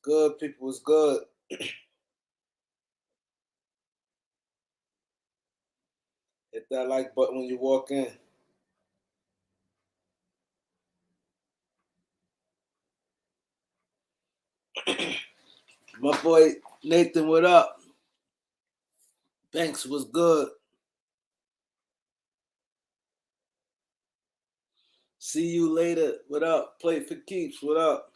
good? People was good. Hit that like button when you walk in. My boy Nathan, what up? Banks was good. See you later. What up? Play for keeps. What up?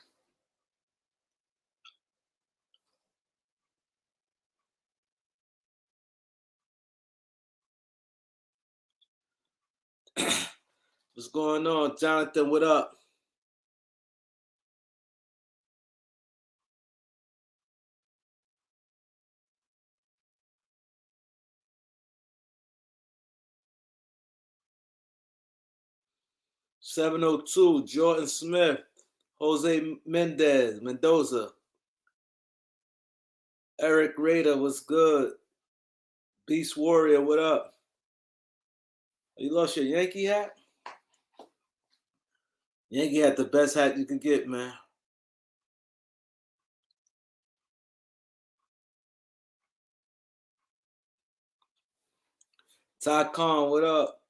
What's going on, Jonathan? What up? $702, Jordan Smith, Jose Mendoza, Eric Rader was good. Beast Warrior, what up? You lost your Yankee hat? Yankee hat, the best hat you can get, man. Ty Khan, what up?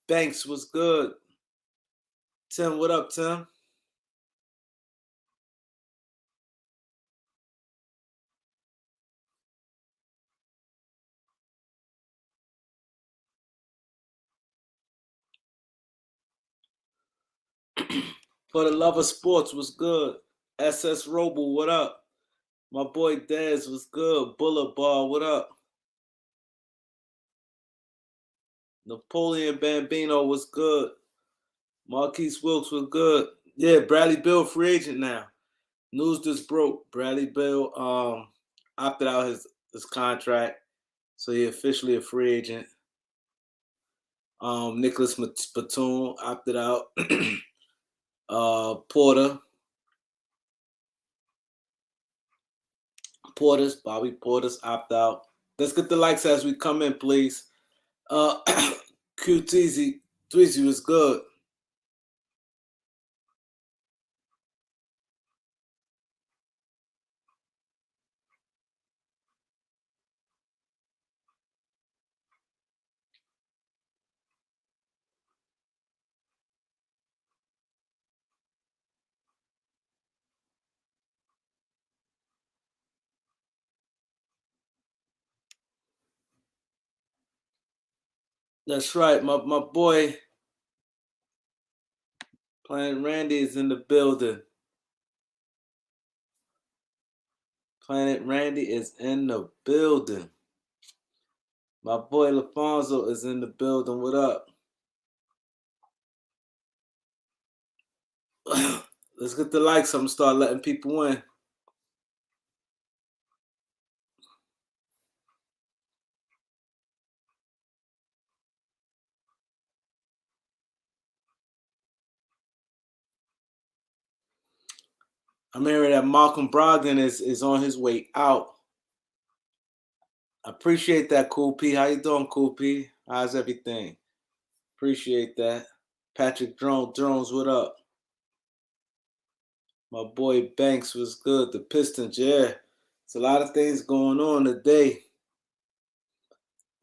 Banks was good. Tim, what up, Tim? For the love of sports was good. SS Roble, what up? My boy Dez was good. Bullet Ball, what up? Napoleon Bambino was good. Marquise Wilkes was good. Yeah, Bradley Beal free agent now. News just broke. Bradley Beal opted out his contract, so he officially a free agent. Nicholas Batum opted out. Bobby Porter's opt out. Let's get the likes as we come in, please. QTZ, Tweezy was good. That's right. My boy Planet Randy is in the building. Planet Randy is in the building. My boy LaFonso is in the building. What up? Let's get the likes. I'm gonna start letting people in. I'm hearing that Malcolm Brogdon is on his way out. I appreciate that, Cool P. How you doing, Cool P? How's everything? Appreciate that. Patrick Jones, what up? My boy Banks was good. The Pistons, yeah. It's a lot of things going on today.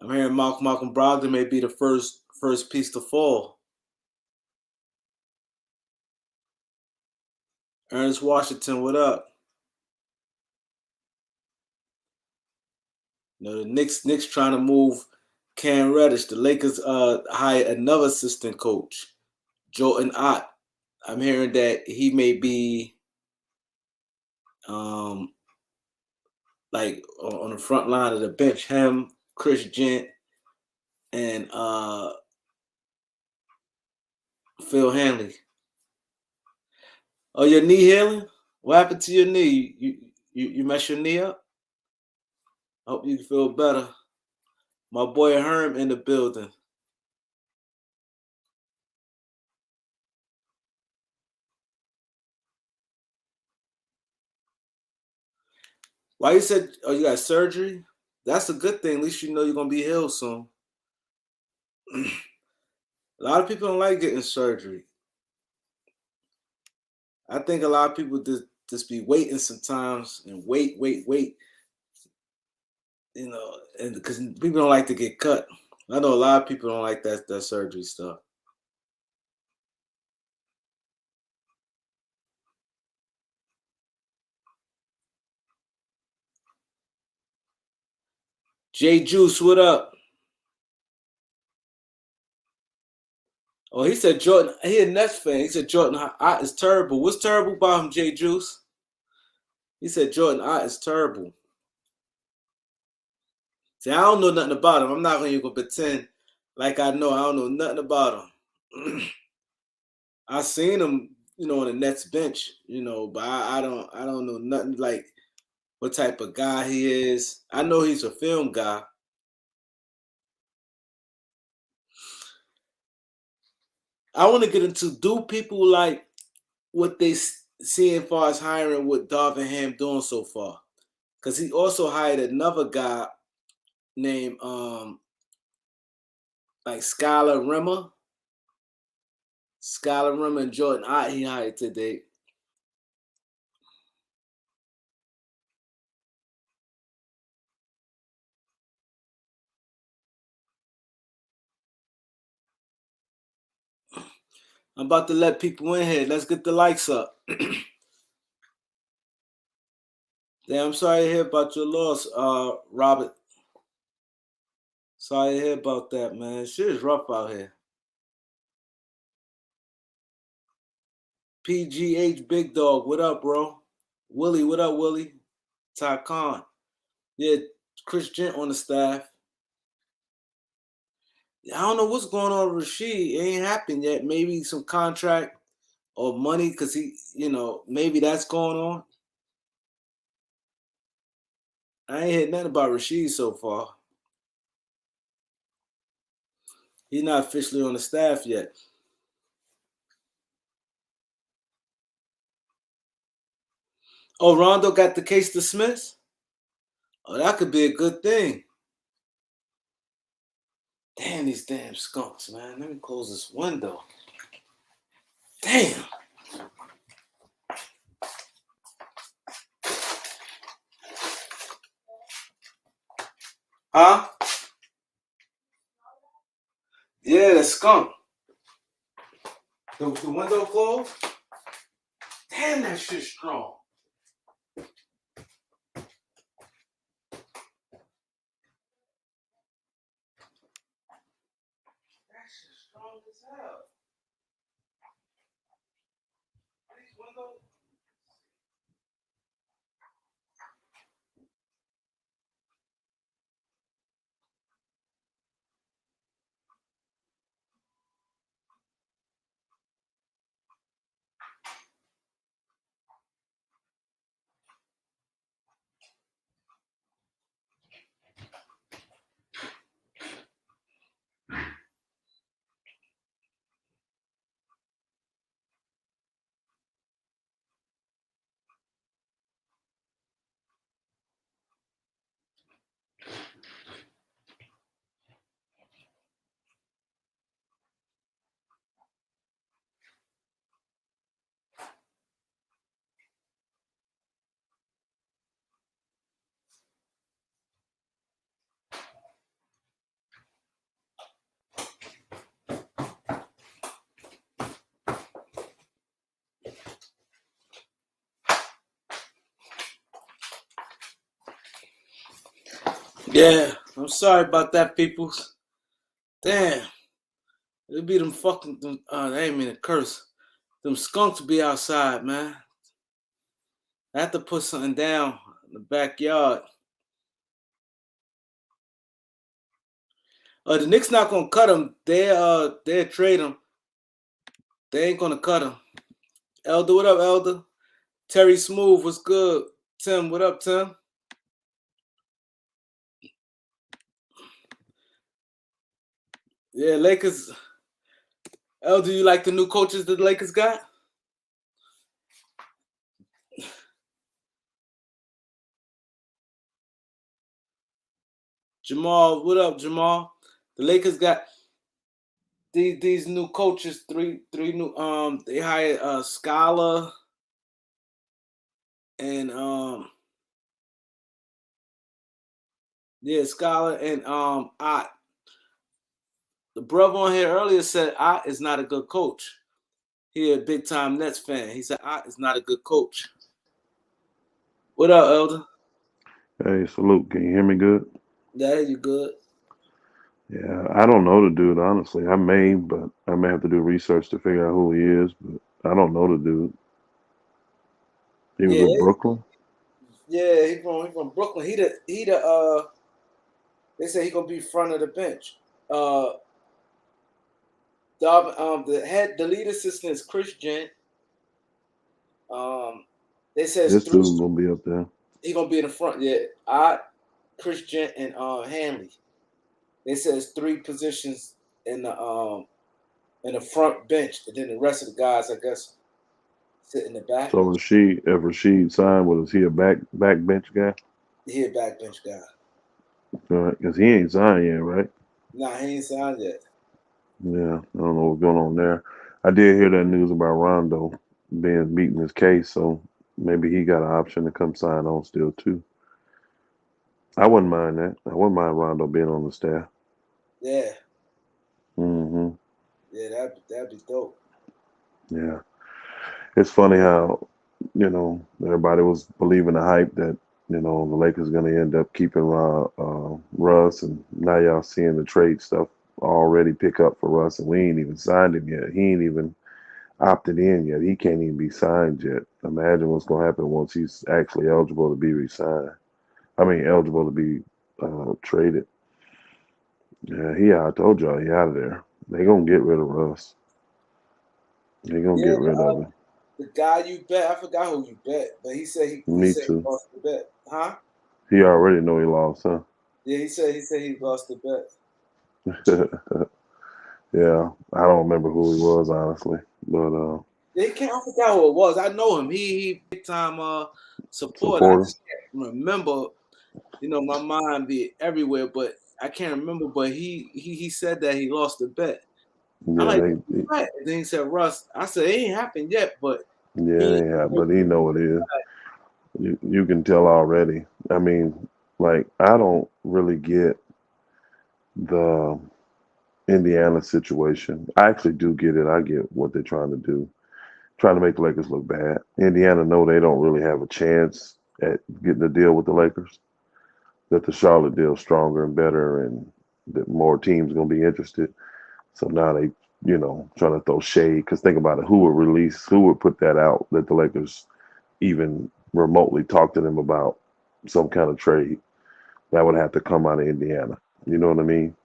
I'm hearing Malcolm Brogdon may be the first piece to fall. Ernest Washington, what up? You know, the Knicks trying to move Cam Reddish. The Lakers hired another assistant coach, Jordan Ott. I'm hearing that he may be like on the front line of the bench. Him, Chris Gent, and Phil Hanley. Oh, your knee healing? What happened to your knee? You messed your knee up? Hope you feel better. My boy Herm in the building. Why you said, oh, you got surgery? That's a good thing. At least you know you're going to be healed soon. A lot of people don't like getting surgery. I think a lot of people just be waiting sometimes and wait. And because people don't like to get cut. I know a lot of people don't like that surgery stuff. Jay Juice, what up? Oh, he said Jordan. He a Nets fan. He said Jordan is terrible. What's terrible about him, Jay Juice? He said Jordan is terrible. See, I don't know nothing about him. I'm not going to even pretend like I know. I don't know nothing about him. I seen him, on the Nets bench, but I don't know nothing like what type of guy he is. I know he's a film guy. I want to get into, do people like what they see as far as hiring what Darvin Ham doing so far? Because he also hired another guy named like Skylar Rimmer and Jordan he hired today. I'm about to let people in here. Let's get the likes up. Damn, I'm sorry to hear about your loss, Robert. Sorry to hear about that, man. Shit is rough out here. PGH Big Dog, what up, bro? Willie, what up, Willie? Ty Khan. Yeah, Chris Gent on the staff. I don't know what's going on with Rasheed. It ain't happened yet. Maybe some contract or money because he, maybe that's going on. I ain't heard nothing about Rasheed so far. He's not officially on the staff yet. Oh, Rondo got the case dismissed? Oh, that could be a good thing. Damn, these damn skunks, man. Let me close this window. Damn. Huh? Yeah, the skunk. The window closed? Damn, that shit's strong. That shit's strong as hell. These windows. Yeah, I'm sorry about that, people. Damn. It'll be them fucking, I ain't mean to curse. Them skunks be outside, man. I have to put something down in the backyard. The Knicks not gonna cut him. They trade him. They ain't gonna cut him. Elder, what up, Elder? Terry Smooth, what's good? Tim, what up, Tim? Yeah, Lakers. Elder, you like the new coaches that the Lakers got? Jamal, what up, Jamal? The Lakers got these new coaches, three new. They hired Scala. and yeah, Scholar and Ott. The brother on here earlier said Ott is not a good coach. He a big time Nets fan. He said Ott is not a good coach. What up, Elder? Hey, salute. Can you hear me good? Yeah, you good? Yeah, I don't know the dude, honestly. But I may have to do research to figure out who he is, but I don't know the dude. He was Yeah, with Brooklyn. yeah. He from Brooklyn. He the they say he gonna be front of the bench. Uh, the lead assistant is Chris Gent. Um, they says This three. dude gonna be up there. He gonna be in the front. Yeah, I, Chris Gent and Hanley. They says three positions in the front bench, and then the rest of the guys, I guess, sit in the back. So if Rashid signed, was he a backbench guy? He a backbench guy. All right, because he ain't signed yet, right? Nah, he ain't signed yet. Yeah, I don't know what's going on there. I did hear that news about Rondo beating his case, so maybe he got an option to come sign on still too. I wouldn't mind that. I wouldn't mind Rondo being on the staff. Yeah, Hmm. yeah, that'd be dope. Yeah. It's funny how, everybody was believing the hype that, the Lakers going to end up keeping Russ, and now y'all seeing the trade stuff already pick up for Russ, and we ain't even signed him yet. He ain't even opted in yet. He can't even be signed yet. Imagine what's going to happen once he's actually eligible to be re-signed. I mean, eligible to be traded. Yeah, I told y'all, he out of there. They going to get rid of Russ. They going to Yeah, get rid of him. the guy you bet, I forgot who you bet, but he Me said he too. lost the bet, huh? He already know he lost, huh? Yeah, he said he lost the bet. Yeah, I don't remember who he was honestly, but They can't. I forgot who it was. I know him. He big time supporter. I supporter. just can't remember. You know, my mind be everywhere, but I can't remember. But he said that he lost the bet. I'm Yeah, like, what? And then he said Russ. I said it ain't happened yet, but he. but he know it is. You can tell already. I mean, like I don't really get the Indiana situation. I actually do get it. I get what they're trying to do, trying to make the Lakers look bad. Indiana know they don't really have a chance at getting a deal with the Lakers. That the Charlotte deal's stronger and better, and that more teams gonna be interested. So now they, trying to throw shade. Because think about it, who would put that out that the Lakers even remotely talk to them about some kind of trade? That would have to come out of Indiana. You know what I mean?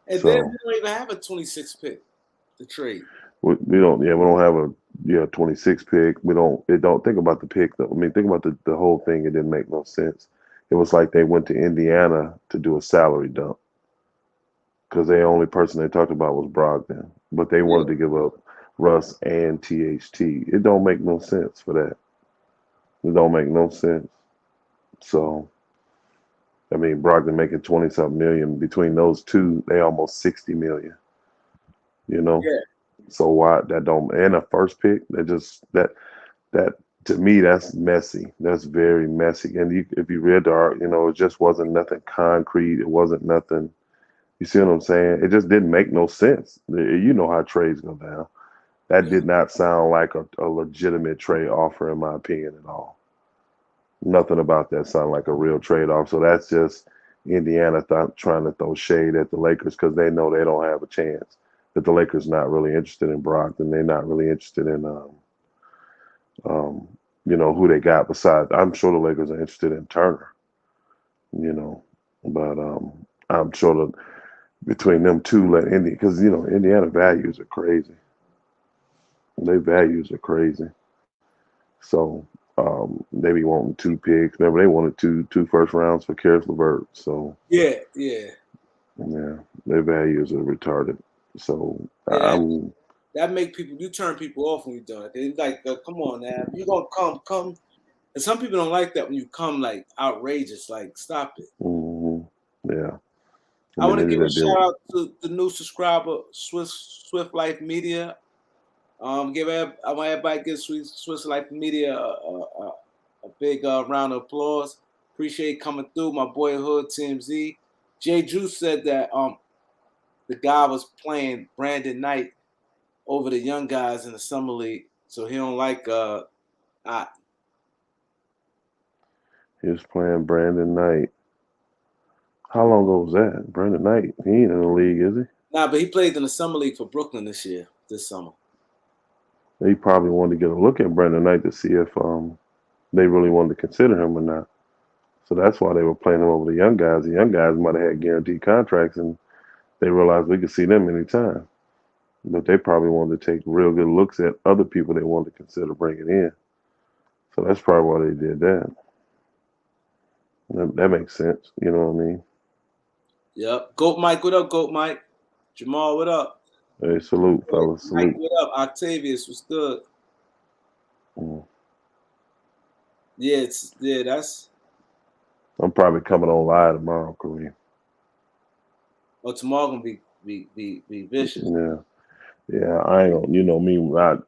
And then So we don't even have a 26 pick to trade. we don't have a 26 pick. We don't. It don't think about the pick though. I mean, think about the whole thing. It didn't make no sense. It was like they went to Indiana to do a salary dump because the only person they talked about was Brogdon, but they Yeah. wanted to give up Russ and THT. It don't make no sense for that. It don't make no sense. So I mean, Brogdon making 20 something million between those two, they almost 60 million. You know, Yeah. so why that don't and a first pick that to me that's messy. That's very messy. And if you read the art, it just wasn't nothing concrete. It wasn't nothing. You see what I'm saying? It just didn't make no sense. You know how trades go down. That Yeah. did not sound like a legitimate trade offer, in my opinion, at all. Nothing about that sounded like a real trade off. So that's just Indiana trying to throw shade at the Lakers because they know they don't have a chance. That the Lakers not really interested in Brogdon. They're not really interested in um, who they got besides. I'm sure the Lakers are interested in Turner. You know, but I'm sure that between them two, let Indy because Indiana values are crazy. Their values are crazy. So they be wanting two picks. Remember, they wanted two first rounds for Karis LeVert. So Yeah. Yeah. yeah, their values are retarded. So Yeah. I'm That make people. You turn people off when you do it. They like, come on now. You gonna come. And some people don't like that when you come like outrageous. Like, stop it. mm, yeah. I I mean, want they to did give a that deal. shout out to the new subscriber, Swift Life Media. I want everybody to give Swiss Life Media a big round of applause. Appreciate coming through, my boy Hood Team Z. Jay Juice said that the guy was playing Brandon Knight over the young guys in the summer league, so he don't like He was playing Brandon Knight. How long ago was that? Brandon Knight, he ain't in the league, is he? Nah, but he played in the summer league for Brooklyn this summer. He probably wanted to get a look at Brandon Knight to see if they really wanted to consider him or not. So that's why they were playing him over the young guys. The young guys might have had guaranteed contracts, and they realized we could see them anytime. But they probably wanted to take real good looks at other people they wanted to consider bringing in. So that's probably why they did that. That makes sense. You know what I mean? Yep. Goat Mike, what up, Goat Mike? Jamal, what up? Hey, salute, fellas. Salute. Mike, what up? Octavius, what's good? Mm. Yeah, that's. I'm probably coming on live tomorrow, Kareem. Oh, tomorrow gonna be vicious. Yeah. I ain't gonna. You know me. I'm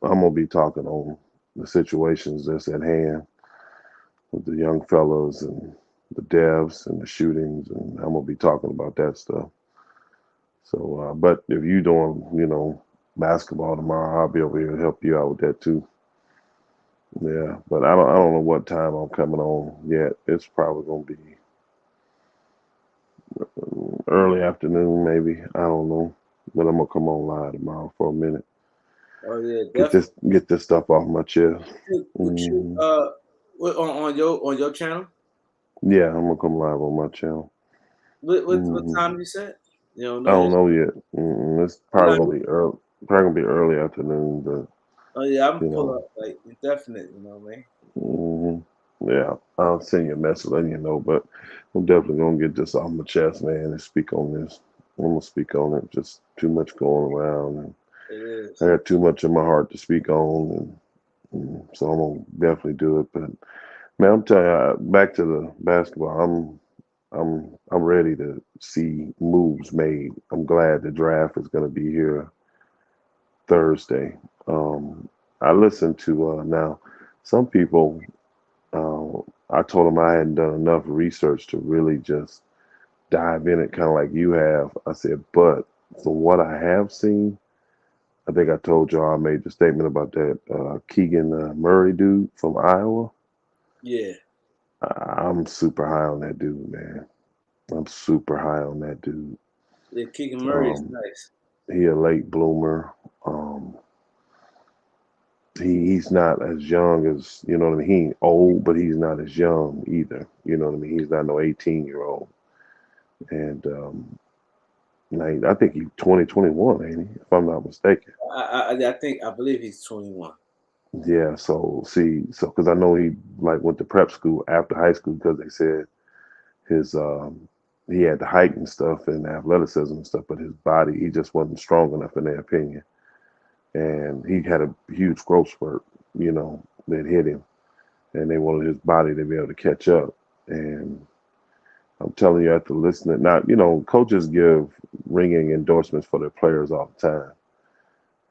gonna be talking on the situations that's at hand with the young fellas and the devs and the shootings, and I'm gonna be talking about that stuff. So, but if you doing, basketball tomorrow, I'll be over here to help you out with that too. Yeah, but I don't know what time I'm coming on yet. It's probably gonna be early afternoon, maybe. I don't know, but I'm gonna come on live tomorrow for a minute. Oh yeah, Get this stuff off my chest. Would you on your channel? Yeah, I'm gonna come live on my channel. What time you said? You don't I know don't yet? know yet. It's probably gonna be early. Probably gonna be early afternoon, but Oh yeah, I'm you pull know. up like definite. You know what I mean? Yeah, I'll send you a message letting you know, but I'm definitely gonna get this off my chest, man, and speak on this. I'm gonna speak on it. Just too much going around, and It is. I got too much in my heart to speak on, and so I'm gonna definitely do it. But man, I'm telling you, back to the basketball. I'm ready to see moves made. I'm glad the draft is gonna be here Thursday. I listened to now some people. I told them I hadn't done enough research to really just dive in it, kind of like you have. I said, but from what I have seen, I think I told y'all I made the statement about that Keegan Murray dude from Iowa. Yeah. I'm super high on that dude, man. I'm super high on that dude. Yeah, Keegan Murray is Um, nice. he a late bloomer. He's not as young as what I mean. He ain't old, but he's not as young either. You know what I mean? He's not no 18-year-old. And I think he's 2021, ain't he? If I'm not mistaken. I believe he's 21. Yeah. So because I know he like went to prep school after high school because they said his he had the height and stuff and athleticism and stuff, but his body he just wasn't strong enough in their opinion. And he had a huge growth spurt, that hit him, and they wanted his body to be able to catch up. And I'm telling you, after listening, now, coaches give ringing endorsements for their players all the time.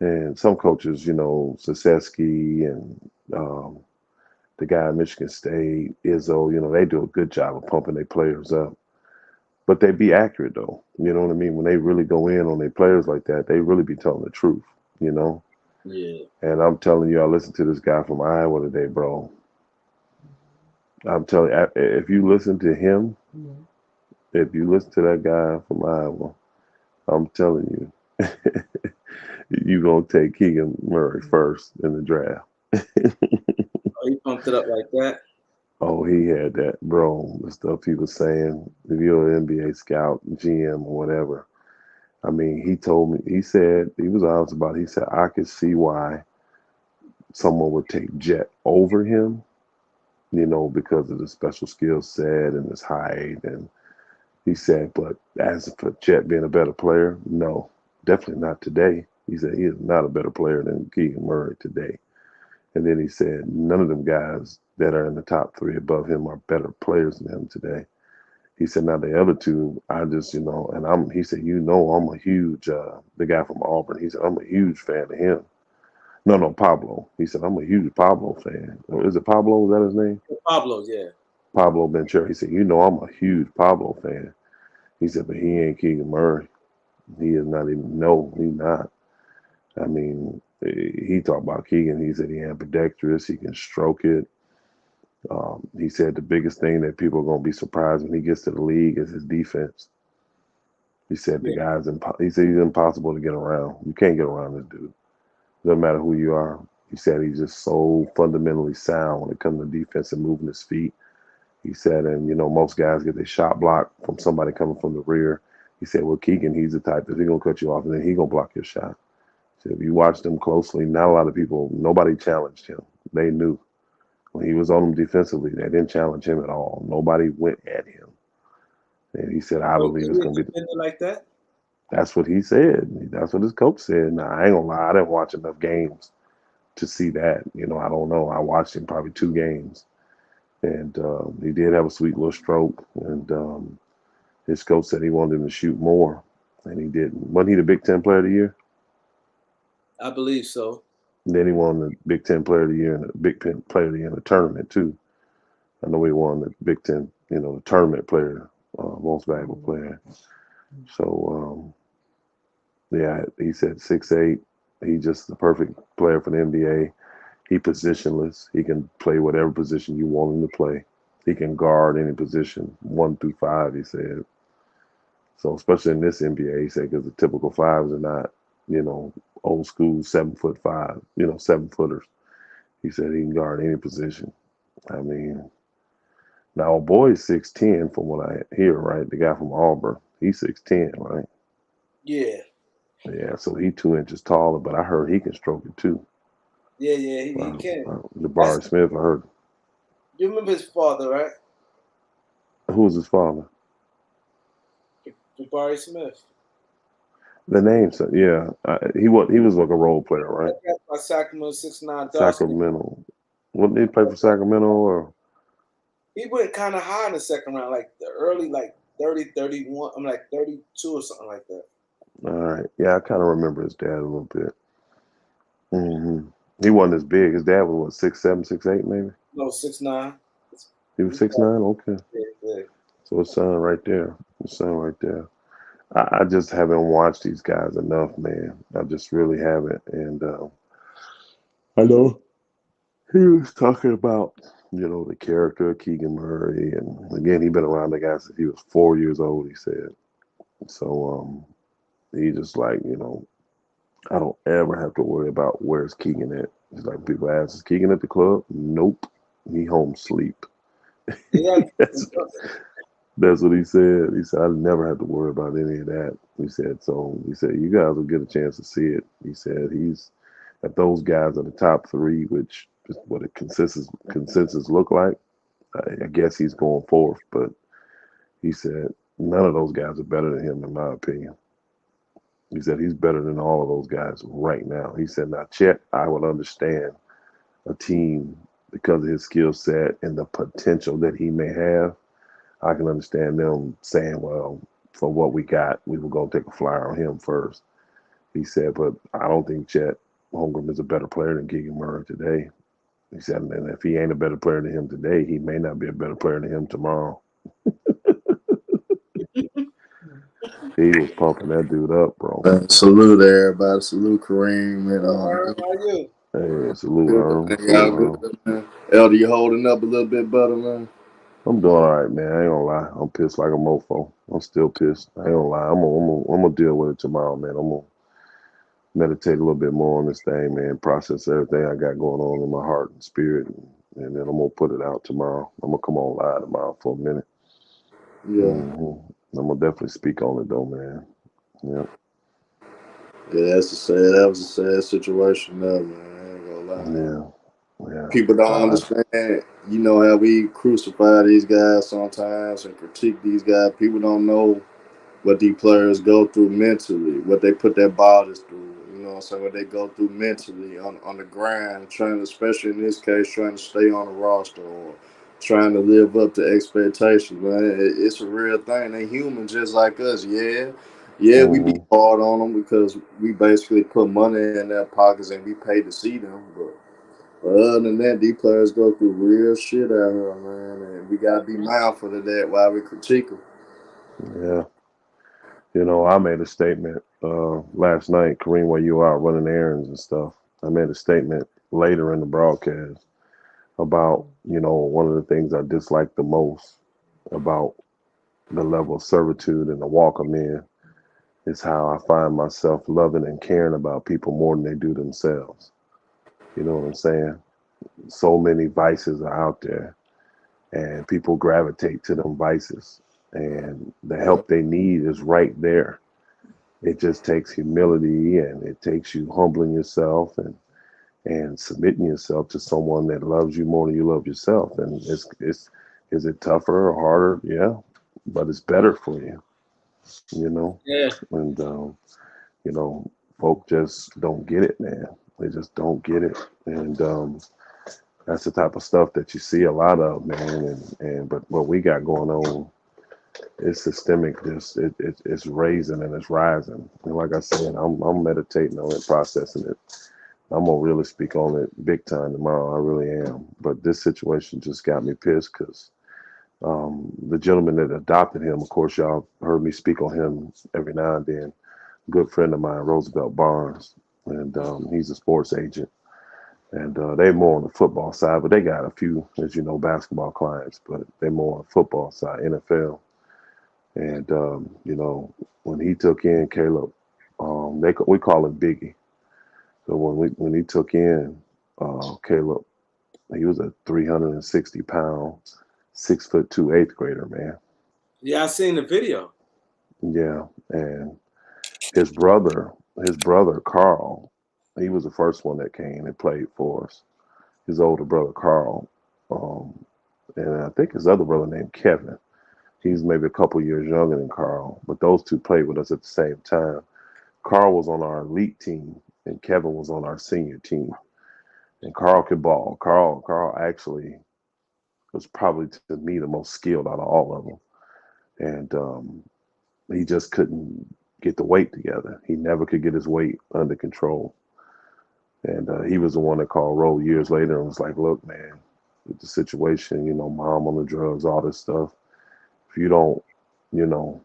And some coaches, Saseki and the guy at Michigan State, Izzo, they do a good job of pumping their players up. But they be accurate, though. You know what I mean? When they really go in on their players like that, they really be telling the truth, Yeah. And I'm telling you, I listened to this guy from Iowa today, bro. I'm telling you, if you listen to him, if you listen to that guy from Iowa, I'm telling you, you gonna take Keegan Murray first in the draft. Oh, he pumped it up like that. Oh, he had that, bro. The stuff he was saying. If you're an NBA scout, GM, or whatever, I mean, he told me. He said he was honest about it. He said I could see why someone would take Jet over him, because of the special skill set and his height. And he said, but as for Jet being a better player, no, definitely not today. He said he is not a better player than Keegan Murray today. And then he said none of them guys that are in the top three above him are better players than him today. He said now the other two, I just, he said, I'm a huge, the guy from Auburn, he said, I'm a huge fan of him. No, Pablo. He said, I'm a huge Pablo fan. Is it Pablo? Is that his name? Pablo, yeah. Pablo Ventura. He said, I'm a huge Pablo fan. He said, but he ain't Keegan Murray. He is not even, no, he's not. I mean, he talked about Keegan. He said he ambidextrous. He can stroke it. He said the biggest thing that people are going to be surprised when he gets to the league is his defense. He said Yeah. he said he's impossible to get around. You can't get around this dude. Doesn't matter who you are. He said he's just so fundamentally sound when it comes to defense and moving his feet. He said, and most guys get their shot blocked from somebody coming from the rear. He said, well, Keegan, he's the type that he's gonna cut you off and then he's gonna block your shot. So if you watched him closely, not a lot of people, nobody challenged him. They knew when he was on them defensively, they didn't challenge him at all. Nobody went at him. And he said, I So believe it's he gonna be. defended like that. That's what he said. That's what his coach said. Now I ain't gonna lie, I didn't watch enough games to see that. I don't know. I watched him probably 2 games, and he did have a sweet little stroke. And his coach said he wanted him to shoot more, and he didn't. Wasn't he the Big Ten Player of the Year? I believe so. And then he won the Big Ten Player of the Year and the Big Ten Player of the Year in the tournament too. I know he won the Big Ten, the tournament player, most valuable player. So yeah, he said 6'8". He's just the perfect player for the NBA. He positionless. He can play whatever position you want him to play. He can guard any position, 1 through 5. He said. So especially in this NBA, he said because the typical fives are not, old school 7'5", 7-footers. He said he can guard any position. I mean, now a boy's 6'10" from what I hear, right? The guy from Auburn, he's 6'10", right? Yeah. Yeah, so he 2 inches taller, but I heard he can stroke it too. Yeah, he can. That's Jabari Smith, I heard. you remember his father, right? Who was his father? Jabari Smith. The name, so yeah, he was like a role player, right? That's by Sacramento 6'9" Darcy. Sacramento. What did he play for Sacramento or? He went kind of high in the second round, like the early, like 30, 31. I'm like 32 or something like that. All right, yeah, I kind of remember his dad a little bit. He wasn't as big. His dad was what, 6'7", 6'8", maybe. No, 6'9". He was 6'9". Okay, Yeah. so his son right there. His son right there. I just haven't watched these guys enough, man. I just really haven't, and I know he was talking about, the character of Keegan Murray, and again, he been around the guy since he was 4 years old. He said so. He just like, I don't ever have to worry about where's Keegan at. It's like people ask, is Keegan at the club? Nope, he home sleep. Yeah. That's what he said. He said I never have to worry about any of that. He said so. He said you guys will get a chance to see it. He said he's at those guys are the top 3, which is what a consensus look like. I guess he's going fourth, but he said none of those guys are better than him, in my opinion. He said he's better than all of those guys right now. He said, now, Chet, I would understand a team because of his skill set and the potential that he may have. I can understand them saying, well, for what we got, we were going to take a flyer on him first. He said, but I don't think Chet Holmgren is a better player than Keegan Murray today. He said, and if he ain't a better player than him today, he may not be a better player than him tomorrow. He was pumping that dude up, bro. Salute everybody. Salute Kareem and How are you? Hey, salute, good, Earl. y'all Salute, Earl. good, man. Elder, you holding up a little bit better, man. I'm doing all right, man. I ain't gonna lie. I'm pissed like a mofo. I'm still pissed. I ain't gonna lie. I'm gonna deal with it tomorrow, man. I'm gonna meditate a little bit more on this thing, man. Process everything I got going on in my heart and spirit, and then I'm gonna put it out tomorrow. I'm gonna come on live tomorrow for a minute. Yeah, I'm gonna definitely speak on it though, man. Yep. yeah. That was a sad situation, though, man. I ain't gonna lie. Yeah. Yeah. People don't understand. You know how we crucify these guys sometimes and critique these guys. People don't know what these players go through mentally, what they put their bodies through. You know what I'm saying? What they go through mentally on the grind, trying to, especially in this case, trying to stay on the roster or trying to live up to expectations. Man, it's a real thing. They human just like us, yeah. Yeah, we be Hmm. hard on them because we basically put money in their pockets and we pay to see them. But other than that, these players go through real shit out here, man, and we gotta be mindful of that while we critique them. Yeah. I made a statement last night, Kareem, while you were out running errands and stuff. I made a statement later in the broadcast about, one of the things I dislike the most about the level of servitude and the walk I'm in is how I find myself loving and caring about people more than they do themselves. You know what I'm saying? So many vices are out there, and people gravitate to them vices, and the Yeah, help they need is right there. It just takes humility, and it takes you humbling yourself and submitting yourself to someone that loves you more than you love yourself. And it's is it tougher or harder? Yeah, but it's better for you, you know. Yeah, And you know, folk just don't get it, man. They just don't get it, and that's the type of stuff that you see a lot of, man. And but what we got going on is systemic. It's raising and it's rising. And like I said, I'm meditating on it, processing it. I'm gonna really speak on it big time tomorrow. I really am. But this situation just got me pissed because the gentleman that adopted him, of course, y'all heard me speak on him every now and then. Good friend of mine, Roosevelt Barnes, and he's a sports agent. And they're more on the football side, but they got a few, as you know, basketball clients, but they're more on the football side, NFL. And when he took in Caleb, we call him Biggie. So when he took in Caleb, he was a 360-pound, 6'2" eighth grader, man. yeah, I seen the video. Yeah, and his brother Carl, he was the first one that came and played for us. His older brother Carl, um, and I think his other brother named Kevin. He's maybe a couple years younger than Carl, but those two played with us at the same time. Carl was on our elite team, and Kevin was on our senior team. And Carl could ball. Carl actually was probably to me the most skilled out of all of them, and he just couldn't get the weight together. He never could get his weight under control. And he was the one that called Roll years later and was like, "Look, man, with the situation, mom on the drugs, all this stuff. If you don't, you know,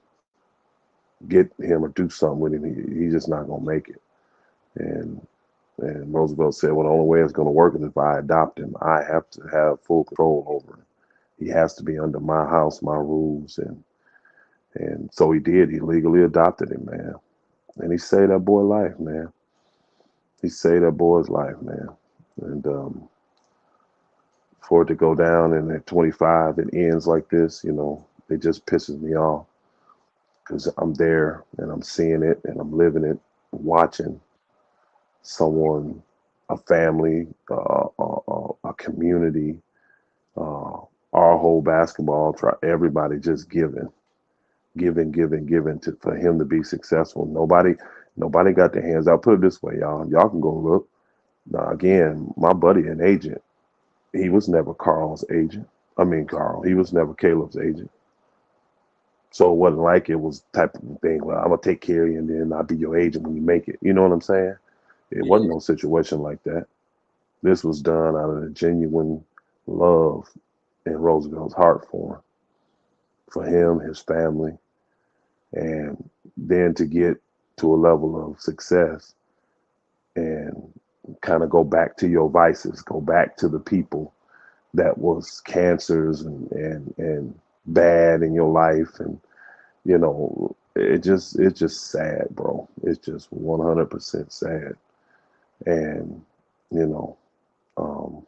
get him or do something with him, he's just not gonna make it." And Roosevelt said, "Well, the only way it's gonna work is if I adopt him. I have to have full control over him. He has to be under my house, my rules." And so he did. He legally adopted him, man. And he saved that boy life, man. He saved that boy's life, man. And for it to go down and at 25 it ends like this, it just pisses me off because I'm there and I'm seeing it and I'm living it, watching someone, a family, a community, uh, our whole basketball, try everybody just giving for him to be successful. Nobody got their hands out. Put it this way, y'all. Y'all can go look. Now, again, my buddy, an agent, he was never Carl's agent. I mean, Carl, he was never Caleb's agent. So it wasn't like it was type of thing. Well, I'm gonna take care of you, and then I'll be your agent when you make it. You know what I'm saying? It Yeah, wasn't no situation like that. This was done out of the genuine love in Roosevelt's heart for him, his family, and then to get to a level of success and kind of go back to your vices, go back to the people that was cancers and bad in your life, and it's just sad, bro. It's just 100% sad. And you know um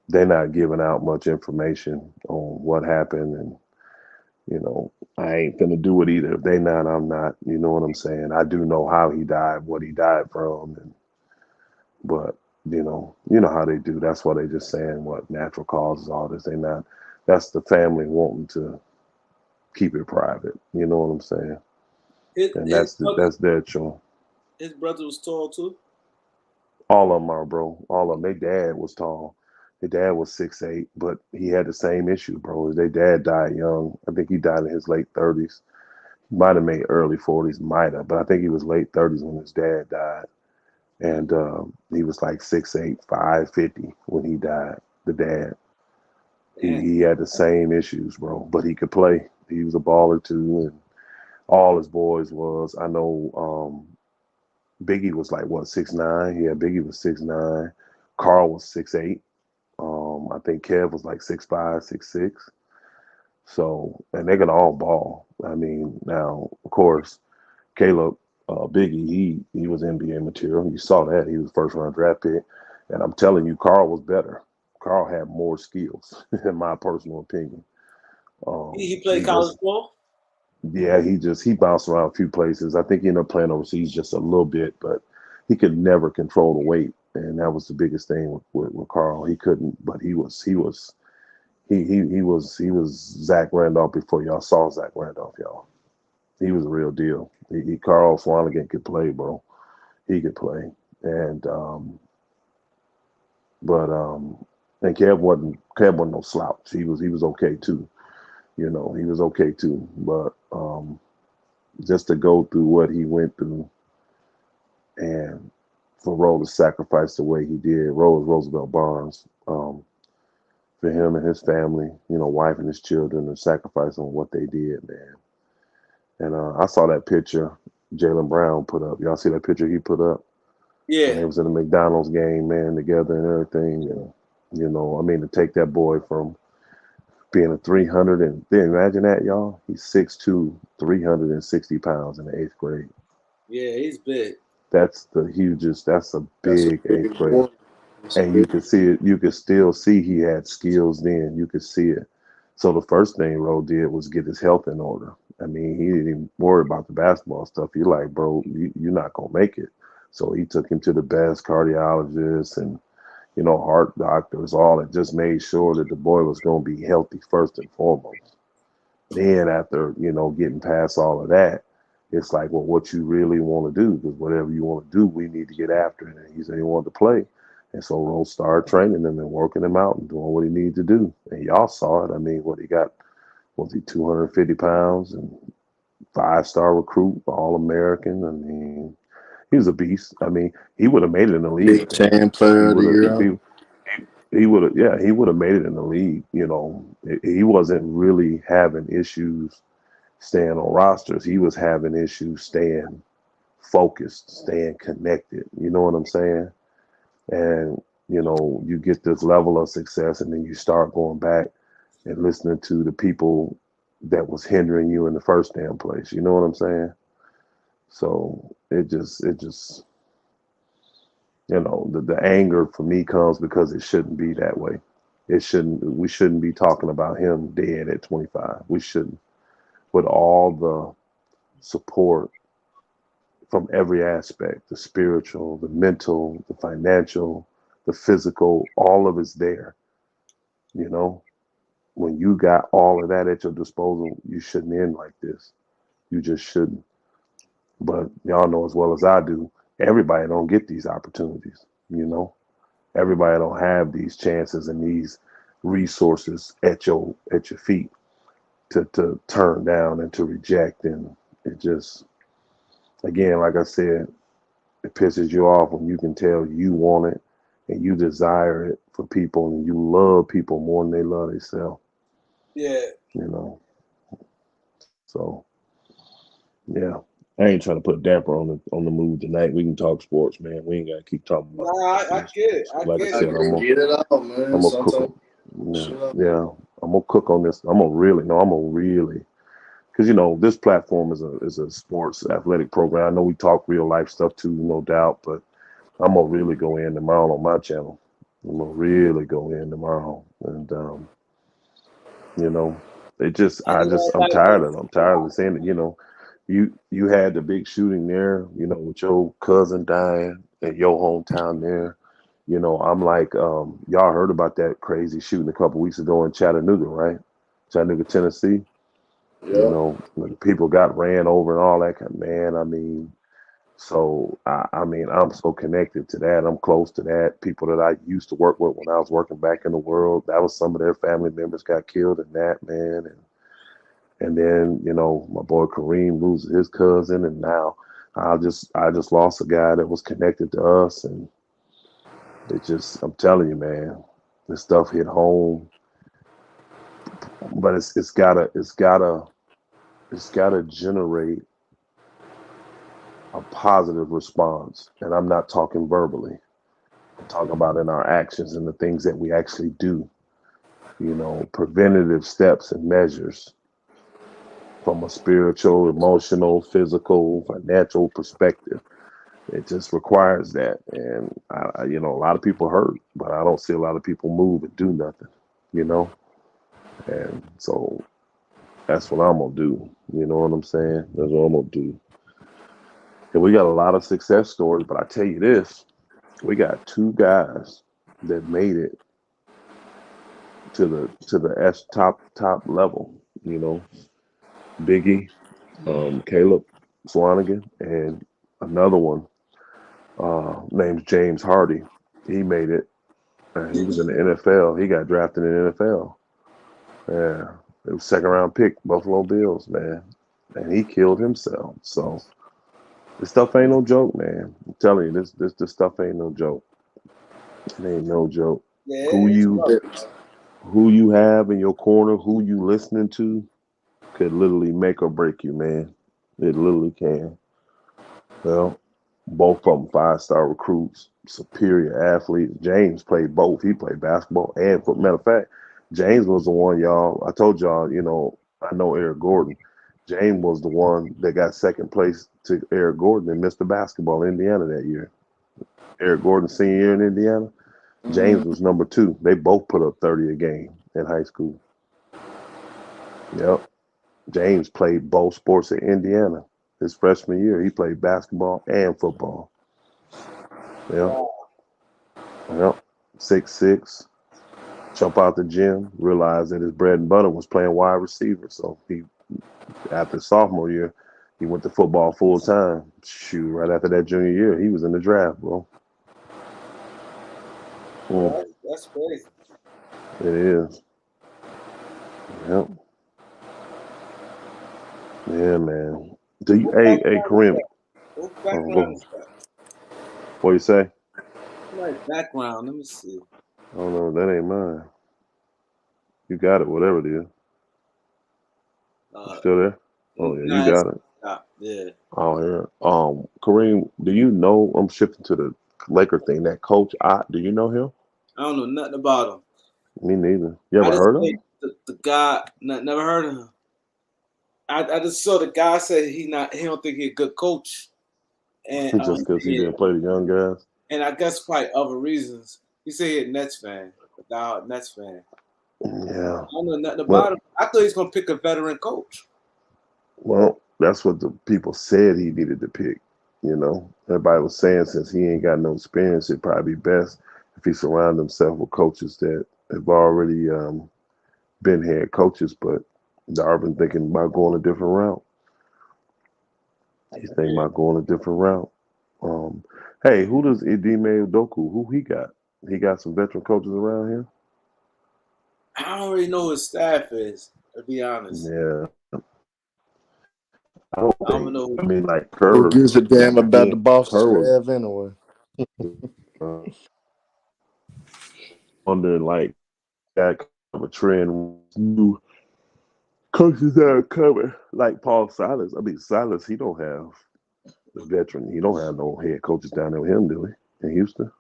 they're not giving out much information on what happened, and I ain't gonna do it either. If they not, I'm not. You know what I'm saying? I do know how he died, what he died from, but you know how they do. That's why they just saying what natural causes, all this. They not. That's the family wanting to keep it private. You know what I'm saying? his And his brother, that's their choice. his brother was tall too. All of them are, bro. All of them. Their dad was tall. Their dad was 6'8", but he had the same issue, bro. Their dad died young. I think he died in his late 30s. Might have made early 40s, might have, but I think he was late 30s when his dad died. And he was like 6'8", 550 when he died, the dad. Yeah. He had the same issues, bro, but he could play. He was a baller too, and all his boys was. I know Biggie was like what 6'9". Yeah, Biggie was 6'9". Carl was 6'8". I think Kev was like 6'5", 6'6". So, and they could all ball. I mean, now of course Caleb, Biggie, he was NBA material. You saw that he was first round draft pick, and I'm telling you, Carl was better. Carl had more skills, in my personal opinion. He He played college just, ball. yeah, he bounced around a few places. I think he ended up playing overseas just a little bit, but he could never control the weight, and that was the biggest thing with Carl. He couldn't, but he was Zach Randolph before y'all saw Zach Randolph, y'all. He was a real deal. Carl Swanigan could play, bro. He could play, and but and Kev wasn't no slouch. He was okay too. You know, he was okay too. But just to go through what he went through, and for Roll to sacrifice the way he did, Roosevelt Barnes, for him and his family, wife and his children, and sacrifice on what they did, man. And I saw that picture Jaylen Brown put up. Y'all see that picture he put up? When Yeah. they was in the McDonald's game, man, together and everything. And, I mean, to take that boy from being a 300 and then imagine that, y'all. He's 6'2", 360 pounds in the eighth grade. Yeah, he's big. That's the hugest. That's a That's a big eighth big grade. boy. That's a And you big. could see it. You could still see he had skills then. You could see it. So the first thing Roe did was get his health in order. I mean, he didn't even worry about the basketball stuff. You're like, bro, you're not gonna make it. So he took him to the best cardiologists and heart doctors, all that, just made sure that the boy was going to be healthy first and foremost. Then after, getting past all of that, it's like, well, what you really want to do? Because whatever you want to do, we need to get after it. And he said he wanted to play. And so Rose started training him and working him out and doing what he needed to do. And y'all saw it. I mean, what he got, was he 250 pounds and 5-star recruit, All American? I mean, he was a beast. I mean, he would have made it in the league, Big man. Ten He player of the would have if year. he would have, yeah, he would have made it in the league. He wasn't really having issues staying on rosters. He was having issues staying focused, staying connected. You know what I'm saying? And you get this level of success, and then you start going back and listening to the people that was hindering you in the first damn place. You know what I'm saying? So it just the anger for me comes because it shouldn't be that way. We shouldn't be talking about him dead at 25. We shouldn't. With all the support from every aspect, the spiritual, the mental, the financial, the physical, all of it's there. You know, when you got all of that at your disposal, you shouldn't end like this. You just shouldn't. But y'all know as well as I do, everybody don't get these opportunities, you know. Everybody don't have these chances and these resources at your feet to turn down and to reject. And it just, again, like I said, it pisses you off when you can tell you want it and you desire it for people and you love people more than they love themselves. Yeah. You know. So yeah. I ain't trying to put a damper on the mood tonight. We can talk sports, man. We ain't gotta keep talking about Nah, I this. get it. I Like I get I it. said, can get it out, man. I'm gonna cook. Sometimes Yeah, shut up. yeah. I'm gonna cook on this. I'm gonna really, no, I'm gonna really, because this platform is a sports athletic program. I know we talk real life stuff too, no doubt, but I'm gonna really go in tomorrow on my channel. I'm gonna really go in tomorrow, and you know, it just, I need I'm everybody tired to of it. I'm tired of saying it. You had the big shooting there, with your cousin dying in your hometown there. I'm like, y'all heard about that crazy shooting a couple weeks ago in Chattanooga, right? Chattanooga, Tennessee. Yeah. When people got ran over and all that. Man, I mean, so I mean, I'm so connected to that. I'm close to that. People that I used to work with when I was working back in the world, that was some of their family members got killed in that, man. And then, my boy Kareem loses his cousin, and now I just lost a guy that was connected to us, and I'm telling you, man, this stuff hit home. But it's gotta generate a positive response, and I'm not talking verbally. I'm talking about in our actions and the things that we actually do. Preventative steps and measures from a spiritual, emotional, physical, financial perspective. It just requires that. And a lot of people hurt, but I don't see a lot of people move and do nothing, you know? And so that's what I'm gonna do. You know what I'm saying? That's what I'm gonna do. And we got a lot of success stories, but I tell you this, we got two guys that made it to the top level, Biggie, Caleb Swanigan, and another one named James Hardy. He made it. He was in the NFL. He got drafted in the NFL. Yeah, it was second round pick, Buffalo Bills, man, and he killed himself. So this stuff ain't no joke, man. I'm telling you, this stuff ain't no joke. It ain't no joke. Yeah, Who it's you rough. who you have in your corner, who you listening to, could literally make or break you, man. It literally can. Well, both of them 5-star recruits, superior athletes. James played both. He played basketball and football. Matter of fact, James was the one, y'all. I told y'all, I know Eric Gordon. James was the one that got second place to Eric Gordon in Mr. Basketball in Indiana that year. Eric Gordon, senior year in Indiana. James was number 2. They both put up 30 a game in high school. Yep. James played both sports at Indiana. His freshman year, he played basketball and football. Yep. Yep. 6'6", jump out the gym, realized that his bread and butter was playing wide receiver. So after sophomore year, he went to football full time. Shoot, right after that junior year, he was in the draft, bro. That's crazy. It is. Yep. Yeah, man. Hey, Kareem. What Go. background is that? What you say? Like background. Let me see. I don't know. That ain't mine. You got it, whatever it is. You still there? Oh yeah, you Nah, it's got it. not. Yeah. Oh yeah. Kareem, do you know? I'm shifting to the Laker thing. That coach, do you know him? I don't know nothing about him. Me neither. You I ever just heard of think him? the guy. Never heard of him. I just saw the guy said he don't think he's a good coach, and Just because he didn't play the young guys. and I guess probably other reasons. He said he's a Nets fan, a diehard Nets fan. Yeah. I don't know nothing Well, about him. I thought he was gonna pick a veteran coach. well, that's what the people said he needed to pick. Everybody was saying since he ain't got no experience, it'd probably be best if he surrounded himself with coaches that have already been head coaches. But Darvin thinking about going a different route. He's thinking about going a different route. Hey, who does Idime Udoku? Who he got? He got some veteran coaches around here. I don't really know who his staff is, to be honest. Yeah, I don't I don't think. know. I mean, like Who Kerr. gives a damn about the Boston Kerr was staff anyway? wondering like that kind of a trend. New coaches that are coming, like Paul Silas. I mean, Silas. He don't have the veteran. He don't have no head coaches down there with him, do he? In Houston.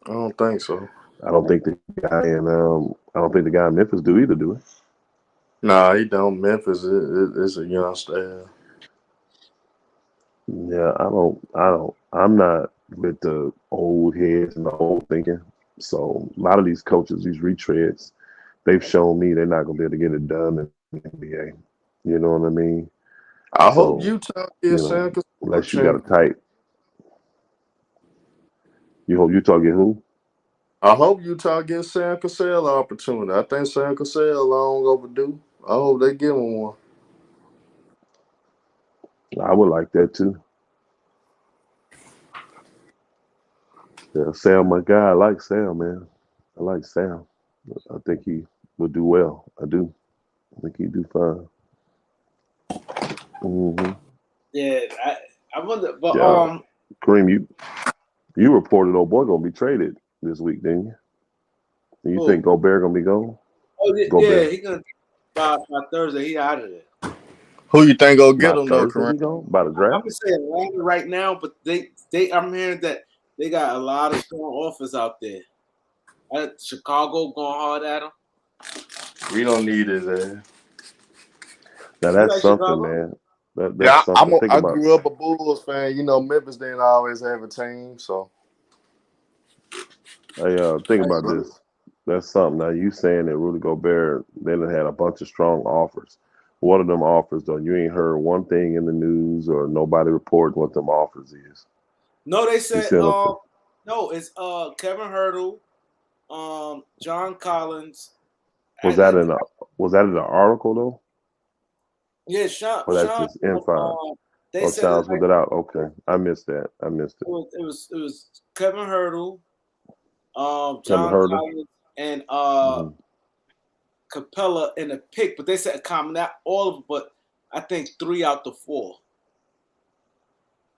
I don't think so. I don't think the guy in Memphis do either, do he? Nah, he don't. Memphis is a young staff. Yeah, I'm not with the old heads and the old thinking. So a lot of these coaches, these retreads, they've shown me they're not gonna be able to get it done in the NBA. You know what I mean? I hope So, Utah gets Sam Cassell a unless you got a chance. tight, you hope Utah get who? I hope Utah gets Sam Cassell an opportunity. I think Sam Cassell long overdue. I hope they give him one. I would like that too. Yeah, Sam, my guy. I like Sam, man. I like Sam. I think he will do well. I do. I think he'd do fine. Mm-hmm. Yeah, I wonder, but Yeah, Kareem, you reported old boy gonna be traded this week, didn't you? Do you think who? Gobert gonna be gone? Oh yeah, Gobert he gonna by Thursday. He out of there. Who you think go get by him though, Thursday Kareem? he gone by the I'm draft. gonna say Atlanta right now, but I'm hearing that they got a lot of strong offers out there. Chicago going hard at him. We don't need his ass. Now You that's like something, Chicago? man. That's Yeah, something. Think I about. grew up a Bulls fan. You know, Memphis didn't always have a team, so Hey, think about this. That's something. Now you saying that Rudy Gobert then had a bunch of strong offers. What are them offers though? You ain't heard one thing in the news or nobody reporting what them offers is. No, they You said see what I'm saying? no. It's Kevin Hurdle, John Collins, Was and that then in a was that in the article though? yeah, Sean. Or that's just inside? They Oh, said it Childs like put that out. Okay, I missed that. I missed it. it was Kevin Hurdle, Kevin John Herter. Collins, and Mm-hmm. Capella in the pick, but they said a common, not all of them, but I think 3 out the 4.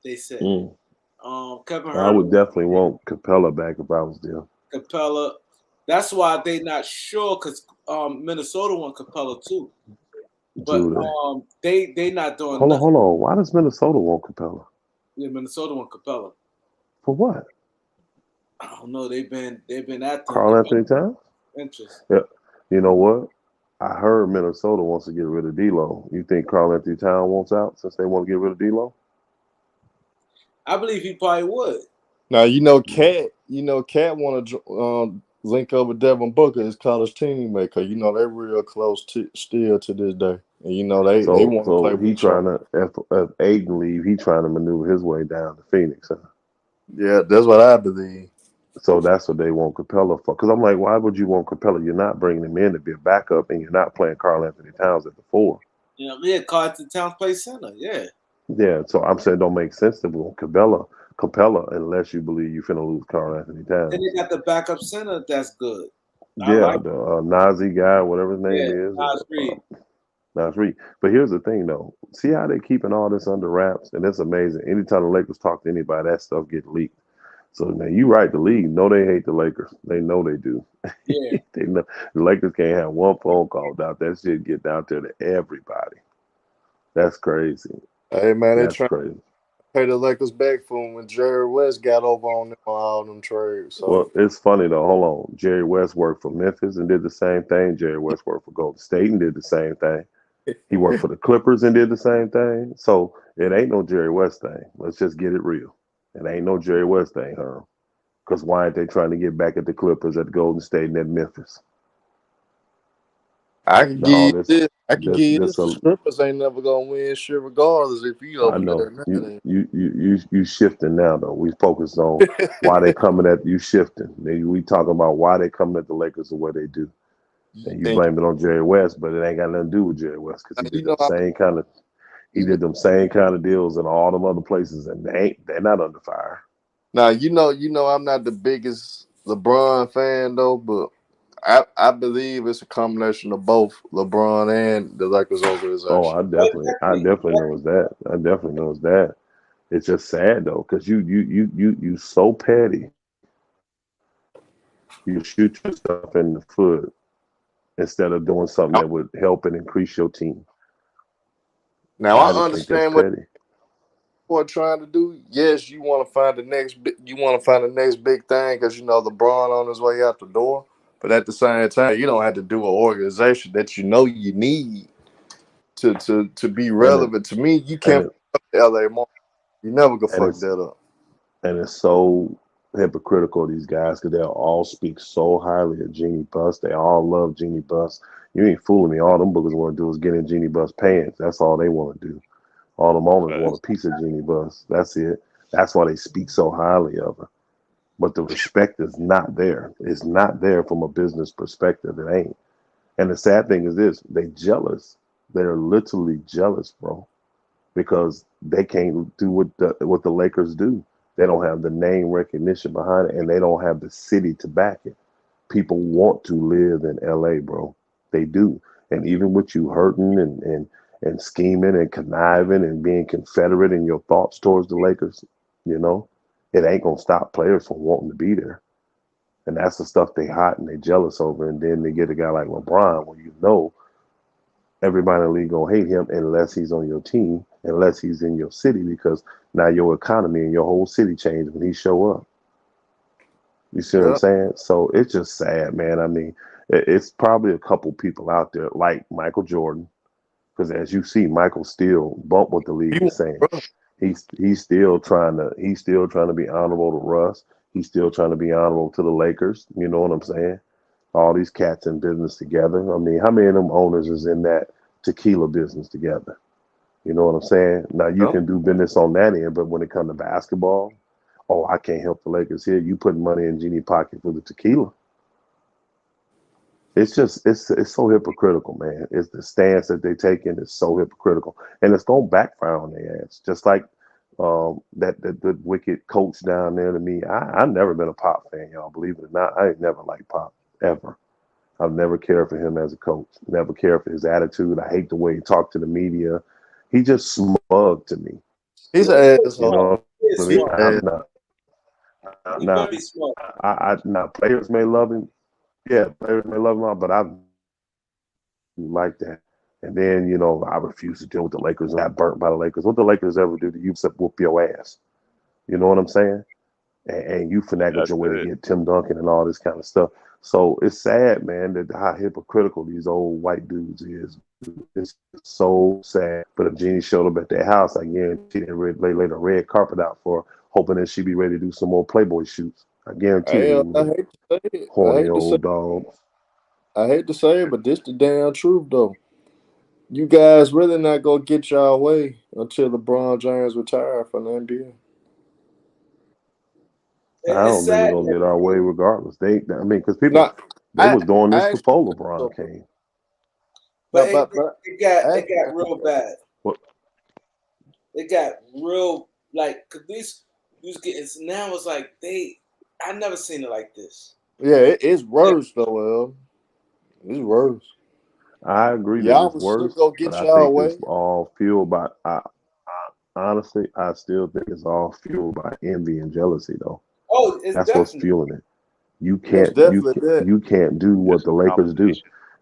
They said Kevin I would Hurdle, definitely want Capella back if I was there. Capella. That's why they not sure because Minnesota want Capella too, but Do they? they not doing Hold on, nothing. hold on. Why does Minnesota want Capella? Yeah, Minnesota want Capella. For what? I don't know. They've been at them. Carl Anthony Towns? Interest. Yeah. You know what? I heard Minnesota wants to get rid of D'Lo. You think Carl Anthony Towns wants out since they want to get rid of D'Lo? I believe he probably would. now Cat want to link up with Devin Booker, his college teammate, because they're real close still to this day, and they want to play So with he each other. trying to if Aiden leave, he trying to maneuver his way down to Phoenix. Huh? Yeah, that's what I believe. So that's what they want Capella for. Because I'm like, why would you want Capella? You're not bringing him in to be a backup, and you're not playing Carl Anthony Towns at the 4. Yeah, Carlton Towns play center. Yeah. Yeah, so I'm saying it don't make sense to want Capella, unless you believe you're finna lose Carl Anthony Then Towns. they got the backup center that's good. I Yeah, like. the Nazi guy, whatever his name Yeah, is, Nas Reed. Nas Reed. But here's the thing, though. See how they keeping all this under wraps, and it's amazing. Anytime the Lakers talk to anybody, that stuff get leaked. So now you right, the league know they hate the Lakers. They know they do. Yeah. They know the Lakers can't have one phone call without that shit get down there to everybody. That's crazy. Hey man, they That's trying to crazy. pay the Lakers back for him when Jerry West got over on them all them trades. So Well, it's funny though. Hold on. Jerry West worked for Memphis and did the same thing. Jerry West worked for Golden State and did the same thing. He worked for the Clippers and did the same thing. So it ain't no Jerry West thing. Let's just get it real. It ain't no Jerry West thing, huh? Because why aren't they trying to get back at the Clippers, at Golden State, and at Memphis? I can give No, you this. I can give you this. this The strippers ain't never gonna win shit regardless if you I over know there. you shifting now though. We focus on why they coming at you shifting. We talking about why they coming at the Lakers the way they do, and you And blame it on Jerry West, but it ain't got nothing to do with Jerry West because he you did know them how same kind of deals in all them other places, and they're not under fire. now I'm not the biggest LeBron fan though, but I believe it's a combination of both LeBron and the Lakers Oh, organization. I definitely know it's that. I definitely know it's that. It's just sad though, because you so petty. You shoot yourself in the foot instead of doing something that would help and increase your team. Now I I just think that's understand what petty. people are trying to do. Yes, you want to find the next big thing because LeBron on his way out the door. But at the same time, you don't have to do an organization that you need to be And it relevant. To me, you and can't it fuck the LA market. You never can and fuck it's that up. and it's so hypocritical of these guys because they'll all speak so highly of Jeannie Buss. They all love Jeannie Buss. You ain't fooling me. All them boogers want to do is get in Jeannie Buss pants. That's all they want to do. All them owners want a piece of Jeannie Buss. That's it. That's why they speak so highly of her. But the respect is not there. It's not there from a business perspective. It ain't. And the sad thing is this: they jealous. They're literally jealous, bro, because they can't do what the Lakers do. They don't have the name recognition behind it, and they don't have the city to back it. People want to live in LA, bro. They do. And even with you hurting and scheming and conniving and being confederate in your thoughts towards the Lakers, it ain't gonna stop players from wanting to be there. And that's the stuff they hot and they jealous over. And then they get a guy like LeBron, where everybody in the league gonna hate him unless he's on your team, unless he's in your city, because now your economy and your whole city change when he show up. You see what I'm saying? So it's just sad, man. I mean, it's probably a couple people out there like Michael Jordan, because as you see, Michael still bump what the league is saying. He's still trying to be honorable to Russ. He's still trying to be honorable to the Lakers. You know what I'm saying? All these cats in business together. I mean, how many of them owners is in that tequila business together? You know what I'm saying? Now you can do business on that end, but when it comes to basketball, I can't help the Lakers here. You putting money in Jeannie pocket for the tequila. It's just it's so hypocritical, man. It's the stance that they take in is so hypocritical, and it's gonna backfire on their ass. Just like that wicked coach down there. To me, I've never been a Pop fan, y'all. Believe it or not, I ain't never liked Pop ever. I've never cared for him as a coach. Never cared for his attitude. I hate the way he talked to the media. He just smug to me. He's an asshole. You know what I mean? I'm not. Very smart. Now players may love him. Yeah, players may love him, but I like that. And then, I refuse to deal with the Lakers and got burnt by the Lakers. What the Lakers ever do to you except whoop your ass? You know what I'm saying? And you finagled your way to get Tim Duncan and all this kind of stuff. So it's sad, man, that how hypocritical these old white dudes is. It's so sad. But if Jeannie showed up at their house, I guarantee they laid a red carpet out for her, hoping that she'd be ready to do some more Playboy shoots. I guarantee you. I hate to say it. Horny old dogs. I hate to say it, but this the damn truth, though. You guys really not gonna get y'all way until LeBron James retire from the NBA. I don't think we're gonna get our way regardless. Because people was doing this before LeBron came. But it got real bad. What? It got real cause these was getting now. It's like I never seen it like this. Yeah, it's worse though. It's worse. I agree that it's worse, but I think it's all fueled by. Honestly, I still think it's all fueled by envy and jealousy, though. Oh, that's what's fueling it. You can't do what the Lakers do.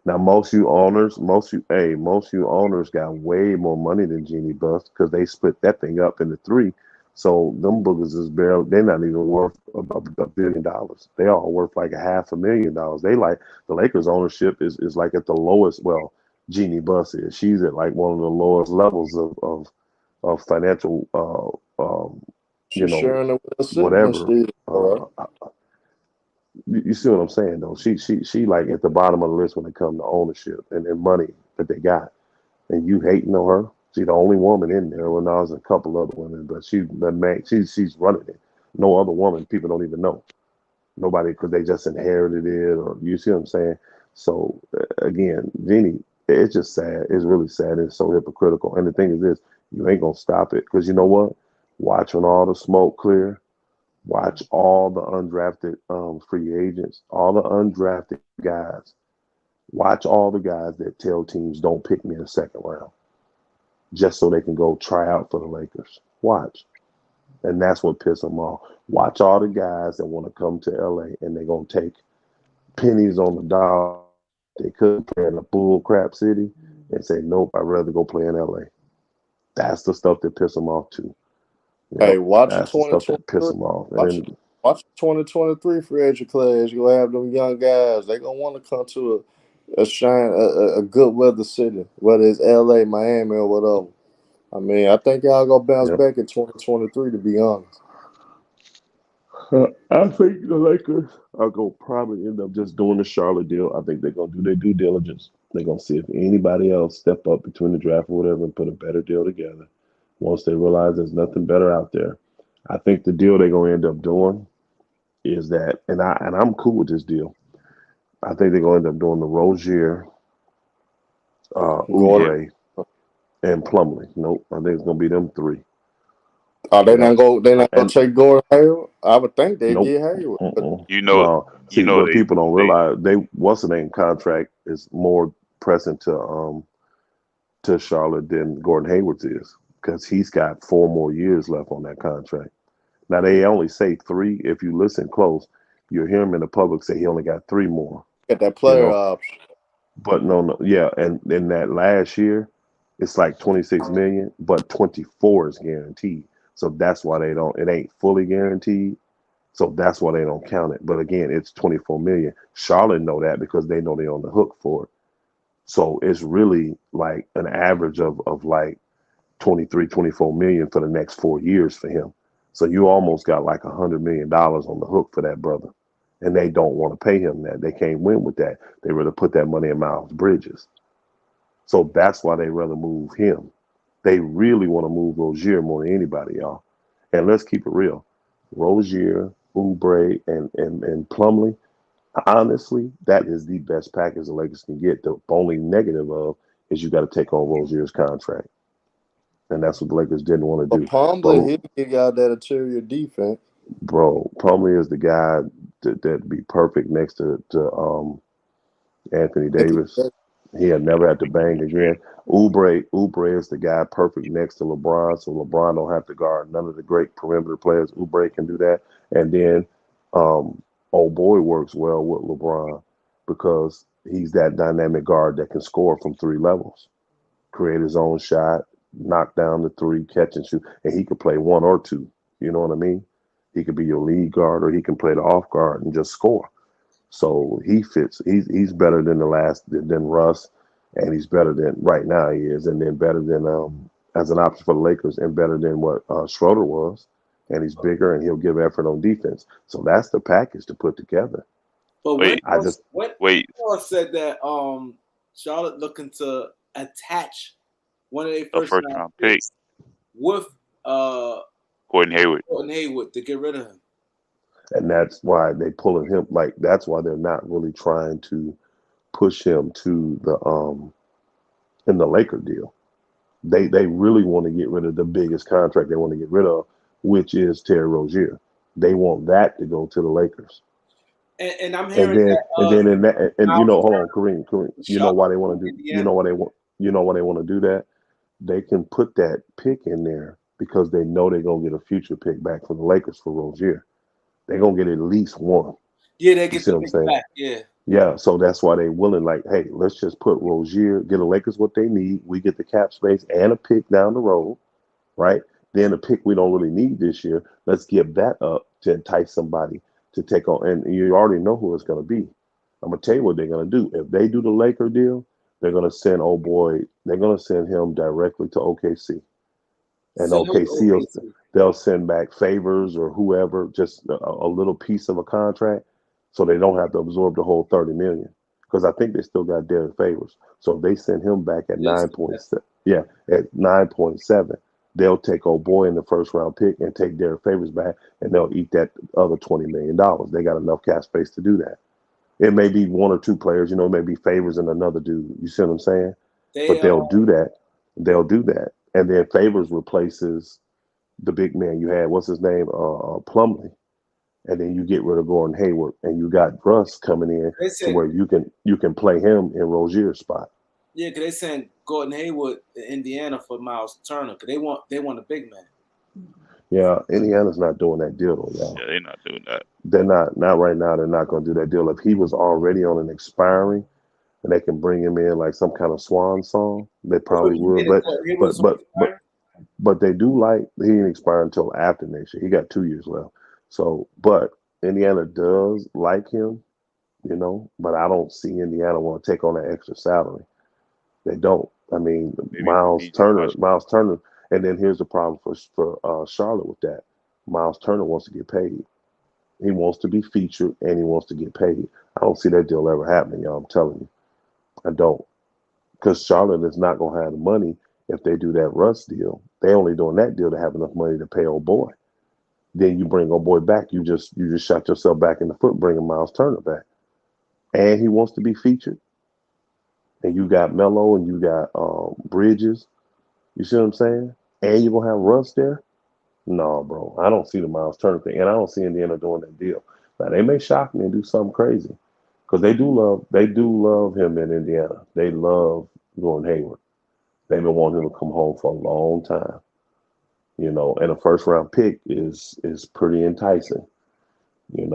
Now, most you owners got way more money than Jeannie Buss because they split that thing up into three. So them boogers is barely, they're not even worth $1 billion. They all worth like $500,000. They like the Lakers ownership is like at the lowest. Well, Jeannie Buss is. She's at like one of the lowest levels of financial, whatever. You see what I'm saying, though? She like at the bottom of the list when it comes to ownership and money that they got. And you hating on her? She's the only woman in there. Well, now there's a couple other women, but she's running it. No other woman, people don't even know. Nobody, because they just inherited it, or you see what I'm saying? So again, Jeannie, it's just sad. It's really sad. It's so hypocritical. And the thing is this, you ain't gonna stop it, because you know what? Watch when all the smoke clear. Watch all the undrafted free agents, all the undrafted guys. Watch all the guys that tell teams don't pick me in the second round, just so they can go try out for the Lakers. Watch. And that's what pisses them off. Watch all the guys that want to come to LA and they're going to take pennies on the dollar. They could play in a bull crap city and say, nope, I'd rather go play in LA. That's the stuff that pisses them off too. Hey, watch that's the stuff that pisses them off. Watch 2023 free agent class. You'll have them young guys. They're going to want to come to a good weather city, whether it's LA, Miami, or whatever. I mean, I think y'all gonna bounce back in 2023, to be honest. I think the Lakers are gonna probably end up just doing the Charlotte deal. I think they're gonna do their due diligence. They're gonna see if anybody else step up between the draft or whatever and put a better deal together. Once they realize there's nothing better out there, I think the deal they're gonna end up doing is that, and I'm cool with this deal. I think they're gonna end up doing the Rozier, Oubre, and Plumlee. Nope, I think it's gonna be them three. They're not gonna take Gordon Hayward. I would think they get Hayward. What people don't realize, what's the name contract is more pressing to to Charlotte than Gordon Hayward's is because he's got 4 more years left on that contract. Now they only say 3. If you listen close, you'll hear him in the public say he only got 3 more. Get that You player know, option. but no, yeah, and in that last year, it's like 26 million, but 24 is guaranteed. So that's why they don't. It ain't fully guaranteed. So that's why they don't count it. But again, it's 24 million. Charlotte know that because they know they're on the hook for it. So it's really like an average of like 23, 24 million for the next 4 years for him. So you almost got like $100 million on the hook for that brother. And they don't want to pay him that. They can't win with that. They rather put that money in Miles Bridges. So that's why they rather move him. They really want to move Rozier more than anybody, y'all. And let's keep it real. Rozier, Oubre, and Plumlee, honestly, that is the best package the Lakers can get. The only negative of is you got to take on Rozier's contract. And that's what the Lakers didn't want to But do. Plumlee, he'll give y'all that interior defense. Bro, Plumlee is the guy that'd be perfect next to Anthony Davis. He had never had to bang again. Oubre is the guy perfect next to LeBron, so LeBron don't have to guard none of the great perimeter players. Oubre can do that. And then old boy works well with LeBron because he's that dynamic guard that can score from 3 levels, create his own shot, knock down the 3, catch and shoot, and he could play 1 or 2. You know what I mean? He could be your lead guard or he can play the off guard and just score. So he fits. He's better than than Russ, and he's better than right now he is, and then better than as an option for the Lakers, and better than what Schroeder was, and he's bigger and he'll give effort on defense. So that's the package to put together. But Wait, when wait. said that Charlotte looking to attach one of their A first first round round pick, picks with Gordon Hayward. Gordon Hayward to get rid of him. And that's why they pulling him. Like that's why they're not really trying to push him to the in the Laker deal. They really want to get rid of the biggest contract they want to get rid of, which is Terry Rozier. They want that to go to the Lakers. And I'm hearing Hold on, Kareem, you know why they want to do why they want to do that? They can put that pick in there because they know they're gonna get a future pick back from the Lakers for Rozier. They're gonna get at least 1. Yeah, they get the pick back. Yeah. Yeah, so that's why they willing, like, hey, let's just put Rozier, get the Lakers what they need. We get the cap space and a pick down the road, right? Then a pick we don't really need this year. Let's give that up to entice somebody to take on. And you already know who it's going to be. I'm going to tell you what they're going to do. If they do the Laker deal, they're going to send they're going to send him directly to OKC. And they'll send back Favors or whoever, just a little piece of a contract, so they don't have to absorb the whole $30 million. Because I think they still got Derek Favors. So if they send him back at 9.7, at 9.7, they'll take old boy in the first round pick and take Derek Favors back, and they'll eat that other $20 million. They got enough cap space to do that. It may be 1 or 2 players, it may be Favors and another dude. You see what I'm saying? But they'll do that. They'll do that. And then Favors replaces the big man you had. What's his name? Plumlee. And then you get rid of Gordon Hayward, and you got Russ coming in to where you can play him in Rozier's spot. Yeah, because they sent Gordon Hayward to Indiana for Miles Turner because they want a big man. Yeah, Indiana's not doing that deal though, y'all. Yeah, they're not doing that. They're not right now. They're not going to do that deal. If he was already on an expiring, and they can bring him in like some kind of swan song, they probably would. But they do like he didn't expire until after next year. He got 2 years left. So, but Indiana does like him, but I don't see Indiana want to take on that extra salary. They don't. I mean, Miles Turner, and then here's the problem for Charlotte with that. Miles Turner wants to get paid. He wants to be featured and he wants to get paid. I don't see that deal ever happening, y'all. I'm telling you. I don't. Because Charlotte is not going to have the money if they do that Russ deal. They only doing that deal to have enough money to pay old boy. Then you bring old boy back. You just shot yourself back in the foot bringing Miles Turner back. And he wants to be featured. And you got Melo and you got Bridges. You see what I'm saying? And you're going to have Russ there? No, bro. I don't see the Miles Turner thing. And I don't see Indiana doing that deal. Now, they may shock me and do something crazy. Because they do love him in Indiana. They love Gordon Hayward. They've been wanting him to come home for a long time. And a first round pick is pretty enticing. Yeah,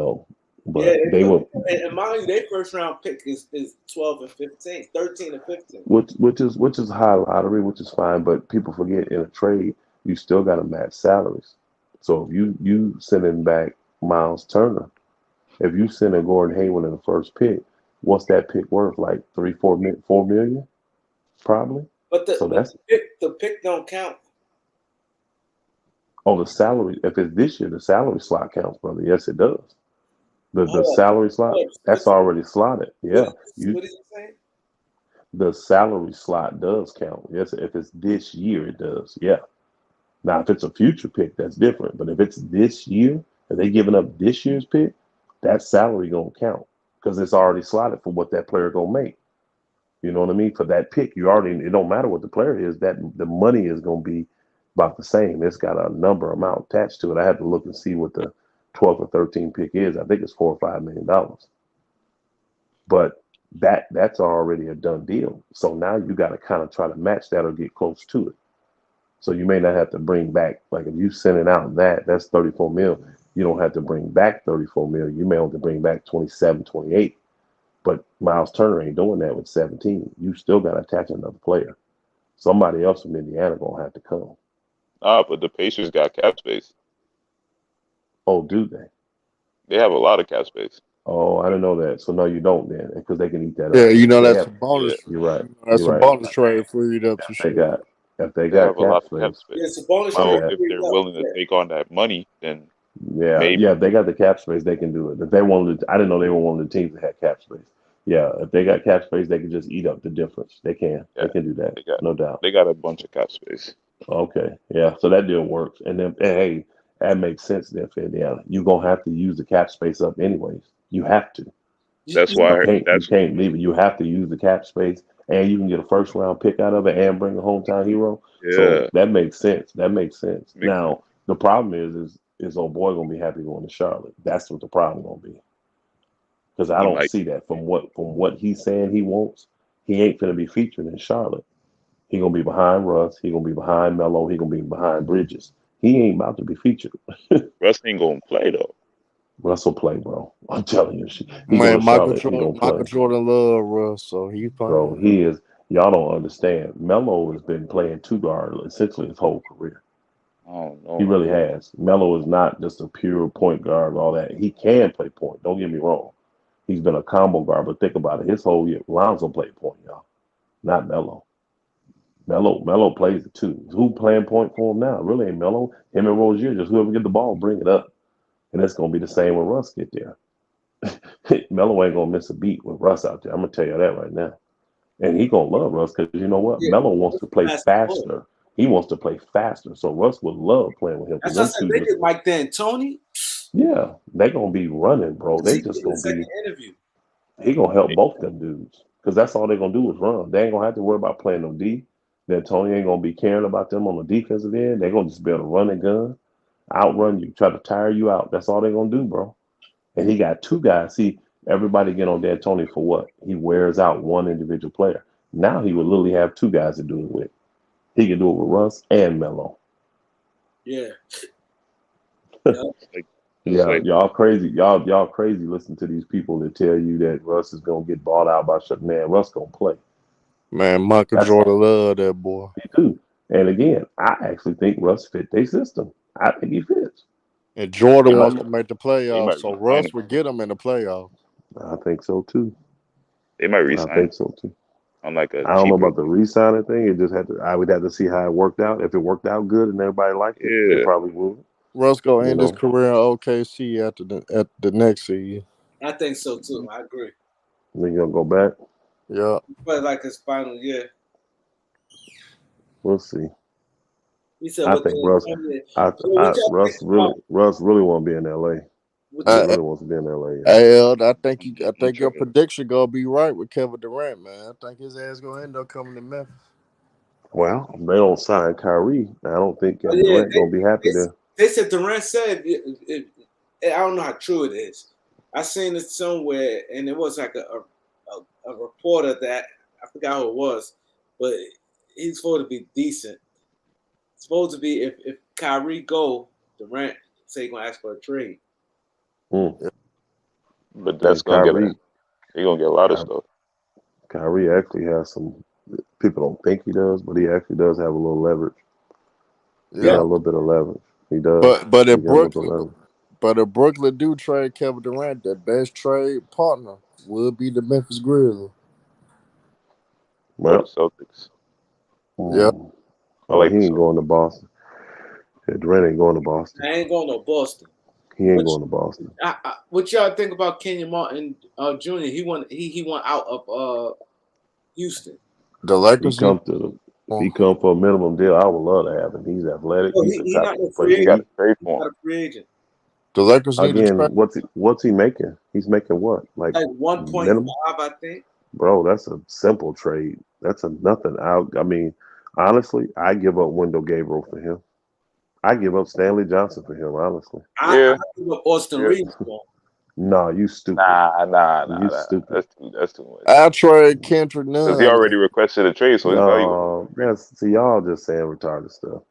But they will, and mind you, their first round pick is 12 and 15, 13 and 15. which is high lottery, which is fine. But people forget in a trade, you still got to match salaries. So if you sending back Miles Turner, if you sending Gordon Hayward in the first pick, what's that pick worth? Like 4 million, probably. But So that's the pick don't count. on the salary. If it's this year, the salary slot counts, brother. Yes, it does. The salary slot, that's already slotted. Yeah, What is he saying? the salary slot does count. Yes, if it's this year, it does. Yeah. Now, if it's a future pick, that's different. But if it's this year, if they giving up this year's pick, that salary gonna count because it's already slotted for what that player gonna make. You know what I mean? For that pick, it don't matter what the player is. That the money is gonna be about the same. It's got a number amount attached to it. I had to look and see what the 12th or 13th pick is. I think it's $4 or $5 million. But that's already a done deal. So now you got to kind of try to match that or get close to it. So you may not have to bring back, like if you send it out that's 34 mil. You don't have to bring back 34 mil. You may have to bring back 27, 28. But Miles Turner ain't doing that with 17. You still got to attach another player. Somebody else from Indiana gonna have to come. But the Pacers got cap space. Oh, do they? They have a lot of cap space. Oh, I didn't know that. So no, you don't then, because they can eat that Yeah, up. that's Have, a bonus. Yeah. you're right. That's You're a right. bonus trade for you up to They shoot. if they They got have a lot of cap space. space. Yeah, it's a bonus So trade. if they're willing to take on that money, then Yeah, maybe. if they got the cap space, they can do it. If they wanted, I didn't know they were one of the teams that had cap space. Yeah, if they got cap space, they can just eat up the difference. They can. Yeah, They can do that. they got No doubt. they got a bunch of cap space. Okay. Yeah. So that deal works. And then, hey, that makes sense then for Indiana. You're gonna have to use the cap space up anyways. You have to. That's You why can't leave it. You have to use the cap space, and you can get a first round pick out of it and bring a hometown hero. So yeah. that makes sense. That makes sense. Makes Now the problem is old boy gonna be happy going to Charlotte. That's what the problem gonna be. Because I He don't might. see that from what he's saying he wants. He ain't gonna be featured in Charlotte. He gonna be behind Russ. He gonna be behind Melo. He gonna be behind Bridges. He ain't about to be featured. Russ ain't gonna play though. Russ will play, bro. I'm telling you, he go Man, to Charlotte. He gonna Michael play. Jordan love Russ, so he's Bro, playing. he is. Y'all don't understand. Melo has been playing two guard essentially his whole career. I don't He know. really has. Melo is not just a pure point guard and all that. He can play point. Don't get me wrong. He's been a combo guard, but think about it. His whole year, Lonzo played point, y'all. Not Melo. Melo plays the two. Who playing point for him now? Really ain't Melo. Him and Rozier. Just whoever get the ball, bring it up. And it's gonna be the same when Russ get there. Melo ain't gonna miss a beat with Russ out there. I'm gonna tell you that right now. And he gonna love Russ because you know what? Yeah, Melo wants to play that's faster. He wants to play faster. So Russ would love playing with him. That's what I said. They get Mike D'Antoni. Yeah, they gonna be running, bro. They He just did the gonna second be. interview. He gonna help both them dudes because that's all they gonna do is run. They ain't gonna have to worry about playing no D. Then Tony ain't gonna be caring about them on the defensive end. They're gonna just be able to run and gun, outrun you, try to tire you out. That's all they're gonna do, bro. And he got two guys. See, everybody get on D'Antoni for what? He wears out one individual player. Now he would literally have two guys to do it with. He can do it with Russ and Melo. Yeah. Yeah, y'all crazy. Y'all crazy. Listen to these people that tell you that Russ is gonna get bought out by shut. Man, Russ gonna play. Man, Michael Jordan love that boy. Me too. And again, I actually think Russ fit their system. I think he fits. And Jordan wants to make the playoffs, so resign Russ him. would get him in the playoffs. I think so too. They might I resign think so too. on like a I don't know cheaper. about the re-signing thing. It just had to. I would have to see how it worked out. If it worked out good and everybody liked it, they Yeah. probably would. Russ gonna end his career in OKC at the next season. I think so too. I agree. Then you're gonna go back. Yeah. But like his final year. We'll see. He said, I think Russ. Russ really want to be in LA. He really wants to be in LA. I think your prediction gonna be right with Kevin Durant, man. I think his ass gonna end up coming to Memphis. Well, they don't sign Kyrie. I don't think Kevin Durant gonna be happy there. They said Durant said, I don't know how true it is. I seen it somewhere, and it was like a reporter that I forgot who it was, but he's supposed to be decent. It's supposed to be if Kyrie go, Durant say gonna ask for a trade. But that's gonna get a. You're gonna get a lot of stuff. Kyrie actually has some. People don't think he does, but he actually does have a little leverage. He got a little bit of leverage. He does. But He if got a little bit of Brooklyn, leverage. but if Brooklyn do trade Kevin Durant, the best trade partner would be the Memphis Grizzlies. Or the Well, Celtics. Yeah. I oh, like he the ain't Celtics. going to Boston. Yeah, Durant ain't going to Boston. I ain't going to Boston. He ain't But going to Boston. what y'all think about Kenyon Martin Jr.? He went out of Houston. The He Lakers come need. to if he come for a minimum deal, I would love to have him. He's athletic. No, He's the he type not no of free player. You got agent. to trade He's for not him. a free agent. The Lakers need to Again, trade. what's he making? He's making what? Like 1.5, minimum? I think. Bro, that's a simple trade. That's a nothing. I mean, honestly, I give up Wendell Gabriel for him. I give up Stanley Johnson for him, honestly. I give up Austin Yeah. Reeves for him. Nah, you stupid. Nah. You stupid. That's too much. I trade Kendrick Because he Nunn. already requested a trade, so his value. No, see y'all just saying retarded stuff.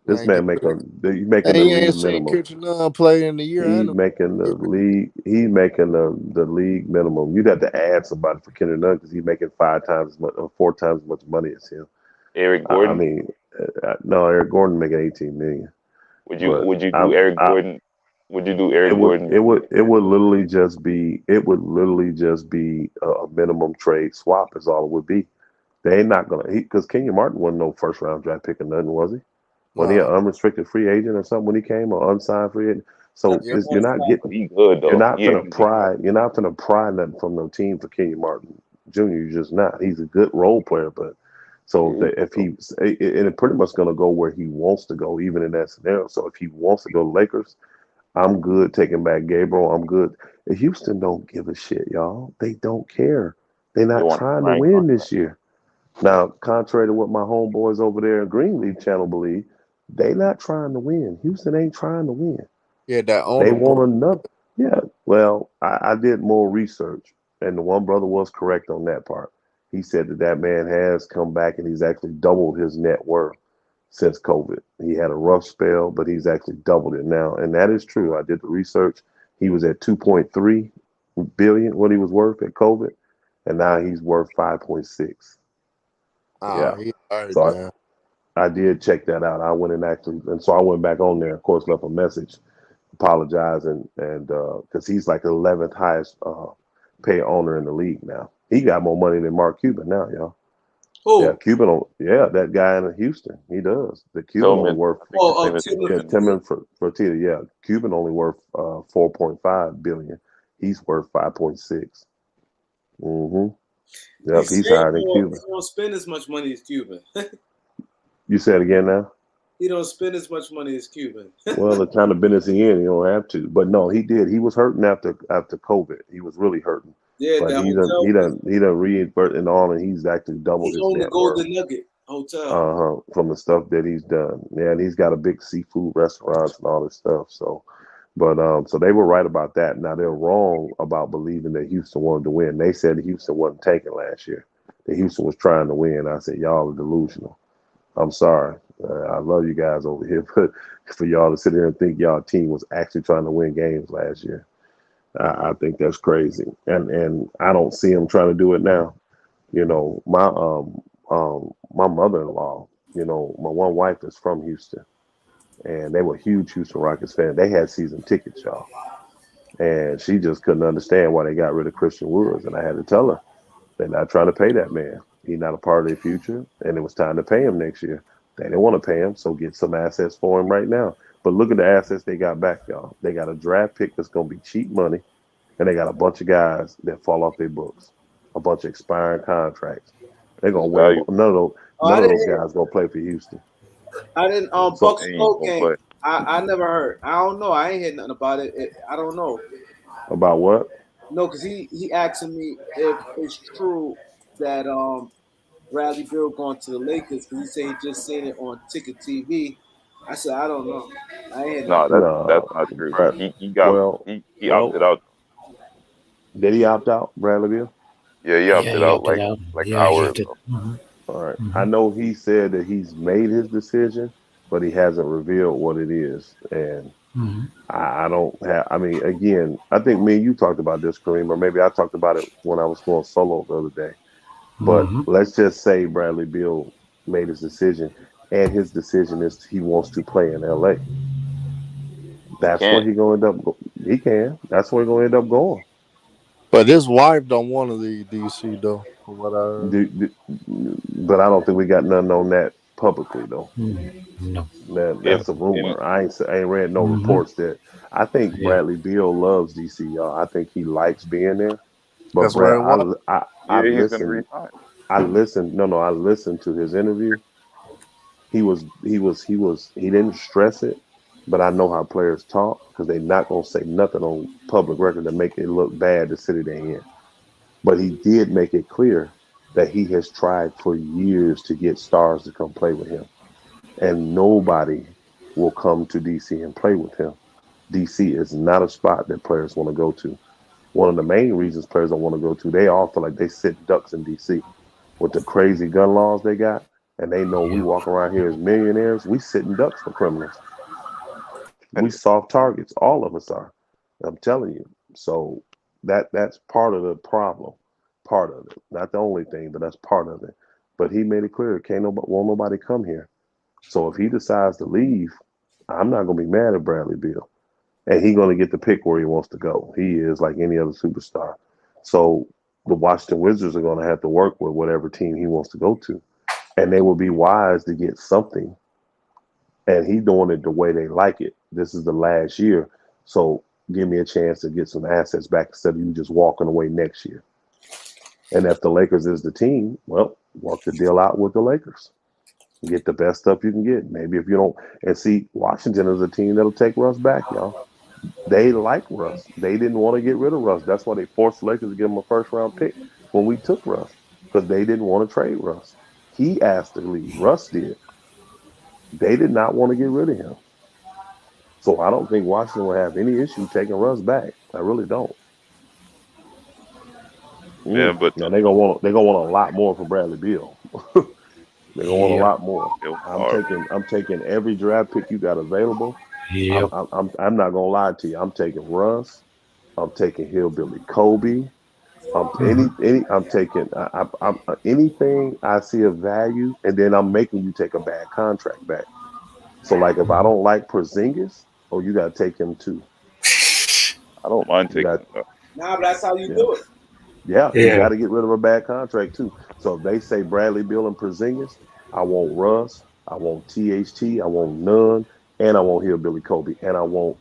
This man he's making And the you ain't league seen minimum. Kendrick Nunn play in the year. He's making the league. He's making the league minimum. You'd have to add somebody for Kendrick Nunn because he's making 5 times as much or 4 times as much money as him. Eric I Gordon. mean, no, Eric Gordon making 18 million. Would you do Eric Gordon? Would you do Eric Gordon? It would literally just be a minimum trade swap is all it would be. They ain't not gonna because Kenyon Martin wasn't no first round draft pick or nothing, was he? Wasn't he an unrestricted free agent or something when he came or unsigned free agent? So you're not getting He good though. you're not gonna pry nothing from no team for Kenyon Martin Jr. You're just not. He's a good role player, but so if he's it pretty much gonna go where he wants to go, even in that scenario. So if he wants to go to Lakers, I'm good taking back Gabriel. I'm good. Houston don't give a shit, y'all. They don't care. They're not trying to win this year. Now, contrary to what my homeboys over there in Greenleaf Channel believe, they not trying to win. Houston ain't trying to win. Yeah, that They want another. Yeah, well, I did more research, and the one brother was correct on that part. He said that man has come back and he's actually doubled his net worth since COVID. He had a rough spell, but he's actually doubled it now, and that is true. I did the research. He was at 2.3 billion what he was worth at COVID, and now he's worth 5.6. Yeah. So I did check that out. I went and so I went back on there. Of course, left a message, apologizing, and because he's like the 11th highest pay owner in the league now. He got more money than Mark Cuban now, y'all. Who? Yeah, Cuban. Yeah, that guy in Houston, he does. The Cuban only worth. Tillman Fertitta. Yeah, Cuban only worth 4.5 billion. He's worth 5.6. Mm-hmm. Yep, he's higher than Cuban. He don't spend as much money as Cuban. You said again now? He don't spend as much money as Cuban. Well, the kind of business he in, you don't have to. But no, he did. He was hurting after COVID. He was really hurting. Yeah, but he done reinvert and all, and he's actually doubled his net worth. Golden Nugget Hotel. From the stuff that he's done. Yeah, and he's got a big seafood restaurants and all this stuff. So, but so they were right about that. Now they're wrong about believing that Houston wanted to win. They said Houston wasn't tanking last year. That Houston was trying to win. I said y'all are delusional. I'm sorry. I love you guys over here, but for y'all to sit here and think y'all team was actually trying to win games last year, I think that's crazy. And I don't see them trying to do it now. You know, my mother-in-law, you know, my one wife is from Houston, and they were huge Houston Rockets fans. They had season tickets, y'all, and she just couldn't understand why they got rid of Christian Woods. And I had to tell her they're not trying to pay that man. He's not a part of their future, and it was time to pay him next year. They didn't want to pay him, so get some assets for him right now. But look at the assets they got back, y'all. They got a draft pick that's going to be cheap money, and they got a bunch of guys that fall off their books, a bunch of expiring contracts. They're going to win. None of those guys going to play for Houston. I didn't. Bucks Cold game. I never heard. I don't know. I ain't heard nothing about it. I don't know. About what? No, because he asking me if it's true that Bradley Beal going to the Lakers, because he said he just seen it on Ticket TV. I said I don't know. I ain't that's not true. He opted out. Did he opt out, Bradley Beal? Yeah, he opted out like an hour ago. All right. I Mm-hmm. know he said that he's made his decision, but he hasn't revealed what it is. And Mm-hmm. I don't have. I mean, again, I think me and you talked about this, Kareem, or maybe I talked about it when I was going solo the other day. But Mm-hmm. let's just say Bradley Beal made his decision, and his decision is he wants to play in LA. He That's where can't. he gonna end up. He can. That's where he gonna end up going. But his wife don't want to leave DC though, from what I heard. But I don't think we got nothing on that publicly though. Mm-hmm. No. If That's a and rumor. I ain't read no Mm-hmm. reports that. I think Yeah. Bradley Beal loves DC, y'all. I think he likes being there. But That's where Brad, it was. I yeah, he's gonna listened. resign. I listened. No, I listened to his interview. He didn't stress it, but I know how players talk because they're not gonna say nothing on public record to make it look bad the city they in. But he did make it clear that he has tried for years to get stars to come play with him, and nobody will come to DC and play with him. DC is not a spot that players want to go to. One of the main reasons players don't want to go to, they all feel like they sit ducks in DC with the crazy gun laws they got, and they know we Yeah. walk around here as millionaires. We sitting ducks for criminals. We soft targets. All of us are. I'm telling you. So that's part of the problem. Part of it. Not the only thing, but that's part of it. But he made it clear, can't nobody won't nobody come here. So if he decides to leave, I'm not gonna be mad at Bradley Beal. And he's gonna get the pick where he wants to go. He is like any other superstar. So the Washington Wizards are gonna have to work with whatever team he wants to go to. And they will be wise to get something. And he doing it the way they like it. This is the last year. So give me a chance to get some assets back instead of you just walking away next year. And if the Lakers is the team, well, work the deal out with the Lakers. Get the best stuff you can get. Maybe if you don't, and see, Washington is a team that'll take Russ back, y'all. They like Russ. They didn't want to get rid of Russ. That's why they forced the Lakers to give him a first round pick when we took Russ because they didn't want to trade Russ. He asked to leave. Russ did. They did not want to get rid of him. So I don't think Washington will have any issue taking Russ back. I really don't. Man, but Now they're gonna want a lot more for Bradley Beal. They're gonna want a Yeah. lot more. it was I'm hard. taking I'm taking every draft pick you got available. I'm Yep. I'm I'm, I'm not gonna lie to you. I'm taking Russ. I'm taking Hillbilly Kobe. Mm-hmm. I'm taking anything I see of value, and then I'm making you take a bad contract back. So like if I Mm-hmm. don't like Porzingis, oh you gotta take him too. I don't. Mine You taking got Nah, but that's how you yeah. do it. Yeah, you got Yeah. to get rid of a bad contract too. So if they say Bradley Beal and Porzingis, I want Russ, I want THT, I want Nunn, and I want Hillbilly Kobe, and I want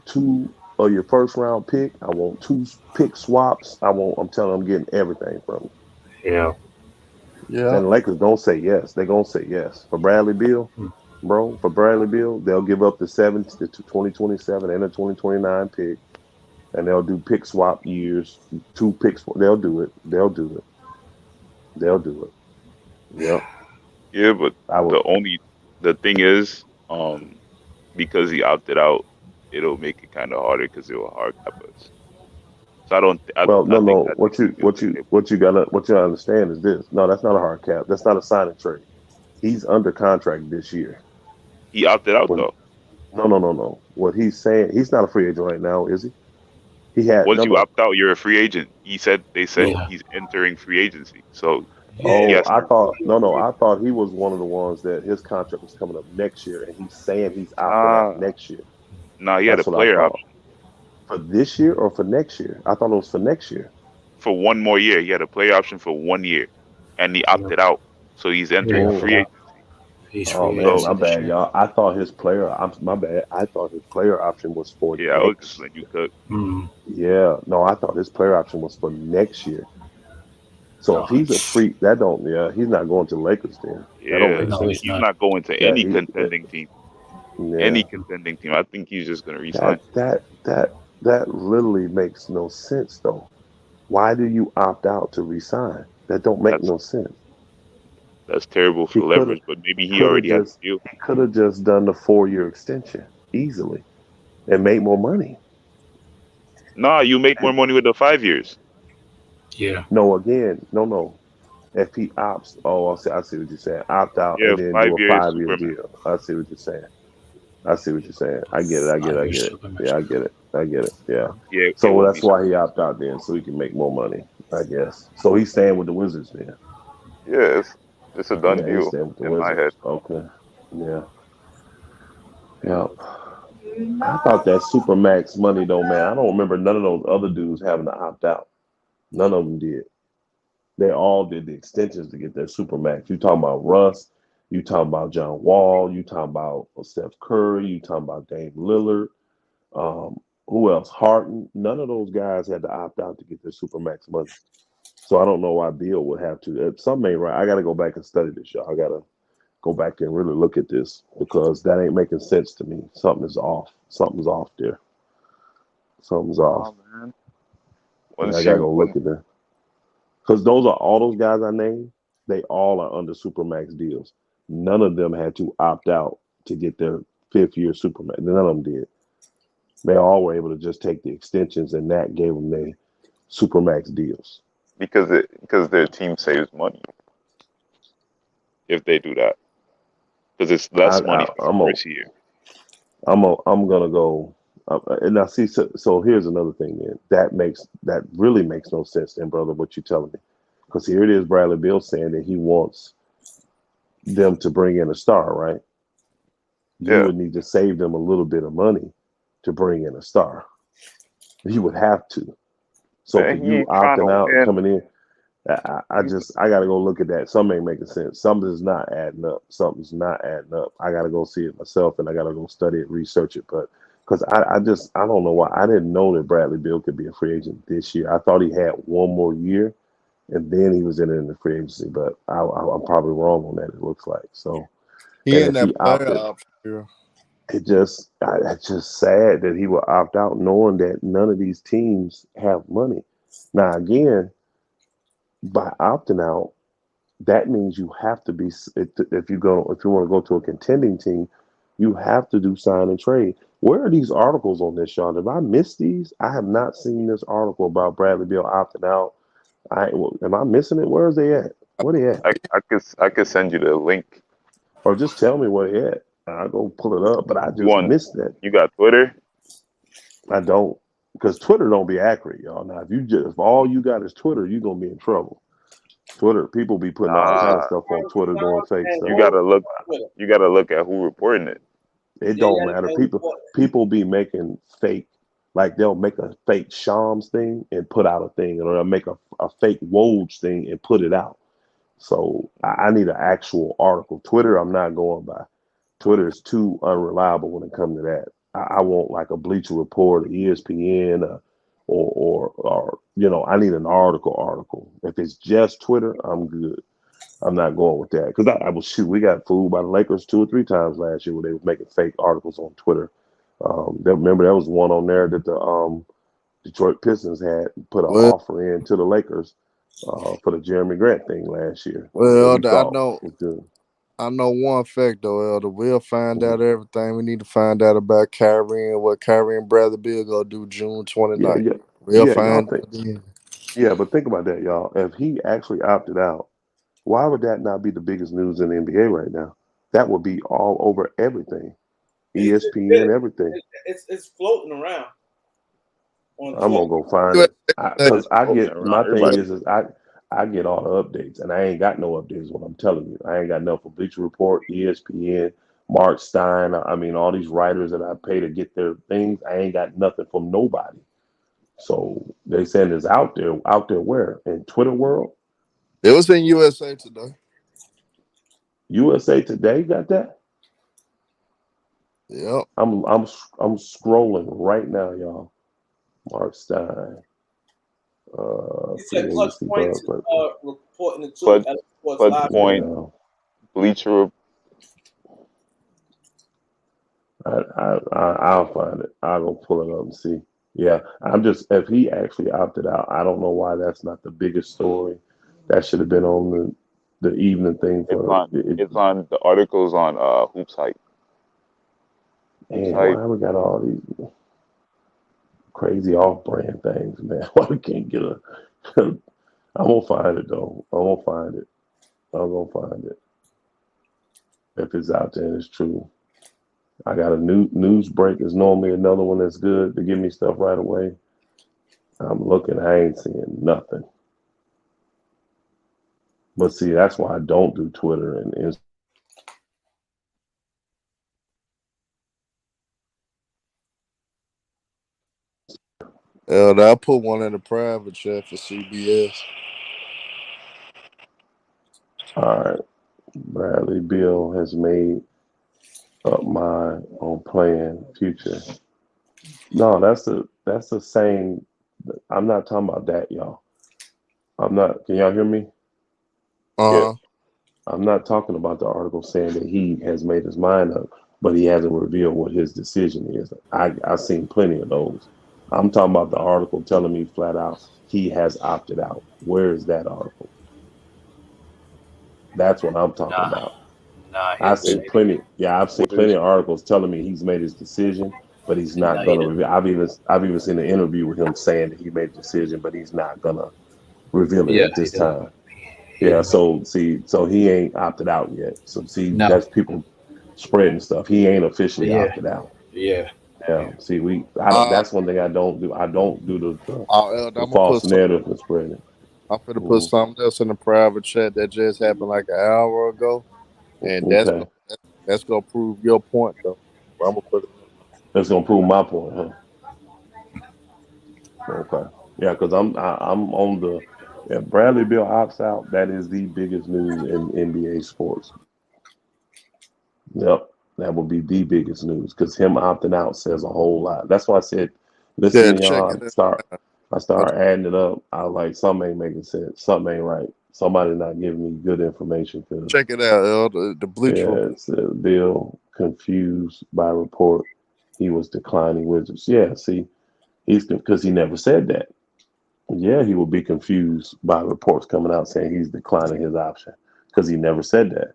two of your first round pick. I want two pick swaps. I'm telling them I'm getting everything from you. Yeah. Yeah. And the Lakers don't say yes. They're gonna say yes for Bradley Beal, bro. For Bradley Beal, they'll give up the 2027 and the 2029 pick and they'll do pick swap years, two picks. They'll do it. They'll do it. They'll do it. Yep. Yeah, but I would. the thing is, because he opted out, it'll make it kind of harder because it will hard cap us. So Well, I no, think no. What you understand is this. No, that's not a hard cap. That's not a signing trade. He's under contract this year. he opted out When though. no, no, no, no. What he's saying, he's not a free agent right now, is he? He had Once no, you no. opt out, you're a free agent. They said Yeah. he's entering free agency. So Yeah. he Oh, has I to. thought no, no. I thought he was one of the ones that his contract was coming up next year, and he's saying he's opting out Nah, next year. nah, he had a That's what I player thought. option For this year or for next year? I thought it was for next year. for one more year. He had a player option for 1 year, and he Yeah. opted out. So he's entering Yeah. Mm. free Yeah. agency. He's Oh free man, So agency my this bad, year. y'all. I thought his player. My bad. I thought his player option was for yeah, I was just next. letting you cook. Mm. Yeah, no, I thought his player option was for next year. So if No. he's a freak, that don't. Yeah, he's not going to the Lakers then. That don't make Yeah, No, sense. he's he's not. not going to Yeah, any contending team. yeah. Any contending team. I think he's just gonna resign. That literally makes no sense though. Why do you opt out to resign? That don't make That's no sense. that's terrible He for could have. leverage, but maybe He he could have already has just. a deal. He could have just done the 4 year extension easily and made more money. Nah, you make more money with the 5 years. Yeah. No, again, no, no. If he opts, I see what you're saying. Opt out Yeah, and then do a 5 years 5 year Superman. deal. I see what you're saying. I see what you're saying. I get it. I get it. I 5 years get it. Supermax Yeah, I get deal. it. I get it. Yeah. Yeah, it So will be that's why he Superman. opted out then, so he can make more money, I guess. So he's staying with the Wizards then. Yeah, it's a done Yeah, he's deal staying with the in my head. Wizards. Okay. Yeah. Yeah. I thought that Supermax money though, man. I don't remember none of those other dudes having to opt out. None of them did. They all did the extensions to get their Supermax. You talking about Russ, you talking about John Wall, you talking about Steph Curry, you talking about Dame Lillard. Who else? Harden. None of those guys had to opt out to get their Supermax money. So I don't know why Beal would have to. Something ain't right. I got to go back and study this, y'all. I got to go back and really look at this because that ain't making sense to me. Something is off. Something's off there. Something's off. Oh man. And I Once got to you go when look at that. Because those are all those guys I named, they all are under Supermax deals. None of them had to opt out to get their 5th year Supermax. None of them did. They all were able to just take the extensions, and that gave them their Supermax deals. because their team saves money if they do that. Because it's I, less money I, for the I'm a, first year. I'm gonna go. And now, see, so here's another thing. Then that really makes no sense, then, brother. What you telling me? Because here it is, Bradley Beal saying that he wants them to bring in a star, right? You Yeah. would need to save them a little bit of money to bring in a star. You would have to. So for Man, he you ain't trying opting to out, win. coming in, I got to go look at that. Something ain't making sense. Something's not adding up. Something's not adding up. I got to go see it myself, and I got to go study it, research it. But because I don't know why I didn't know that Bradley Beal could be a free agent this year. I thought he had one more year, and then he was in the free agency. But I'm probably wrong on that. It looks like so. He And in if that he player opted, option here. it's just sad that he will opt out knowing that none of these teams have money. Now again, by opting out, that means you have to be if you want to go to a contending team, you have to do sign and trade. Where are these articles on this, Sean? Have I missed these? I have not seen this article about Bradley Beal opting out. Am I missing it? Where is they at? Where they at? I could send you the link. Or just tell me where they at. I'll go pull it up. But I You just want missed that. you got Twitter? I don't, because Twitter don't be accurate, y'all. Now, if all you got is Twitter, you're gonna be in trouble. Twitter, people be putting all kind of Nah. stuff on Twitter, doing fake You stuff. gotta look you gotta look at who reporting it. It Yeah, don't yeah, matter. yeah. People be making fake, like they'll make a fake Shams thing and put out a thing, or they'll make a fake Woj thing and put it out. So I need an actual article. Twitter, I'm not going by. Twitter is too unreliable when it comes to that. I want like a Bleacher Report, or ESPN, or I need an article. If it's just Twitter, I'm good. I'm not going with that because I was shoot. We got fooled by the Lakers 2 or 3 times last year where they were making fake articles on Twitter. Remember there was one on there that the Detroit Pistons had put an Well, offer in to the Lakers for the Jeremy Grant thing last year that well, we I thought know. was good. I know one fact though, Elder. We'll find Mhm. out everything we need to find out about Kyrie and what Kyrie and Bradley Bill gonna do June Yeah, 29th. yeah, We'll yeah. Y'all find think? out then. Yeah, but think about that, y'all. If he actually opted out, why would that not be the biggest news in the NBA right now? That would be all over everything, He just did ESPN, it. everything. It's floating around on I'm Twitter. gonna go find USA it today. because It's I floating get around. my thing Everybody is I get all the updates and I ain't got no updates. What I'm telling you, I ain't got nothing for Bleacher Report, ESPN, Mark Stein. I mean, all these writers that I pay to get their things. I ain't got nothing from nobody. So they saying it's out there. Out there where in Twitter world? It was in USA Today. USA Today got that. Yep. I'm scrolling right now, y'all. Mark Stein, He said free Clutch agency Points buzz, is but reporting it too. Clutch LA Sports Clutch Live. Point, yeah. Bleacher. I'll find it. I'll go pull it up and see. Yeah, I'm just if he actually opted out, I don't know why that's not the biggest story. That should have been on the evening thing It's for on it. it's on the articles on Hoops Hype. Hoops Man, Hype. why we got all these crazy off-brand things, man? Why we can't get a? I'm gonna find it though. I'm gonna find it. I'm gonna find it if it's out there and it's true. I got a new news break. Is normally another one that's good to give me stuff right away. I'm looking. I ain't seeing nothing. But see, that's why I don't do Twitter and Instagram. I put one in the private chat for CBS. All right, Bradley Beal has made up mind on playing future. No, that's the same. I'm not talking about that, y'all. I'm not. Can y'all hear me? Yeah, Uh huh. I'm not talking about the article saying that he has made his mind up, but he hasn't revealed what his decision is. I've seen plenty of those. I'm talking about the article telling me flat out he has opted out. Where is that article? That's what I'm talking Nah, about. nah, he I've didn't seen say that. plenty. Yeah, I've seen plenty of articles telling me he's made his decision, but he's No, not he gonna didn't. reveal. I've even seen an interview with him saying that he made a decision, but he's not gonna reveal it Yeah, at he this didn't. time. He Yeah, didn't. so see, so he ain't opted out yet. So see, No. that's people spreading stuff. He ain't officially Yeah. opted out. Yeah. Yeah. See, I don't. Uh, That's one thing I don't do. I don't do I'm the gonna false put some. narrative and spreading it. I'm finna put Mhm. something else in the private chat that just happened like an hour ago, and Okay, that's gonna prove your point though. But I'm gonna put it. that's gonna prove my point, huh? Okay. Yeah, because I'm on the. If Bradley Bill opts out, that is the biggest news in NBA sports. Yep, that would be the biggest news because him opting out says a whole lot. That's why I said, Yeah, listening to check y'all, it I out. start adding it up. I like something ain't making sense. Something ain't right. Somebody not giving me good information because Check it out, the Bleach yeah, Report. it's Bill confused by report he was declining Wizards. Yeah, see, he's because he never said that. Yeah, he will be confused by reports coming out saying he's declining his option because he never said that.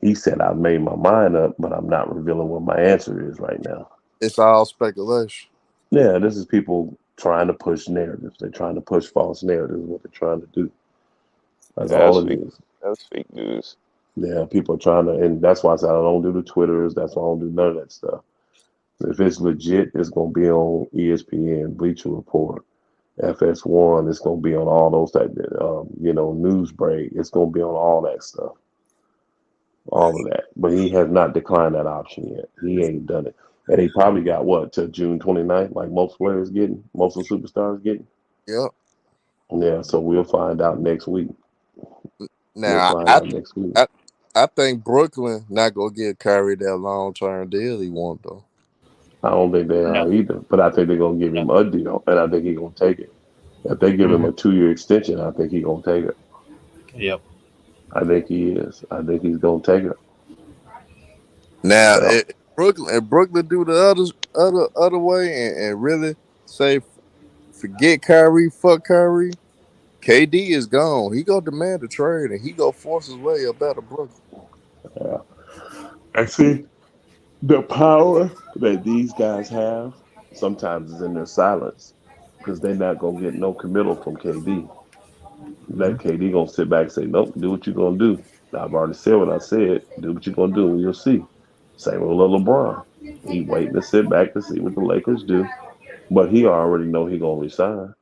He said, I've made my mind up, but I'm not revealing what my answer is right now. It's all speculation. Yeah, this is people trying to push narratives. They're trying to push false narratives, what they're trying to do. That's Yeah, all it is. that's fake news. Yeah, people are trying to, and that's why I said I don't do the Twitters. That's why I don't do none of that stuff. If it's legit, it's going to be on ESPN, Bleacher Report, FS1. It's going to be on all those type, news break. It's going to be on all that stuff. All of that. But he has not declined that option yet. He ain't done it. And he probably got what to June 29th, like most players getting, most of the superstars getting. Yep. Yeah, so we'll find out next week. We'll Now find out next week. I think Brooklyn not gonna give Kyrie that long term deal he want though. I don't think they No. are either, but I think they're gonna give No. him a deal, and I think he's gonna take it. If they give him Mm-hmm. a 2 year extension, I think he's gonna take it. Yep. I think he is. I think he's gonna take it. Now Yeah. Brooklyn, if Brooklyn do the other way and really say forget Kyrie, fuck Kyrie, KD is gone. He gonna demand a trade and he gonna force his way up out of Brooklyn. Yeah. I see the power that these guys have sometimes is in their silence because they're not gonna get no committal from KD. Mm-hmm. That KD gonna sit back and say, "Nope, do what you're gonna do." I've already said what I said. Do what you're gonna do, and you'll see. Same with little LeBron. He waiting to sit back to see what the Lakers do, but he already know he gonna resign.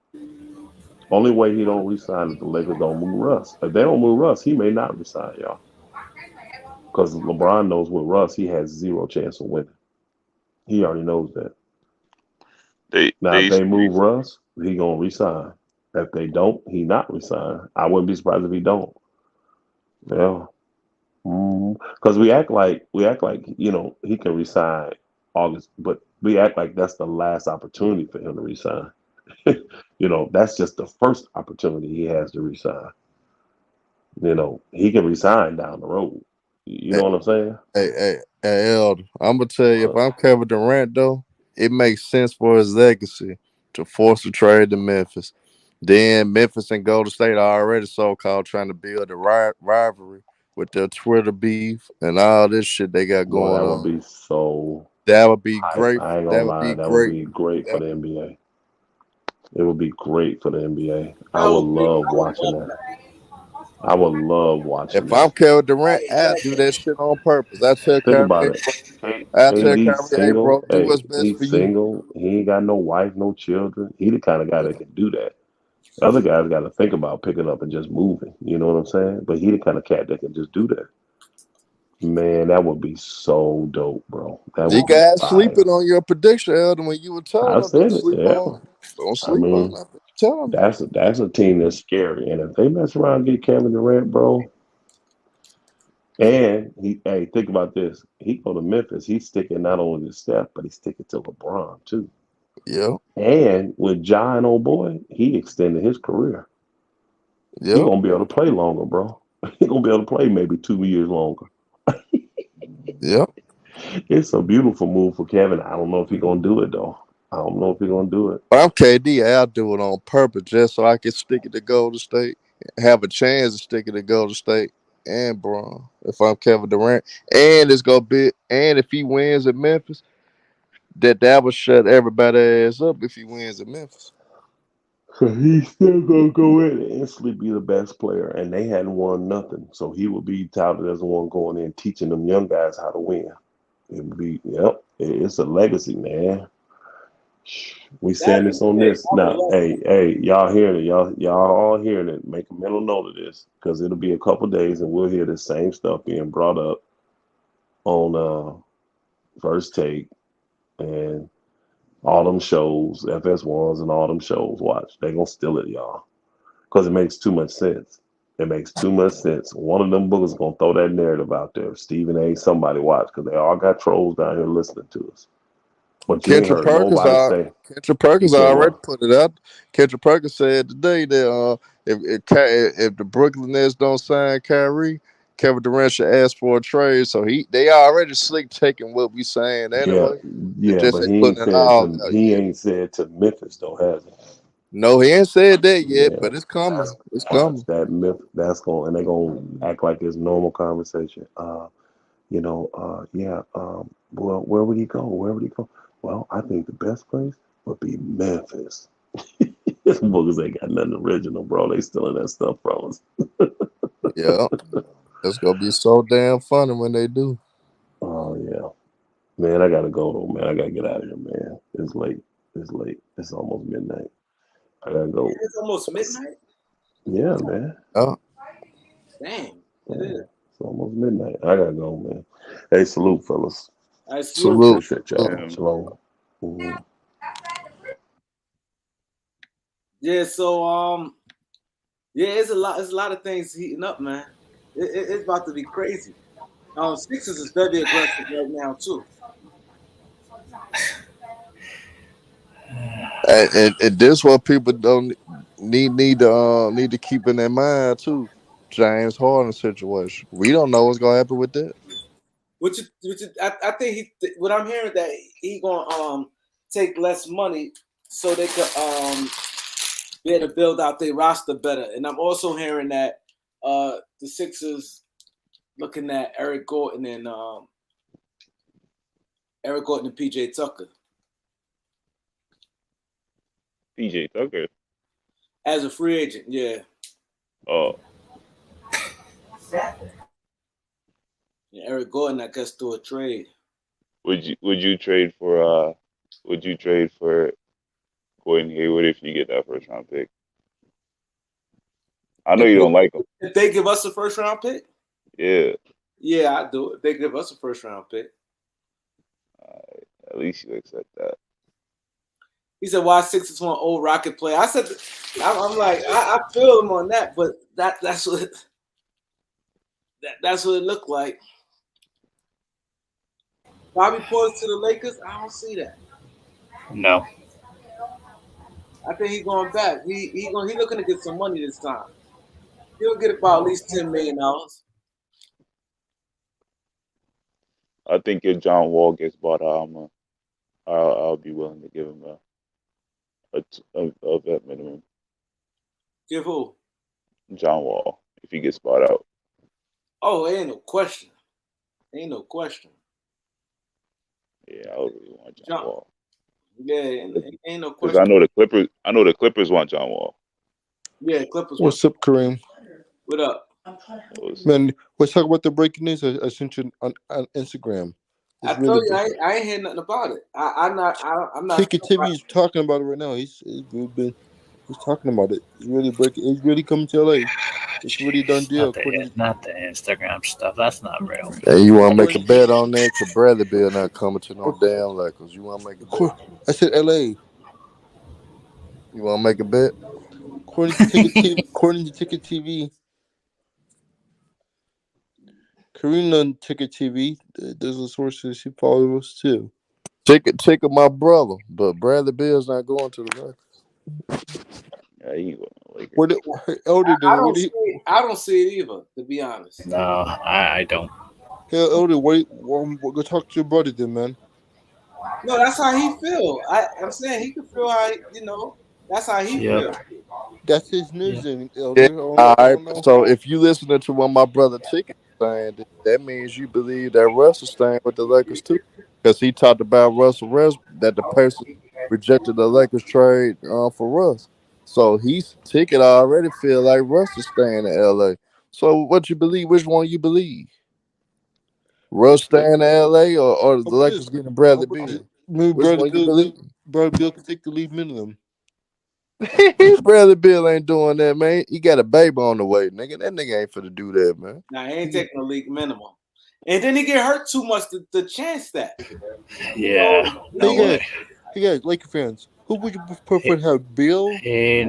Only way he don't resign is the Lakers don't move Russ. If they don't move Russ, he may not resign, y'all. Because LeBron knows with Russ, he has zero chance of winning. He already knows that. Now, They if used they to move resign. Russ, he gonna resign. If they don't, he not resign. I wouldn't be surprised if he don't. Yeah. Because we act like he can resign August, but we act like that's the last opportunity for him to resign. That's just the first opportunity he has to resign. He can resign down the road. You Hey, know what I'm saying? hey, Elder, I'm gonna tell you if But I'm Kevin Durant though, it makes sense for his legacy to force a trade to Memphis. Then Memphis and Golden State are already so called trying to build a rivalry with their Twitter beef and all this shit they got boy, going that would on. be so That would be hype. great. I ain't gonna That would lie, be that would great. be great for That, the NBA. It would be great for the NBA. I That would would be. love I would watching love that. that. I would love watching If that. I'm Kevin Durant, Right, I'd do exactly. that shit on purpose. I tell Think Kyrie, about hey, it. bro, I tell AD's Kyrie, hey, bro, single. do Hey, what's best for he's you. single. He ain't got no wife, no children. He the kind of guy Yeah. that can do that. The other guys got to think about picking up and just moving. You know what I'm saying? But he the kind of cat that can just do that. Man, that would be so dope, bro. That You would be guys fire. sleeping on your prediction, Elder, when you were I telling them. Don't said it. sleep Yeah. on. Don't I sleep on mean, that. Tell them. that's a team that's scary. And if they mess around and get Kevin Durant, bro, and hey, think about this. He go to Memphis. He's sticking not only to Steph, but he's sticking to LeBron too. Yeah, And with Ja and old boy, he extended his career. He yeah, gonna be able to play longer, bro. He gonna be able to play maybe 2 years longer. yeah. It's a beautiful move for Kevin. I don't know if he gonna do it though. I don't know if he gonna do it. But I'm KD. I'll do it on purpose just so I can stick it to Golden State, have a chance to stick it to Golden State and Braun. If I'm Kevin Durant, and it's gonna be, and if he wins at Memphis, that will shut everybody ass up if he wins at Memphis. So he's still gonna go in and instantly be the best player, and they hadn't won nothing. So he would be touted as the one going in teaching them young guys how to win. It would be, yep, it's a legacy, man. We saying That'd be this on great. this I would now. love Hey, hey, y'all hearing it? Y'all all hearing it? Make a mental note of this because it'll be a couple days, and we'll hear the same stuff being brought up on First Take and all them shows, FS1s, and all them shows. Watch, they gonna steal it, y'all, because it makes too much sense. It makes too much sense. One of them boogers gonna throw that narrative out there. Stephen A. Somebody watch because they all got trolls down here listening to us. But you ain't Kendrick heard Perkins, nobody say Kendrick you Perkins said already what. put it out. Kendrick Perkins said today that if the Brooklyn Nets don't sign Kyrie, Kevin Durant should ask for a trade. So they already slick taking what we saying Yeah, anyway. They yeah, just but ain't putting it all out he yet. ain't said to Memphis though, has he? No, he ain't said that yet, Yeah, but it's coming. It's watch coming. that myth. That's going, and they gonna act like it's normal conversation. Yeah. Well, where would he go? Where would he go? Well, I think the best place would be Memphis. These boogers ain't got nothing original, bro. They stealing that stuff from us. Yeah, it's gonna be so damn funny when they do. Oh yeah, man. I gotta go though, man. I gotta get out of here, man. It's late. It's late. It's almost midnight. I gotta go. It's almost midnight. Yeah, man. Yeah, Damn, it Yeah, is. it's almost midnight. I gotta go, man. Hey, salute, fellas. I salute. salute. Appreciate salute. y'all. Shalom. Mhm. Yeah. So yeah, it's a lot. It's a lot of things heating up, man. It's about to be crazy. Sixers is very aggressive right now too. And this what people don't need to keep in their mind too. James Harden situation. We don't know what's gonna happen with that. I think what I'm hearing that he gonna take less money so they could be able to build out their roster better. And I'm also hearing that the Sixers looking at Eric Gordon and PJ Tucker PJ Tucker. as a free agent. Yeah. Oh, And Eric Gordon, I guess, through a trade. would you trade for would you trade for Gordon Hayward if you get that first round pick? I know If you they, don't like him. if they give us a first round pick, Yeah, yeah, I do. If they give us a first round pick. at least you accept that. He said, "Why Sixers want old Rocket player?" I said, "I'm like, I feel him on that, but that's what it looked like." Bobby Portis to the Lakers. I don't see that. No. I think he's going back. He looking to get some money this time. He'll get about at least $10 million. I think if John Wall gets bought out, I'll be willing to give him a vet minimum. Give who? John Wall if he gets bought out. Oh, ain't no question. Ain't no question. Yeah, I would really want John John Wall. Yeah, ain't no Because question. I know the Clippers want John Wall. Yeah, Clippers. What's up, Kareem? What up? Man, let's talk about the breaking news I sent you on Instagram. I told you I ain't heard nothing about it. I'm not. Ticket TV is talking about it right now. He's talking about it. It's really breaking. It's really coming to LA. It's really done deal. Not the Instagram stuff. That's not real. Hey, you want to make a bet on that? Cause Bradley Beal not coming to no damn Lakers. You want to make a bet? I said LA. You want to make a bet? According to Ticket TV, Kareem on Ticket TV. There's a source that she follows too. Ticket, my brother, but Bradley Beal's not going to the Lakers. Yeah, he going to Lakers. What Elder did I don't see it either, to be honest. No, I don't. Hey, Elder, go talk to your brother then, man. No, that's how he feel. I'm saying he can feel how that's how he feel. That's his news, Elder. Yeah. All right. So if you listening to what my brother Ticket saying, that means you believe that Russell's staying with the Lakers too, because he talked about Russell Westbrook, that the person rejected the Lakers trade for Russ. So Ticket already feel like Russ is staying in LA. So what you believe? Which one you believe? Russ staying in LA or the Lakers getting Bradley Beal? Which one you believe? Bradley Beal can take the lead minimum. Bradley Beal ain't doing that, man. He got a baby on the way, nigga. That nigga ain't finna do that, man. Nah, he ain't taking the league minimum. And then he get hurt too much to chance that. Yeah. Hey guys, Laker fans, who would you prefer to have, Beal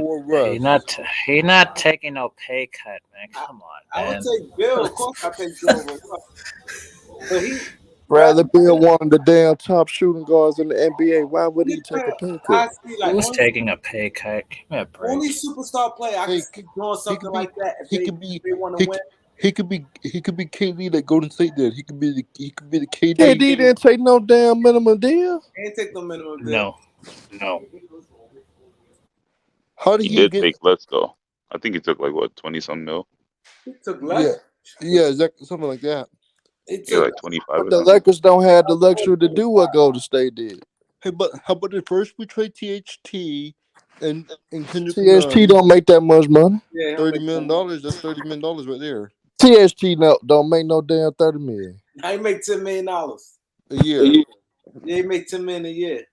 or Russ? He not taking no pay cut, man. Come on, man. I would take Bill. Of course, I take Bill over Russ. But Bradley Beal, one of the damn top shooting guards in the NBA. Why would he take a pay cut? Who's taking a pay cut? Give me a break. Only superstar player I can see doing something like that. If they want to win. He could be KD that Golden State did. He could be the KD. KD didn't take no damn minimum deal. He didn't take no minimum deal. No. How did he take less though? I think he took like what, 20-something mil. He took less. Yeah, exactly, something like that. Yeah, like 25. But the Lakers don't have the luxury to do what Golden State did. Hey, but how about at first we trade THT and Kendrick THT don't make that much money. Yeah, $30 million. That's $30 million right there. THT don't make no damn $30 million. Now he make $10 million a year. Yeah, he make $10 million a year.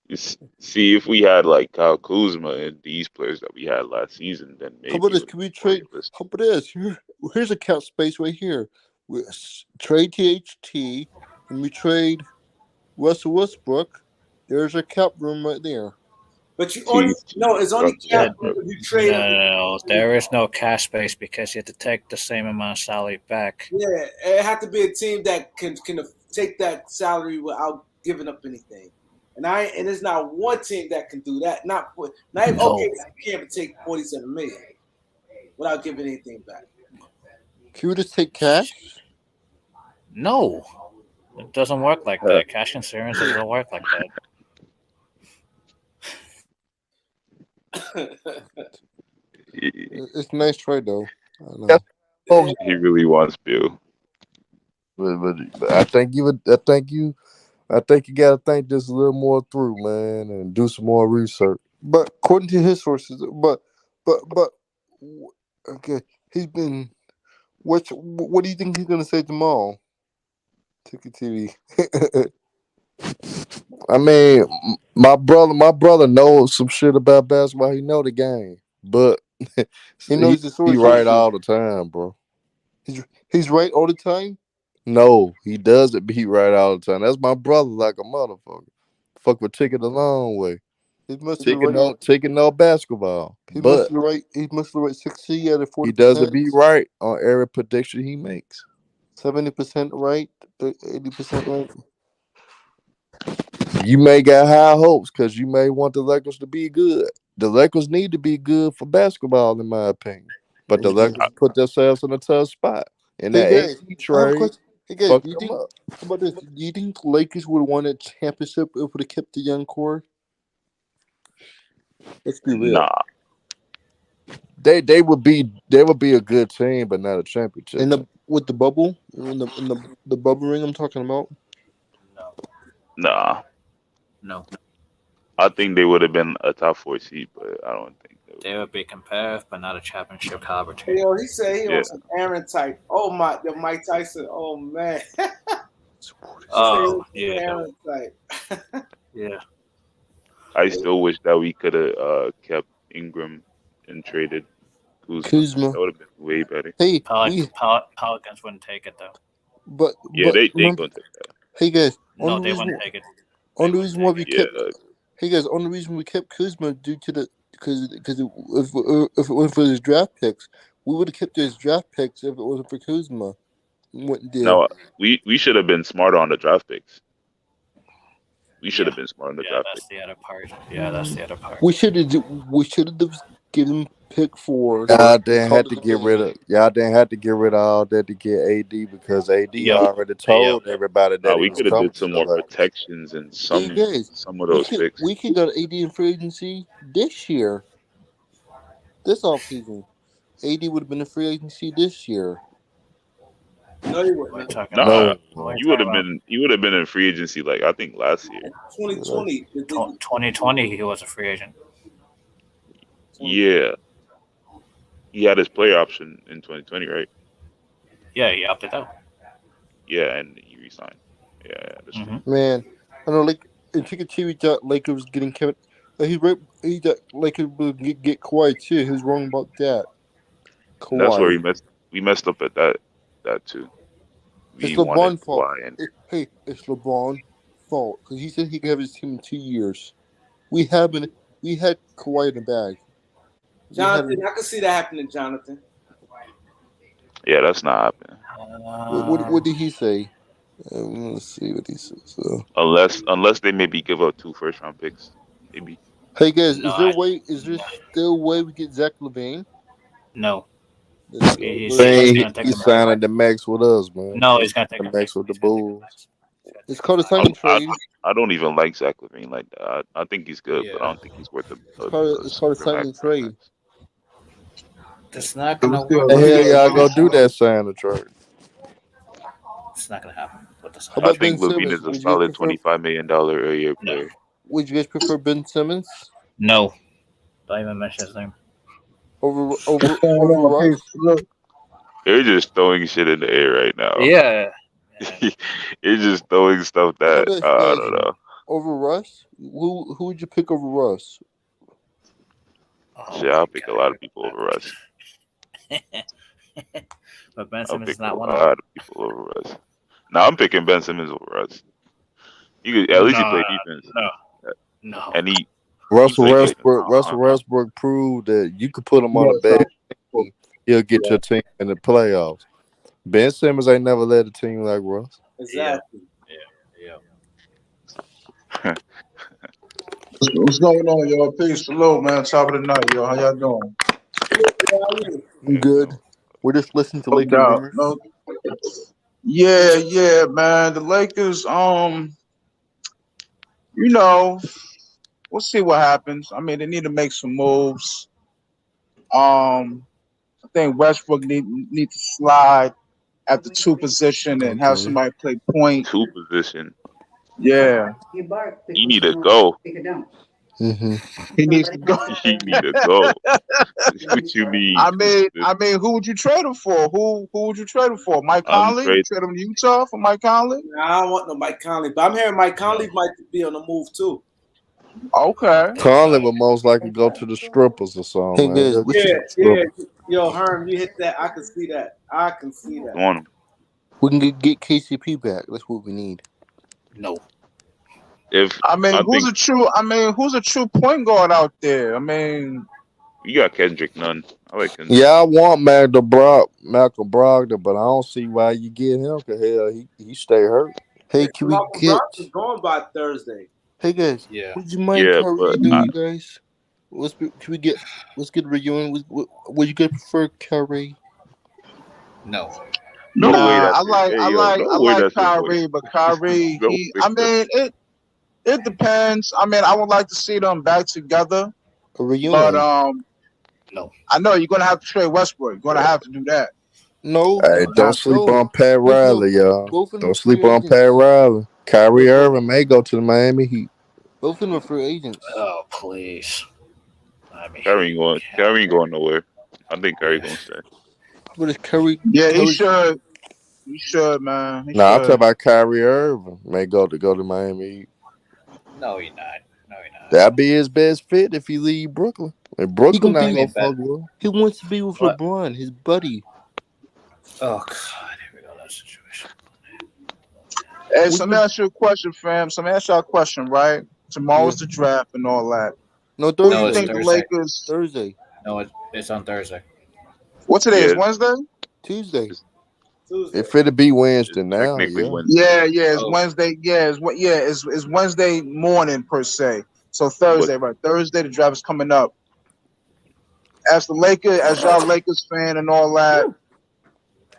You see, if we had like Kyle Kuzma and these players that we had last season, then maybe. How about this? Can we trade? How about this? Here's a cap space right here. We trade THT and we trade Russell Westbrook. There's a cap room right there. But you only it's only cap room if you trade. No, there is no cash space because you have to take the same amount of salary back. Yeah, it had to be a team that can take that salary without giving up anything. And there's not one team that can do that. Not even okay. You can't take $47 million without giving anything back. Can you just take cash? No, it doesn't work like that. Cash insurance doesn't work like that. It's a nice trade though. I know. He really wants Bill. But I think you got to think this a little more through, man, and do some more research. But according to his sources, but okay, he's been. What do you think he's gonna say tomorrow? Ticket TV. I mean, my brother knows some shit about basketball. He know the game, but he knows the sources. He right all the time, bro. He's right all the time. No, he doesn't be right all the time. That's my brother, like a motherfucker. Fuck with Ticket a long way. He must Ticket no basketball. He must be right. He must be right 60 out of 40%. He doesn't be right on every prediction he makes. 70% right, 80% right. You may got high hopes because you may want the Lakers to be good. The Lakers need to be good for basketball, in my opinion. But the Lakers put themselves in a tough spot. In that AD trade, hey guys, do you think the Lakers would have won a championship if they kept the young core? Let's be real. Nah. They would be a good team, but not a championship. With the bubble, in the bubble ring I'm talking about. Nah. No. I think they would have been a top 4 seed, but I don't think They would be competitive, but not a championship caliber Hey, team. yo, he said he Yeah. on some Aaron type. Oh my, the Mike Tyson. Oh man. Oh, yeah. Aaron type. Yeah. I still wish that we could have kept Ingram and traded Kuzma. That would have been way better. Hey, Pelicans wouldn't take it though. but They remember, gonna take that. hey guys, No, they wouldn't take it. only reason why we Yeah, kept hey guys, only reason we kept Kuzma due to the because if it wasn't for his draft picks, we would have kept his draft picks if it wasn't for Kuzma. Wouldn't do. no, we should have been smarter on the draft picks. We should have been smart on the draft that's picks. the other part. Yeah, that's the other part. We should have given pick 4. Y'all didn't have to get rid of all that to get AD because AD already told everybody that we could have did some more protections and some of those picks. We could go to AD in free agency this year. This offseason. AD would have been in free agency this year. No, he wouldn't. No, you would have been in free agency like I think last year. 2020. 2020, he was a free agent. Yeah. He had his player option in 2020, right? Yeah, he opted out. Yeah, and he resigned. Yeah, that's true. Man, I know, like, in Chicken TV thought Lakers was getting Kevin. He thought Lakers would get Kawhi too. He was wrong about that. Kawhi. That's where we messed up at that too. It's LeBron's fault. It's LeBron's fault because he said he could have his team in 2 years. We had Kawhi in the bag. Jonathan, I can see that happening, Jonathan. Yeah, that's not happening. What did he say? Let's see what he says. Unless they maybe give up 2 first-round picks, maybe. Hey guys, is there still a way we get Zach LaVine? No. He's signing the max with us, man. No, he's gonna take the max with the Bulls. It's called a signing trade. I don't even like Zach LaVine like that. I think he's good, but I don't think he's worth it. It's called a signing trade. It's not gonna work. The hell y'all go do that signing trade? It's not gonna happen. I think LaVine is a solid $25 million a year player. Would you guys prefer Ben Simmons? No. Don't even mention his name. Over Russ? They're just throwing shit in the air right now. Yeah. You're just throwing stuff that I don't know. Over Russ? Who would you pick over Russ? Shit, I'll pick a lot of people over Russ. But Ben Simmons is not one of them. A lot of people over Russ. No, I'm picking Ben Simmons over Russ. At least he played defense. No. And Russell Westbrook proved that you could put him on a bad team. He'll get your team in the playoffs. Ben Simmons ain't never led a team like Russ. Exactly. Yeah. What's going on, y'all? Peace. Hello, man. Top of the night, y'all. How y'all doing? Good. We're just listening to Lakers. No. Yeah, man. The Lakers, we'll see what happens. I mean, they need to make some moves. I think Westbrook need to slide at the 2 position and have somebody play point. 2 position. Yeah. He need to go. Mm-hmm. He needs to go. He need to go. What you mean? I mean, who would you trade him for? Who would you trade him for? Mike Conley? Trade him to Utah for Mike Conley? Nah, I don't want no Mike Conley, but I'm hearing Mike Conley might be on the move too. Okay. Conley would most likely go to the strippers or something. Yeah. Yo, Herm, you hit that. I can see that. Want him. We can get KCP back. That's what we need. No. Who's a true point guard out there? I mean, you got Kendrick Nunn. I like Kendrick. Yeah, I want Malcolm Brogdon, but I don't see why you get him. Cause hell, he stay hurt. Hey, can we get going by Thursday? Hey guys, would you mind you guys? Let's get a reunion. Would you guys prefer Kyrie? No. No way. I like Kyrie, but Kyrie, it depends. I mean, I would like to see them back together. A reunion. But no. I know you're gonna have to trade Westbrook. You're gonna have to do that. No. Hey, don't sleep on Pat Riley, y'all. Don't sleep on Pat Riley. Kyrie Irving may go to the Miami Heat. Both of them are free agents. Oh please. Kyrie ain't going nowhere. I think Kyrie gonna stay. But it's Curry. Yeah, he Curry. should. He should, man. He Nah, I'm talking should. about Kyrie Irving. May go to Miami. No, he not. No, he not. That'd be his best fit if he leave Brooklyn. And He Brooklyn gonna not be gonna fuck with him. He wants to be with What? LeBron, his buddy. Oh God, here we go. That situation. Hey, so let me ask you a question, fam. So let me ask y'all a question, right? Tomorrow's the draft and all that. No, Who Thursday. do you it's think the Thursday. Lakers? Thursday. No, it's on Thursday. What today is Yeah. Wednesday? Tuesday. Tuesday. If it'd be Wednesday now, Technically yeah. Wednesday. Yeah, it's Oh. Wednesday. It's Wednesday morning per se. So Thursday, right? Thursday, the draft is coming up. As y'all Lakers fan and all that,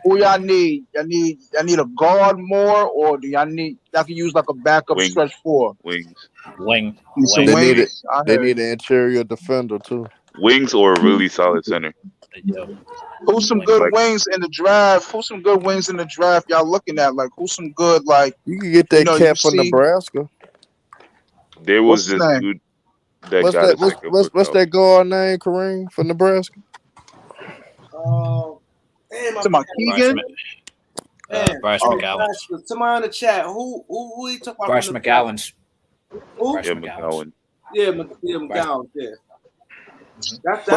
who y'all need? Y'all need a guard more, or do y'all can use like a backup Wing. stretch four? Wings. Wing. Need some They need wings. They need an interior defender too. Wings or a really solid center. Yep. Who's some Wing. good Like- wings in the draft? Who's some good wings in the draft y'all looking at? Like who's some good like You can get that you cat from see- Nebraska. There What's was his this name? dude that What's got that? a second What's that guard name? Kareem from Nebraska. Damn, To my Keegan? Bryce Oh. McGowan. Somebody in the chat. Who you talking about? Bryce from the McGowan's. Who? Bryce Yeah, McGowan's. McGowan. Yeah, McGowan. Yeah. That's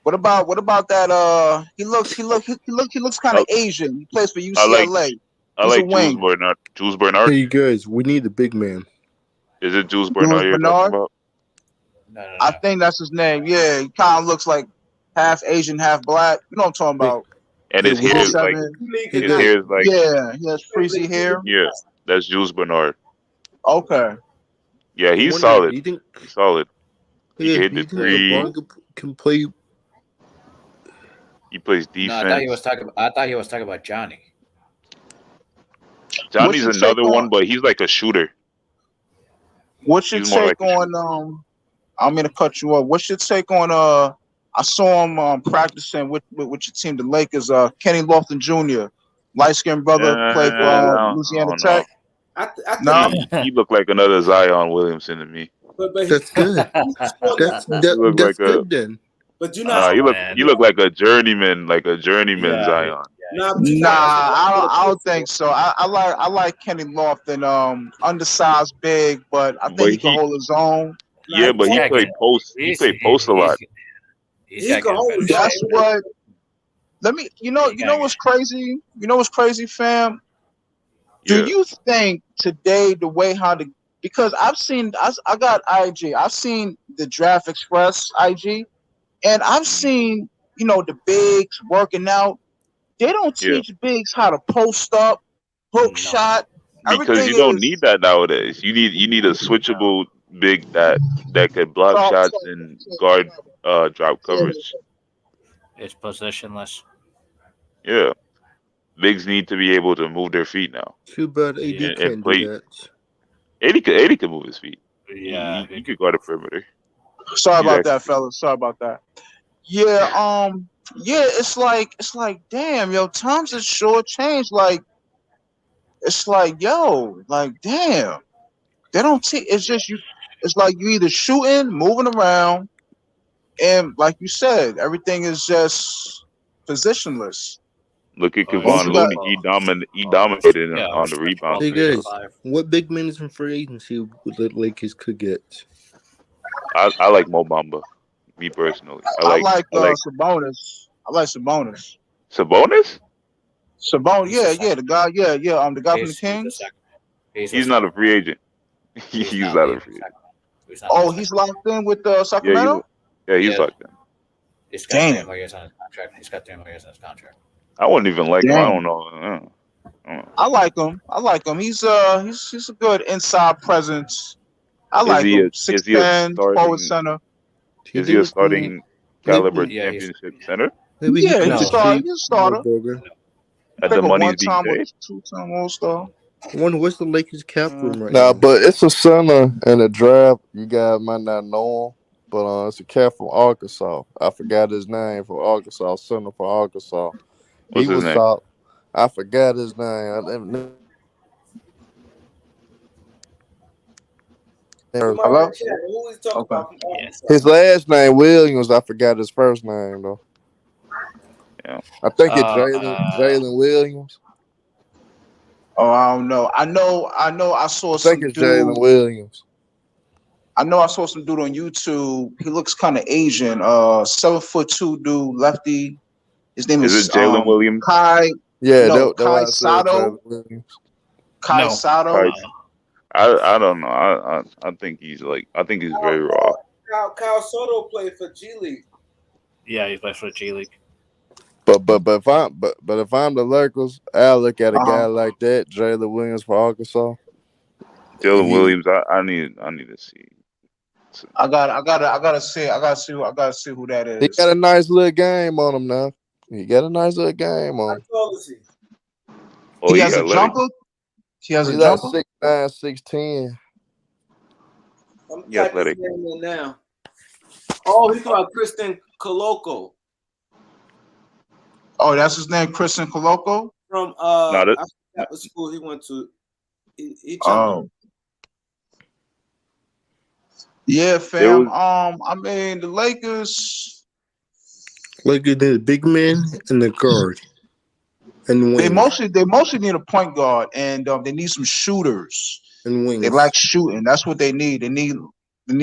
What about that? He looks kind of Asian. He plays for UCLA. I He's a like Jules wing. Bernard. Jules Bernard. Hey, you guys, we need a big man. Is it Jules Bernard you're Bernard? talking about? No. I think that's his name. Yeah, he kind of looks like half Asian, half black. You know what I'm talking about? And his Yeah, hair is like Hey, his guys. hair is like Yeah, he has frizzy hair. yeah. That's Jules Bernard. Okay. Yeah, I'm he's wondering, solid. Do you think? He's solid. Hey, He guys, hit do you the think three. LeBron can play? He plays No, I thought he was defense. talking about Johnny. Johnny's What's your another take one, on- but he's like a shooter. What's your He's more take like a on? I'm gonna cut you off. What's your take on? I saw him practicing with your team, the Lakers. Kenny Lofton Jr., light skinned brother, played for I Louisiana don't know. Tech. I think No? He looked like another Zion Williamson to me. but That's good. That's look like good then. But you Nah, know, he looked like a journeyman Zion. nah, but you Nah, know, I don't think so. I like Kenny Lofton, undersized, big, but I think But he can he- hold his own. Yeah, but he Yeah, played post. He He's- played post a lot. He's He got can to hold get his better That's shape. what. Let me. You know what's crazy? You know what's crazy, fam? Yeah. Do you think today the way how the because I got IG. I've seen the Draft Express IG, and I've seen the bigs working out. They don't Yeah. teach bigs how to post up, hook No. shot. Because Everything you don't is need that nowadays. You need a switchable big that could block shots and guard drop coverage. It's positionless. Yeah. Bigs need to be able to move their feet now. Too bad AD Yeah, and can't play- do that. 80 could move his feet. Yeah. He could guard a perimeter. Sorry He's about that, fellas. Sorry about that. Yeah, it's like damn, yo, times is short changed. Like it's like, yo, like damn. They don't teach it's just you it's like you either shooting, moving around, and like you said, everything is just positionless. Look at Oh, Kevon you got- Looney. He dominated Yeah, on the rebound. Hey, too. guys. What big men is in free agency the Lakers could get? I like Mo Bamba. Me personally. I like Sabonis. Sabonis. I like Sabonis. Sabonis? Sabonis, He's the guy, the guy from the Kings. He's not a free agent. He's not a free agent. Oh, he's locked in with Sacramento? He's Yeah. locked in. He's got Damn. 3 more years on his contract. He's got 3 more years on his contract. I wouldn't even like him. I Damn. don't know. I like him. He's a good inside presence. I like he him. is he a 6'10", starting- forward center. Is he a starting caliber Yeah, he's- championship center? Maybe Yeah, he No. he's can a starter. Burger. At Like the a money he's being one-time or paid? two-time All-Star. I wonder what's the Lakers cap room right Nah, now. but it's a center in the draft. You guys might not know him, but it's a cat from Arkansas. I forgot his name for Arkansas. Center for Arkansas. What's he his was name? solid. I forgot his name. There's- Somebody in Hello? the chat. Who is talking Okay. about from Yes. Arkansas? His last name Williams. I forgot his first name though. Yeah. I think it's Jalen Williams. Oh, I don't know. I know. I saw I think some it's Jalen dude. Williams. I know I saw some dude on YouTube. He looks kind of Asian. 7'2" dude, lefty. His name Is is it Jalen Williams? Kai. Yeah, No, that's why Kai I said Sato. Jalen Williams. Kai No. Sato. Kai. I don't know. I think he's very raw. Kyle Soto played for G League. Yeah, he plays for G League. But if I'm the Lakers, I'll look at a guy Uh-huh. like that, Jalen Williams for Arkansas. Jalen Williams, I need to see. I gotta see who that He is. got a nice little game on him now. He got a nice little game on How him. tall is he? Oh, He has a athletic. jumper. He has He's a like jumper. 6'9", 6'10". I'm Yeah, typing his athletic. name in now. Oh, he's about Kristen Coloco Oh, that's his name, Christian Coloco. from No, I forgot what school he went to. He Oh, yeah, fam. I mean, the Lakers. Like it did, big man and the guard and They wings mostly need a point guard, and they need some shooters. and They wings. like shooting. That's what they need. They need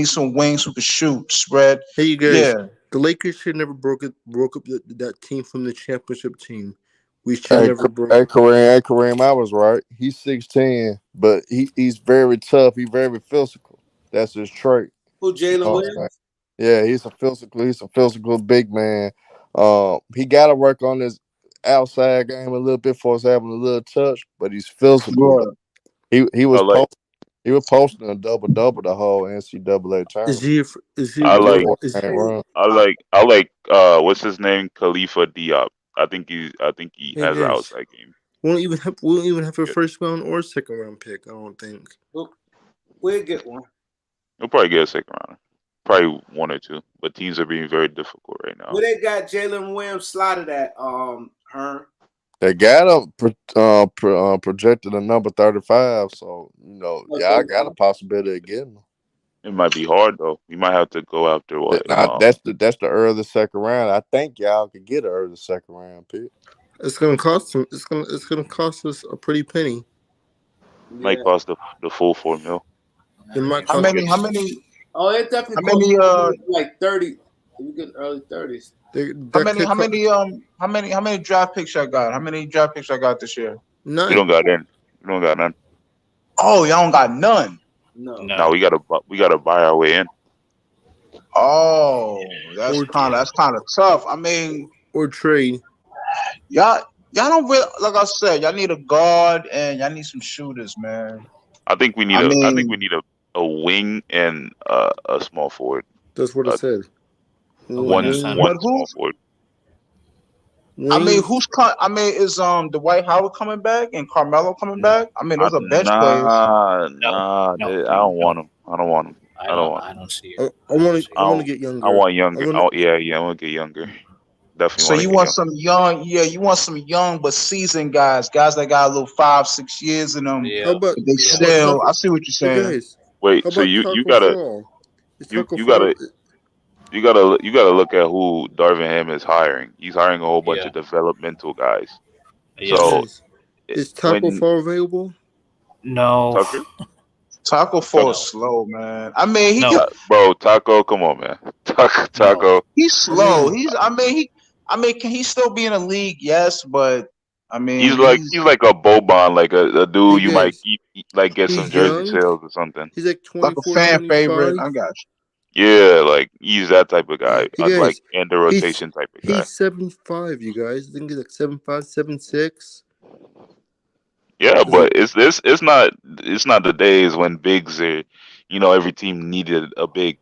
some wings who can shoot, spread. Hey, you guys. Yeah. The Lakers should never broke up that team from the championship team. We should Hey, never broke. Kareem, I was right. He's 6'10", but he's very tough. He's very physical. That's his trait. Who, Jalen Oh, Williams? yeah, he's a physical big man. He got to work on his outside game a little bit for us having a little touch, but he's physical. Right. He was I like- he was posting a double the whole NCAA tournament. Is he? I like- Is I like what's his name? Khalifa Diop. I think he has an guys, outside game. won't even have a first round or second round pick. I don't think. We'll get one. He'll probably get a second round. Probably one or two. But teams are being very difficult right now. Where they got Jalen Williams slotted at, Hearn? They got him projected a number 35, so I got a possibility of getting him. It might be hard though. You might have to go after what? That's the early second round. I think y'all could get an early second round pick. It's gonna cost him. It's gonna cost us a pretty penny. Might cost the full $4 million. It might How cost many? Oh, it definitely How many? like 30. You get early 30s. How many draft picks I got? How many draft picks I got this year? None. You don't got none. Oh, y'all don't got none. No, we gotta buy our way in. Oh, that's kind of tough. I mean, or trade. Y'all don't really, like I said, y'all need a guard and y'all need some shooters, man. I think we need a wing and a small forward. That's what I said. One small forward. I mean, is Dwight Howard coming back and Carmelo coming back? I mean, those are bench players. I don't want him. I don't see it. I want to get younger. I want younger. I want to get younger. Definitely. So you want some young, you want some young but seasoned guys that got a little 5-6 years in them. Yeah. How about, they still, I see what you're saying. Guys, wait, so you gotta look at who Darvin Ham is hiring. He's hiring a whole bunch of developmental guys. Yeah. So is Taco Fall available? No. Taco Fall is slow, man. I mean, Taco, come on, man. Taco. He's slow. Can he still be in a league? Yes, but I mean, he's like a Boban, like a dude you might like get some jersey sales or something. He's like 24, like a fan favorite. I got you. Yeah, like he's that type of guy, like in the rotation type of guy. He's 7'5", you guys. I think he's like 7'5", 7'6". Yeah, but it's not the days when bigs are, every team needed a big,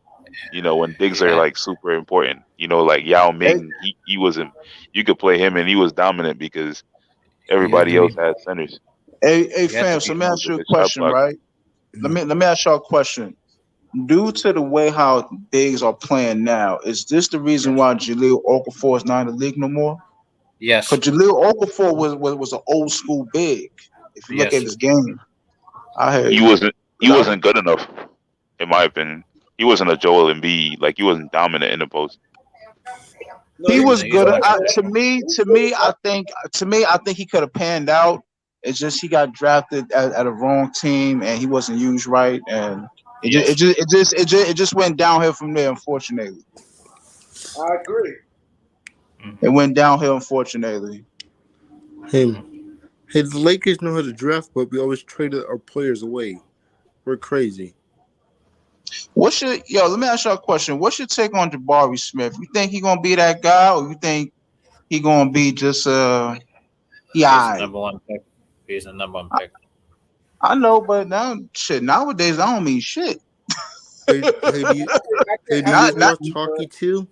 when bigs are like super important. Like Yao Ming, he wasn't. You could play him and he was dominant because everybody else had centers. Hey, fam. So let me ask you a question, right? Let me ask y'all a question. Due to the way how bigs are playing now, is this the reason why Jahlil Okafor is not in the league no more? Yes. Because Jahlil Okafor was an old school big. If you look at his game, he wasn't good enough. in my opinion. He wasn't a Joel Embiid. Like he wasn't dominant in the post. He He's was a, he's a good. much better. To me, I think he could have panned out. It's just he got drafted at a wrong team and he wasn't used right, and it just went downhill from there. Unfortunately, I agree. it went downhill. Unfortunately, Him. Hey, the Lakers know how to draft, but we always traded our players away. We're crazy. let me ask y'all a question. What's your take on Jabari Smith? You think he gonna be that guy, or you think he gonna be just He's the yeah? number one pick. He's the number one pick. I know, but nowadays I don't mean shit. Hey, do you Not watch hockey too?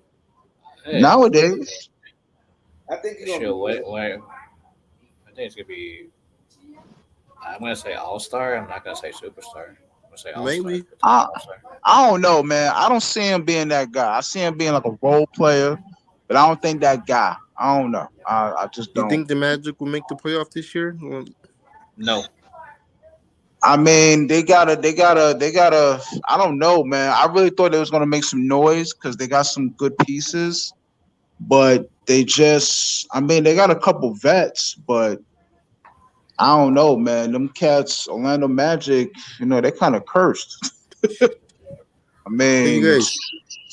Hey, nowadays. I think he's shit, gonna wait. I think it's gonna be. I'm gonna say all star. I'm not gonna say superstar. I'm gonna say all star. Maybe. I don't know, man. I don't see him being that guy. I see him being like a role player, but I don't think that guy. I don't know. I just You don't. think the Magic will make the playoff this year? Well, No. I mean, they gotta. I don't know, man. I really thought they was gonna make some noise because they got some good pieces, but they just. I mean, they got a couple vets, but I don't know, man. Them cats, Orlando Magic, they kind of cursed. I hey, mean, you guys.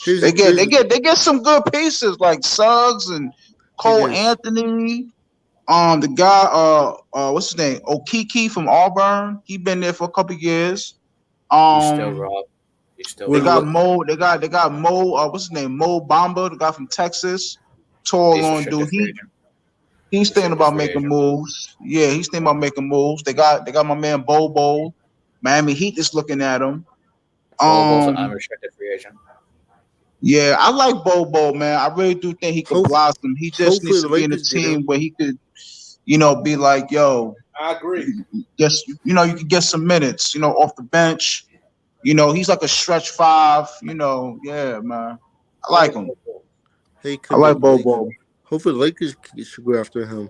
they get some good pieces like Suggs and Cole guys. Anthony. The guy, what's his name? Okiki from Auburn. He been there for a couple years. He's still Rob. He's still. They got Rob. Mo. They got Mo. What's his name? Mo Bamba, the guy from Texas. Tall, He's long restricted dude. free agent. He's thinking about free making agent. moves. Yeah, he's thinking about making moves. They got my man Bobo. Miami Heat is looking at him. Bobo's an unrestricted free agent. Yeah, I like Bobo, man. I really do think he could blossom. He just needs to be in a team where he could, be like, yo. I agree. Just you can get some minutes, off the bench. He's like a stretch five. Yeah, man. I like him. Hey, I like Bobo. Hopefully, the Lakers should go after him.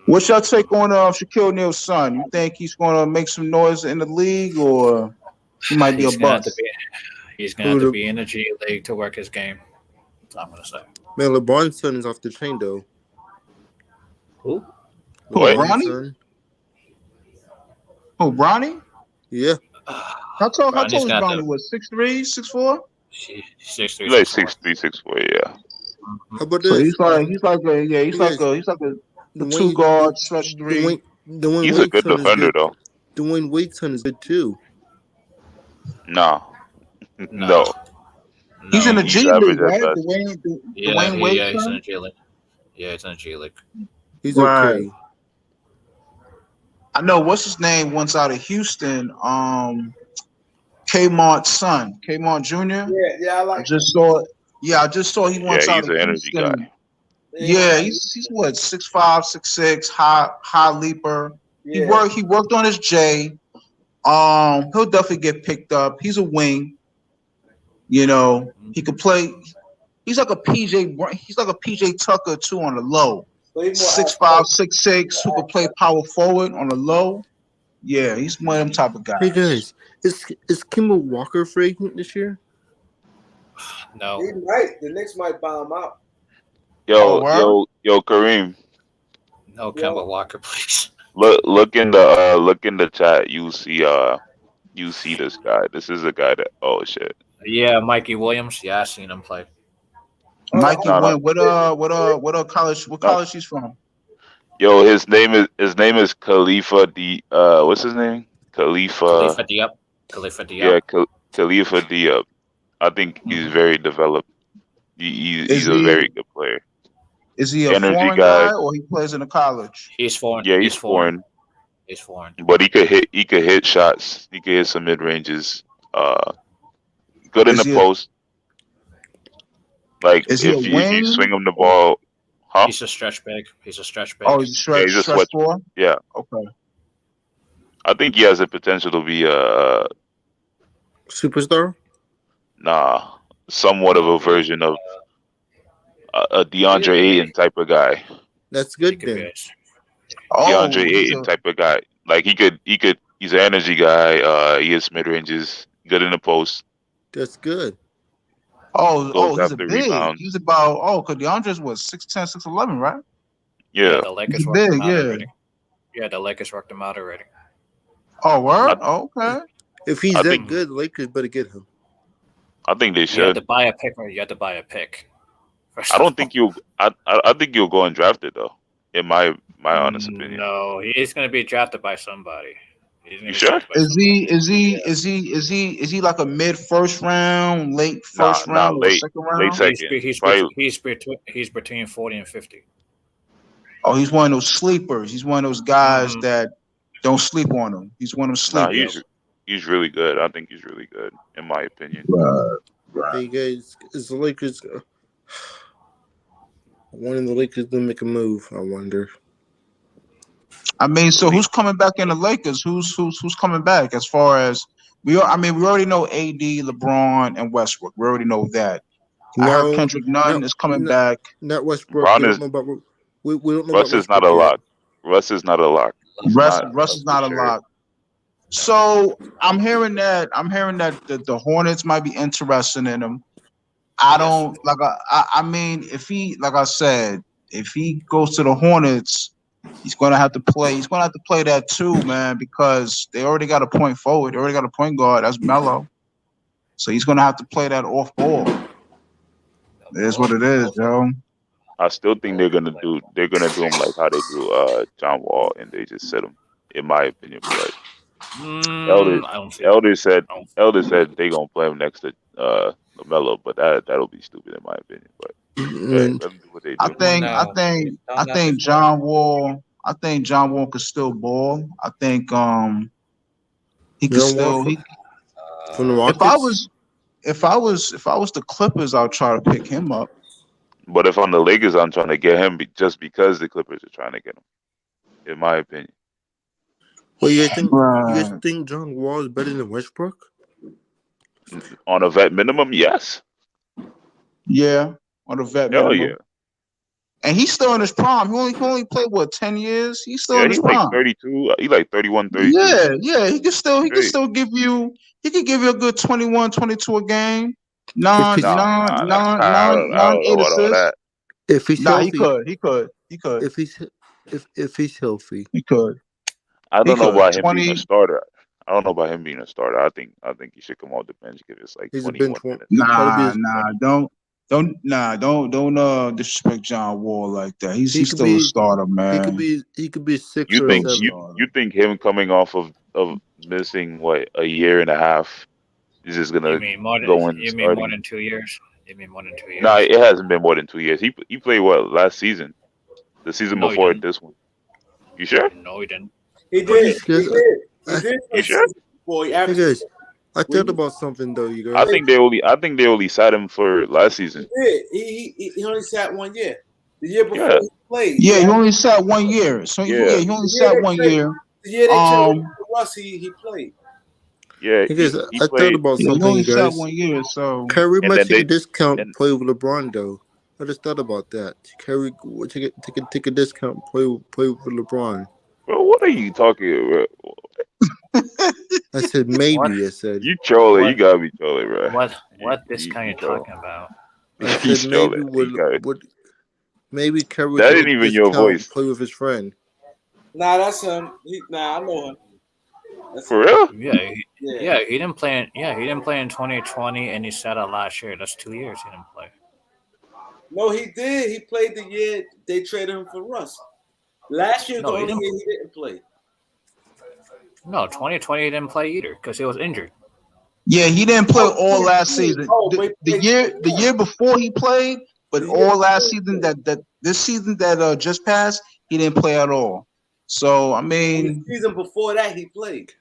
What's your take on Shaquille O'Neal's son? You think he's going to make some noise in the league, or he might be a bust? He's going to have to be in the G League to work his game. That's what I'm going to say. Man, LeBron's son is off the chain, though. Who? Bronny? Who, Bronny? Yeah. How tall is Bronny? What, 6'3", 6'4"? 6'3", like 6'3", 6'4", yeah. How about So this? he's like a two guard stretch three. He's a good defender though. Dwayne Wade's son is good too. No. He's in the G League, right? Dwayne Wade. Yeah, he's in the G League. Yeah, it's in the G League. He's okay. I know what's his name once out of Houston. Kmart's son, Kmart Jr. Yeah, I like. I just saw he once out of Houston. He's an energy guy. Yeah, he's what 6'5", 6'6", high leaper. Yeah. He worked on his J. He'll definitely get picked up. He's a wing. He could play. He's like a PJ Tucker too on the low. 6'5", 6'6", who could play power forward on the low. Yeah, he's one of them type of guys. Hey guys, is Kimball Walker free agent this year? No. He might. The Knicks might buy him out. Yo, Kareem. No, Kemba Walker, please. Look in the chat. You see this guy. This is a guy that. Oh shit. Yeah, Mikey Williams. Yeah, I seen him play. Mikey, what college he's from? Yo, his name is Khalifa what's his name? Khalifa Diop. Yeah, Khalifa Diop. I think he's very developed. He's a very good player. Is he a energy foreign guy or he plays in a college? He's foreign. Yeah, he's foreign. He's foreign. But he could hit shots. He could hit some mid ranges. Good in the post. Like if you swing him the ball, huh? He's a stretch big. Oh, he's a stretch four? Yeah. Okay. I think he has the potential to be a superstar. Nah, somewhat of a version of a DeAndre Ayton type of guy. That's good then. DeAndre Ayton type of guy. Like he could He's an energy guy. He hits mid ranges, good in the post, That's good. Oh, goes he's a after big. rebounds. He's about because DeAndre's was 6'10", 6'11", right? Yeah, Yeah, the He's Lakers worked him big, out yeah. already. Yeah, the Lakers worked him out already. Oh, I word? Oh, okay. If he's I that think good, the Lakers better get him. they You have should. to buy a pick, or you have to buy a pick. First I of don't all. think you'll. I think you'll go and draft it though. In my honest opinion. No, he's going to be drafted by somebody. He's going You to be sure? drafted by Is somebody. he? Is he? Is he? Is he like a mid first round, late first Nah, round, or late second late round? second. Probably He's between 40 and 50. Oh, he's one of those sleepers. He's one of those guys Mhm. that don't sleep on him. He's one of them nah. sleepers. He's really good. I think he's really good in my opinion. Right. Hey guys, is the Lakers one of the Lakers to make a move? I wonder. I mean, so who's coming back in the Lakers? Who's coming back as far as we? I mean, we already know AD, LeBron, and Westbrook. We already know that. I heard No, Kendrick Nunn is coming back. not Westbrook. Bron We don't is know about we don't know Russ about is not Westbrook a yet. lock. Russ is not a lock. He's Russ not is for not a sure. lock. So I'm hearing that the Hornets might be interested in him. I don't like. I mean, if he, like I said, if he goes to the Hornets, he's gonna have to play. He's gonna have to play that too, man, because they already got a point forward. They already got a point guard. That's Melo. So he's gonna have to play that off ball. It is what it is, yo. I still think they're gonna do him like how they do John Wall, and they just sit him. In my opinion, but Elder I don't see it. Elder said I don't- Elder said they gonna play him next to LaMelo, but that'll be stupid in my opinion. But yeah, And let them do what they I do. think No, I think John Wall. I think John Wall could still ball. I think he could John still. Wall He, from the if I Rockets. was if I was the Clippers, I'd try to pick him up. But if I'm the Lakers, I'm trying to get him just because the Clippers are trying to get him. In my opinion, Well, you guys Right. think John Wall is better than Westbrook? on a vet minimum, yes, Yeah, on the vet hell minimum. yeah, And he's still in his prime. He only played what 10 years. He's still yeah. in his He like prime. 32. He like 31, 32. Yeah. He could Straight. still give you. He could give you a good 21, 22 a game. If he's Nah. I don't know 8 about all assists. that. if he's Nah, he healthy, could. if he's healthy, He could. I He don't know could. about him being 20. a starter. I don't know about him being a starter. I think he should come off the bench, give us like he's a 21 bench one. minutes. He'll probably be. Don't disrespect John Wall like that. He's He could still a be. starter, man. He could be 6 You or think Still a 7. starter. you think him coming off of missing what a year and a half is just You gonna mean more than go in you mean more starting? than 2 years? You mean more than 2 years? Nah, it hasn't been more than 2 years. He played what last season, the season No, he before didn't. this one. You sure? No, he didn't. He Pretty did. sure. He did. He did. You play sure? season before. He Hey averaged. guys, I When thought about something though, you I guys. think they only sat him for last season. He did. He only sat 1 year. The year before Yeah, he played. Yeah, he only sat 1 year. So yeah, he only The year sat they 1 traded. year. The year they traded Um, for Russ, he played. yeah. Hey guys, He I thought played, about yeah, he something, only you sat guys. 1 year. So Kyrie and might then take a they discount and play with LeBron though. I just thought about that. Kyrie take a discount play with LeBron. bro, what are you talking about? I said What? maybe. I said You trolling? You What? gotta be trolling, bro. What You discount you trolling. talking about? I said maybe You got it. would maybe Kyrie That take ain't a even your discount voice. play with his friend. Nah, that's him. I know him. That's For him. real? Yeah, he didn't play in 2020 and he sat out last year. That's 2 years he didn't play. No, he did. He played the year they traded him for Russ. Last year, the No, he only didn't. year he didn't play. No, 2020 he didn't play either because he was injured. yeah, he didn't play Oh, all he last did. season. Oh, but he played The 21. year before he played, but The year all last before he season played. this season that just passed, he didn't play at all. So I And mean, the season before that, he played.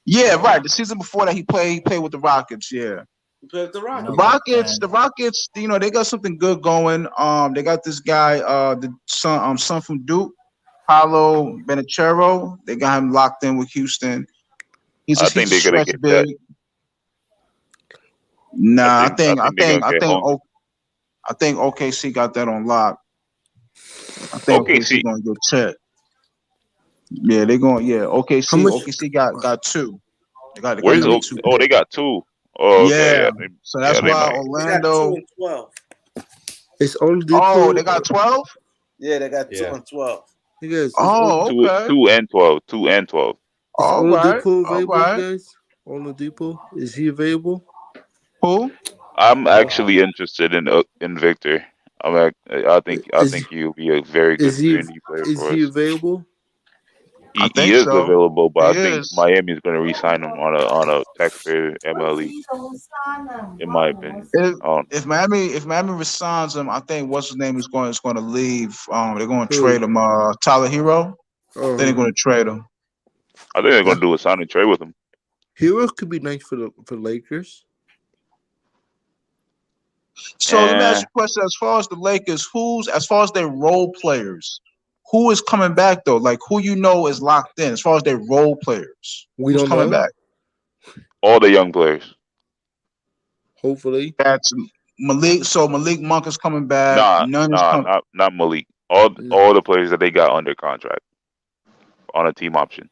yeah, right. The season before that he played with the Rockets. Yeah. He played with the The Rockets. No, but Rockets, they got something good going. They got this guy, the son from Duke, Paolo Benicero. They got him locked in with Houston. He's I a think they're gonna stretch get big. that. Nah, I think they're gonna get home. I think OKC got that on lock. I think Okay, OKC see, gonna get checked. Yeah, they're going. Yeah, OKC. How much? OKC got two. They got Where's another Wait, two. oh, they got two. Oh, okay, Yeah, yeah, so that's they why might. They got 2 Orlando. and 12. it's Oh, Oladipo. they got 12. Yeah, they got 2 Yeah. and 12. Hey guys, Oh, Two, okay. 2 and 12, 2 and 12. is All right. Oladipo All available, right. guys? Oladipo, is he available? Who? I'm Oh, actually interested in Victor. I Is think he'll be a very good is he 3-and-D player is for he us. available? I He think is so. available, but He I think is. Miami is going to re-sign him on a taxpayer MLE. In my opinion, If I don't if Miami resigns him, I think what's his name is going to leave. They're going to Who? trade him. Tyler Hero. Then they're going to trade him. I think they're going That to do a sign and trade with him. Hero could be nice for Lakers. So let me ask And you a question. As far as the Lakers, as far as their role players, who is coming back though? Like who is locked in as far as their role players? We Who's don't coming know. back? all the young players. Hopefully, That's Malik. So Malik Monk is coming back. None is coming. Not Malik. Mm. All the players that they got under contract on a team option.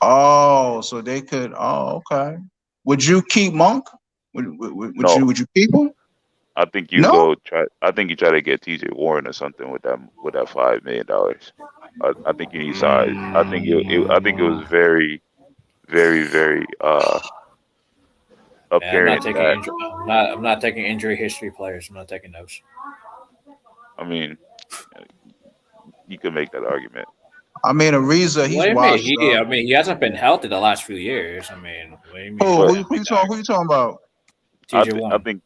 Oh, so they could. Oh, okay. Would you keep Monk? No, Would you keep him? I think you No. go try. I think you try to get T.J. Warren or something with that $5 million. I think you need size. I think it was very, very, very man, I'm not apparent taking that injury. I'm not taking injury history players. I'm not taking those. I mean you could make that argument. I mean, Ariza, What he's do you mean? washed up. He hasn't been healthy the last few years. I mean, what do you mean? Who? But Who you talking? Who you talking about? I TJ th- Warren.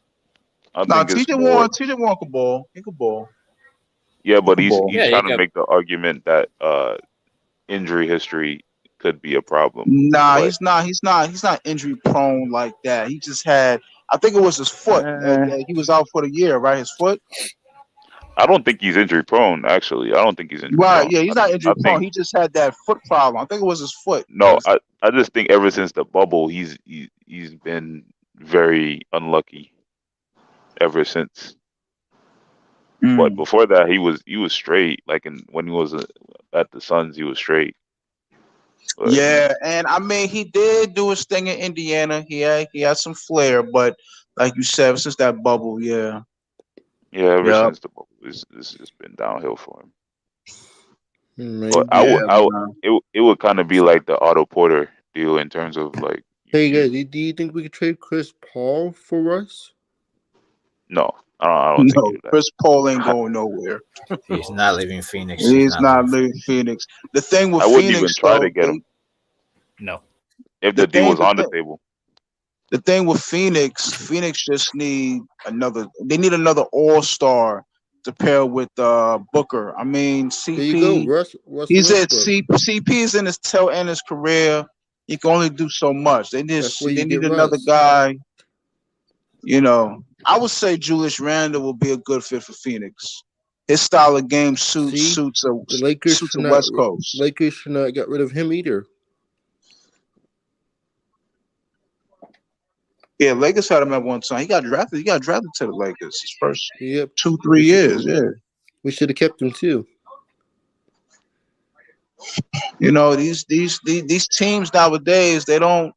I Nah, think it's TJ more. Warren. TJ Warren can ball. He could ball. Yeah, He but could ball. he's Yeah, he trying to got. make the argument that injury history could be a problem. Nah, But he's not. He's not injury prone like that. He just had. I think it was his foot. That he was out for the year, right? His foot. I don't think he's injury prone. Actually, I don't think he's injury Right. prone. Yeah, he's not I injury prone. think He just had that foot problem. I think it was his foot. no. I just think ever since the bubble, he's been very unlucky ever since. But Mm. before that, he was straight. Like when he was at the Suns, he was straight. But Yeah, and I mean he did do his thing in Indiana. He had some flair, but like you said, since that bubble, yeah. yeah, ever Yep. since the bubble, it's just been downhill for him. But maybe. Man. it would kind of be like the Otto Porter deal in terms of like Hey guys, do you think we could trade Chris Paul for us? no, I don't think No, you do Chris Paul ain't going nowhere. He's not leaving Phoenix. He's not leaving Phoenix. The thing with I wouldn't even Phoenix, try to though, get him No. if the the deal thing, was on the table. the thing with Phoenix just need another. They need another all-star to pair with Booker. I mean, There you go, CP. Russell He's at Westbrook. CP is in his tail end of his career. He can only do so much. That's where They you need get another Russ. guy. I would say Julius Randle will be a good fit for Phoenix. His style of game suits The Lakers suits should the not. West Coast. Lakers should not get rid of him either. Yeah, Lakers had him at one time. He got drafted. He got drafted to the Lakers his first Yep. 2-3 years. Yeah. We should have kept him too. These teams nowadays, they don't.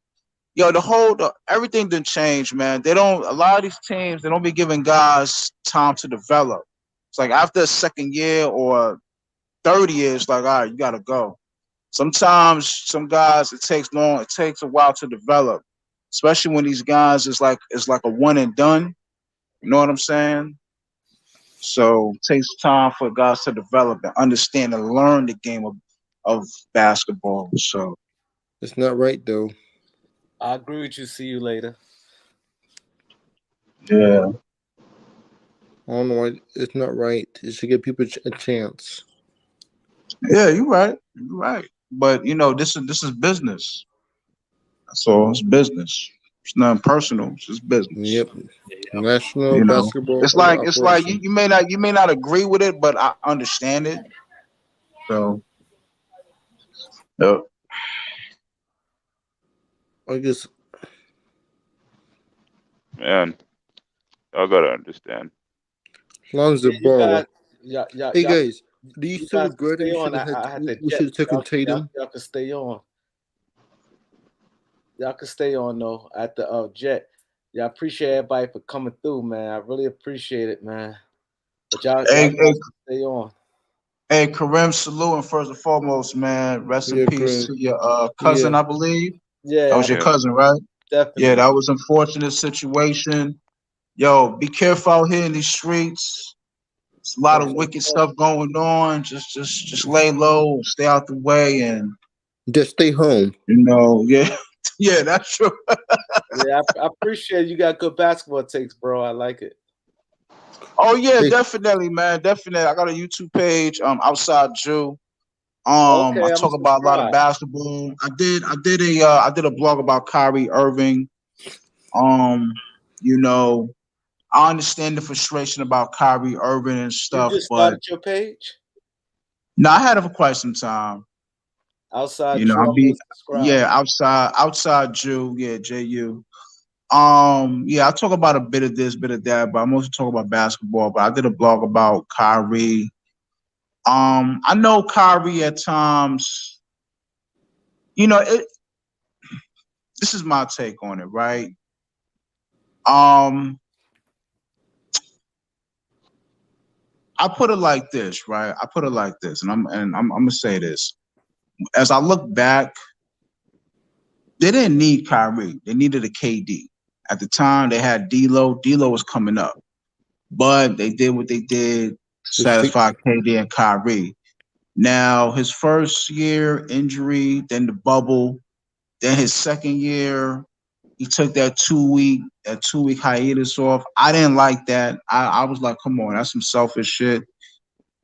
Everything didn't change, man. They don't. A lot of these teams, they don't be giving guys time to develop. It's like after a second year or 30 years, like, all right, you gotta go. Sometimes some guys it takes long. It takes a while to develop, especially when these guys is like a one and done. You know what I'm saying? So it takes time for guys to develop and understand and learn the game of basketball. So It's not right though. I agree with you. See you later. yeah. I don't know why it's not right. It should give people a chance. Yeah, you're right. You're right. But this is business. That's all. It's business. It's not personal. It's just business. Yep. Yeah. National basketball It's like operation. you may not agree with it, but I understand it. So, yep. I guess Man, I gotta understand. as long as the You ball. got, yeah, Hey guys, Do you You still guys can regret it? stay We on. should have had. I had the We jet. should have taken Tatum. Y'all can stay on. Y'all can stay on though at the jet. Yeah, I appreciate everybody for coming through, man. I really appreciate it, man. But y'all Hey, guys hey, can stay on. hey, Kareem, saluting first and foremost, man. Rest in Yeah, peace Graham. to your cousin, Yeah, I believe. That Yeah, was your Yeah. cousin, right? Yeah, definitely. that was an unfortunate situation. Yo, be careful out here in these streets. It's a lot That's of so wicked important. stuff going on. Just lay low, stay out the way, and just stay home. yeah, yeah, that's true. Yeah, I appreciate you got good basketball takes, bro. I like it. Oh yeah, Hey, definitely, man, definitely. I got a YouTube page, Outside Jew. I Okay, I'm talk about a lot of subscribed. basketball. I did a blog about Kyrie Irving. Um, you know, I understand the frustration about Kyrie Irving and You stuff, just but started your page? no, I had it for quite some time. Outside You know, Drew, I'll I'm gonna be subscribe. outside Jew, yeah, JU. Yeah, I talk about a bit of this, bit of that, but I'm also talking about basketball. But I did a blog about Kyrie. I know Kyrie at times, it this is my take on it, right? Um, I put it like this, right? I put it like this, and I'm gonna say this. As I look back, they didn't need Kyrie. They needed a KD. At the time, they had D'Lo. D'Lo was coming up, but they did what they did to let's take. satisfy KD and Kyrie. Now, his first year injury, then the bubble, then his second year, he took that 2 week hiatus off. I didn't like that. I was like, come on, that's some selfish shit.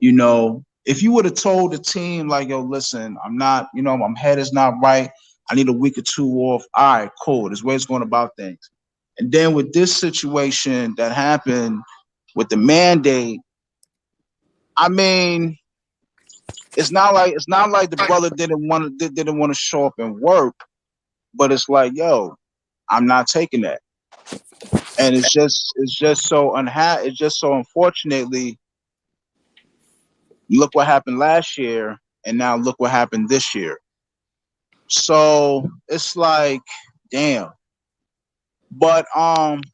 If you would have told the team, like, yo, listen, I'm not, my head is not right. I need a week or two off. All right, cool. This way it's going about things. And then with this situation that happened with the mandate, I mean, it's not like the brother didn't want to show up and work, but it's like, yo, I'm not taking that. And it's just so unfortunately, look what happened last year, and now look what happened this year. So it's like, damn. But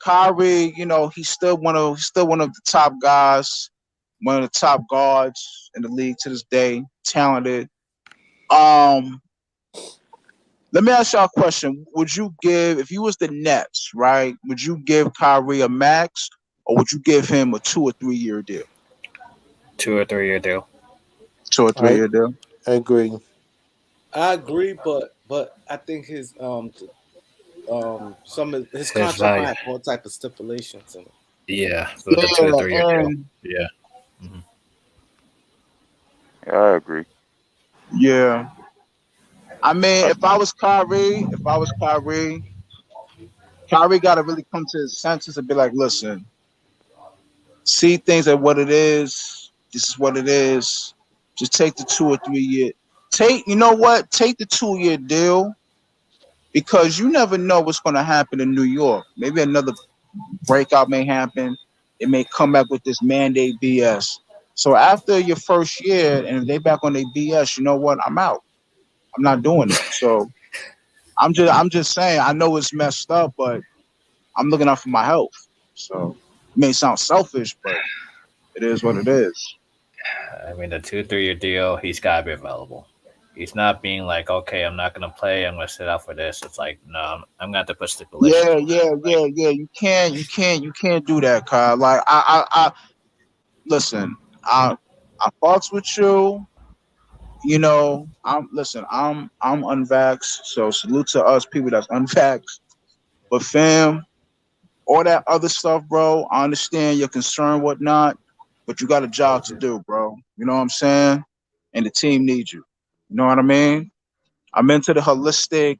Kyrie, he's still one of the top guys, one of the top guards in the league to this day, talented. Um, Let me ask y'all a question. Would you give, if you was the Nets, right? Would you give Kyrie a max, or would you give him a 2 or 3 year deal? 2 or 3 year deal. 2 or 3 I year deal. agree. I agree, but I think his some of his His contract value. might have all type of stipulations in it. Yeah, with a two to Yeah, three year deal. and Yeah. Hmm. Yeah, I agree. yeah. I mean, I, if I was Kyrie, Kyrie got to really come to his senses and be like, listen, see things at what it is. This is what it is. Just take the 2 or 3 year. You know what? Take the 2 year deal, because you never know what's going to happen in New York. Maybe another breakout may happen. It may come back with this mandate BS. So after your first year, and if they back on their BS, you know what? I'm out. I'm not doing it. So I'm just saying. I know it's messed up, but I'm looking out for my health. So it may sound selfish, but it is what it is. I mean, the 2 3 year deal, he's got to be available. He's not being like, okay, I'm not going to play. I'm going to sit out for this. It's like, no, I'm going to have to put stipulations Yeah, on that. yeah, Like, yeah, yeah. You can't do that, Kyle. Like I listen. I fucks with you. I'm unvaxxed, so salute to us people that's unvaxxed. But fam, all that other stuff, bro, I understand your concern, whatnot, but you got a job to do, bro. You know what I'm saying? And the team needs you. You know what I mean? I'm into the holistic,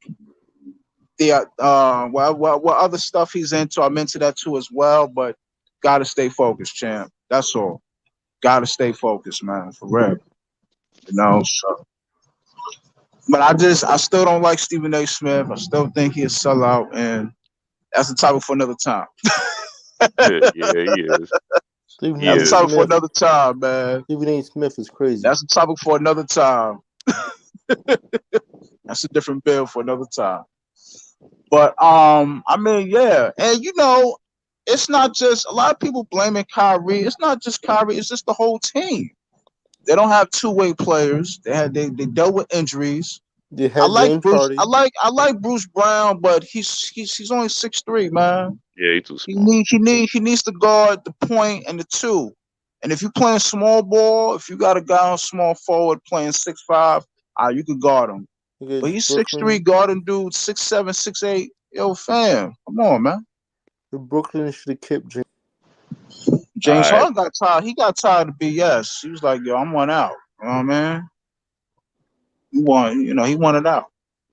what other stuff he's into. I'm into that too as well, but gotta stay focused, champ. That's all. Gotta stay focused, man, for real. So but I still don't like Stephen A. Smith. I still think he's a sellout, and that's the topic for another time. yeah, he is. Stephen Yeah. That's a A. topic for Smith. another time, man. Stephen A. Smith is crazy. That's a topic for another time. That's a different bill for another time. But I mean, yeah, and it's not just a lot of people blaming Kyrie. It's not just Kyrie. It's just the whole team. They don't have two-way players. They dealt with injuries. They I had like James Bruce. Harden. I like Bruce Brown, but he's only 6'3", man. Yeah, he too He small. needs to guard the point and the two. And if you're playing small ball, if you got a guy on small forward playing 6'5", you can guard him. But he's 6'3", guarding dude 6'7", 6'8". Yo, fam, come on, man. Brooklyn should have kept James. James All right. Harden got tired. He got tired of BS. He was like, yo, I'm one out. You know what I mean? He wanted out.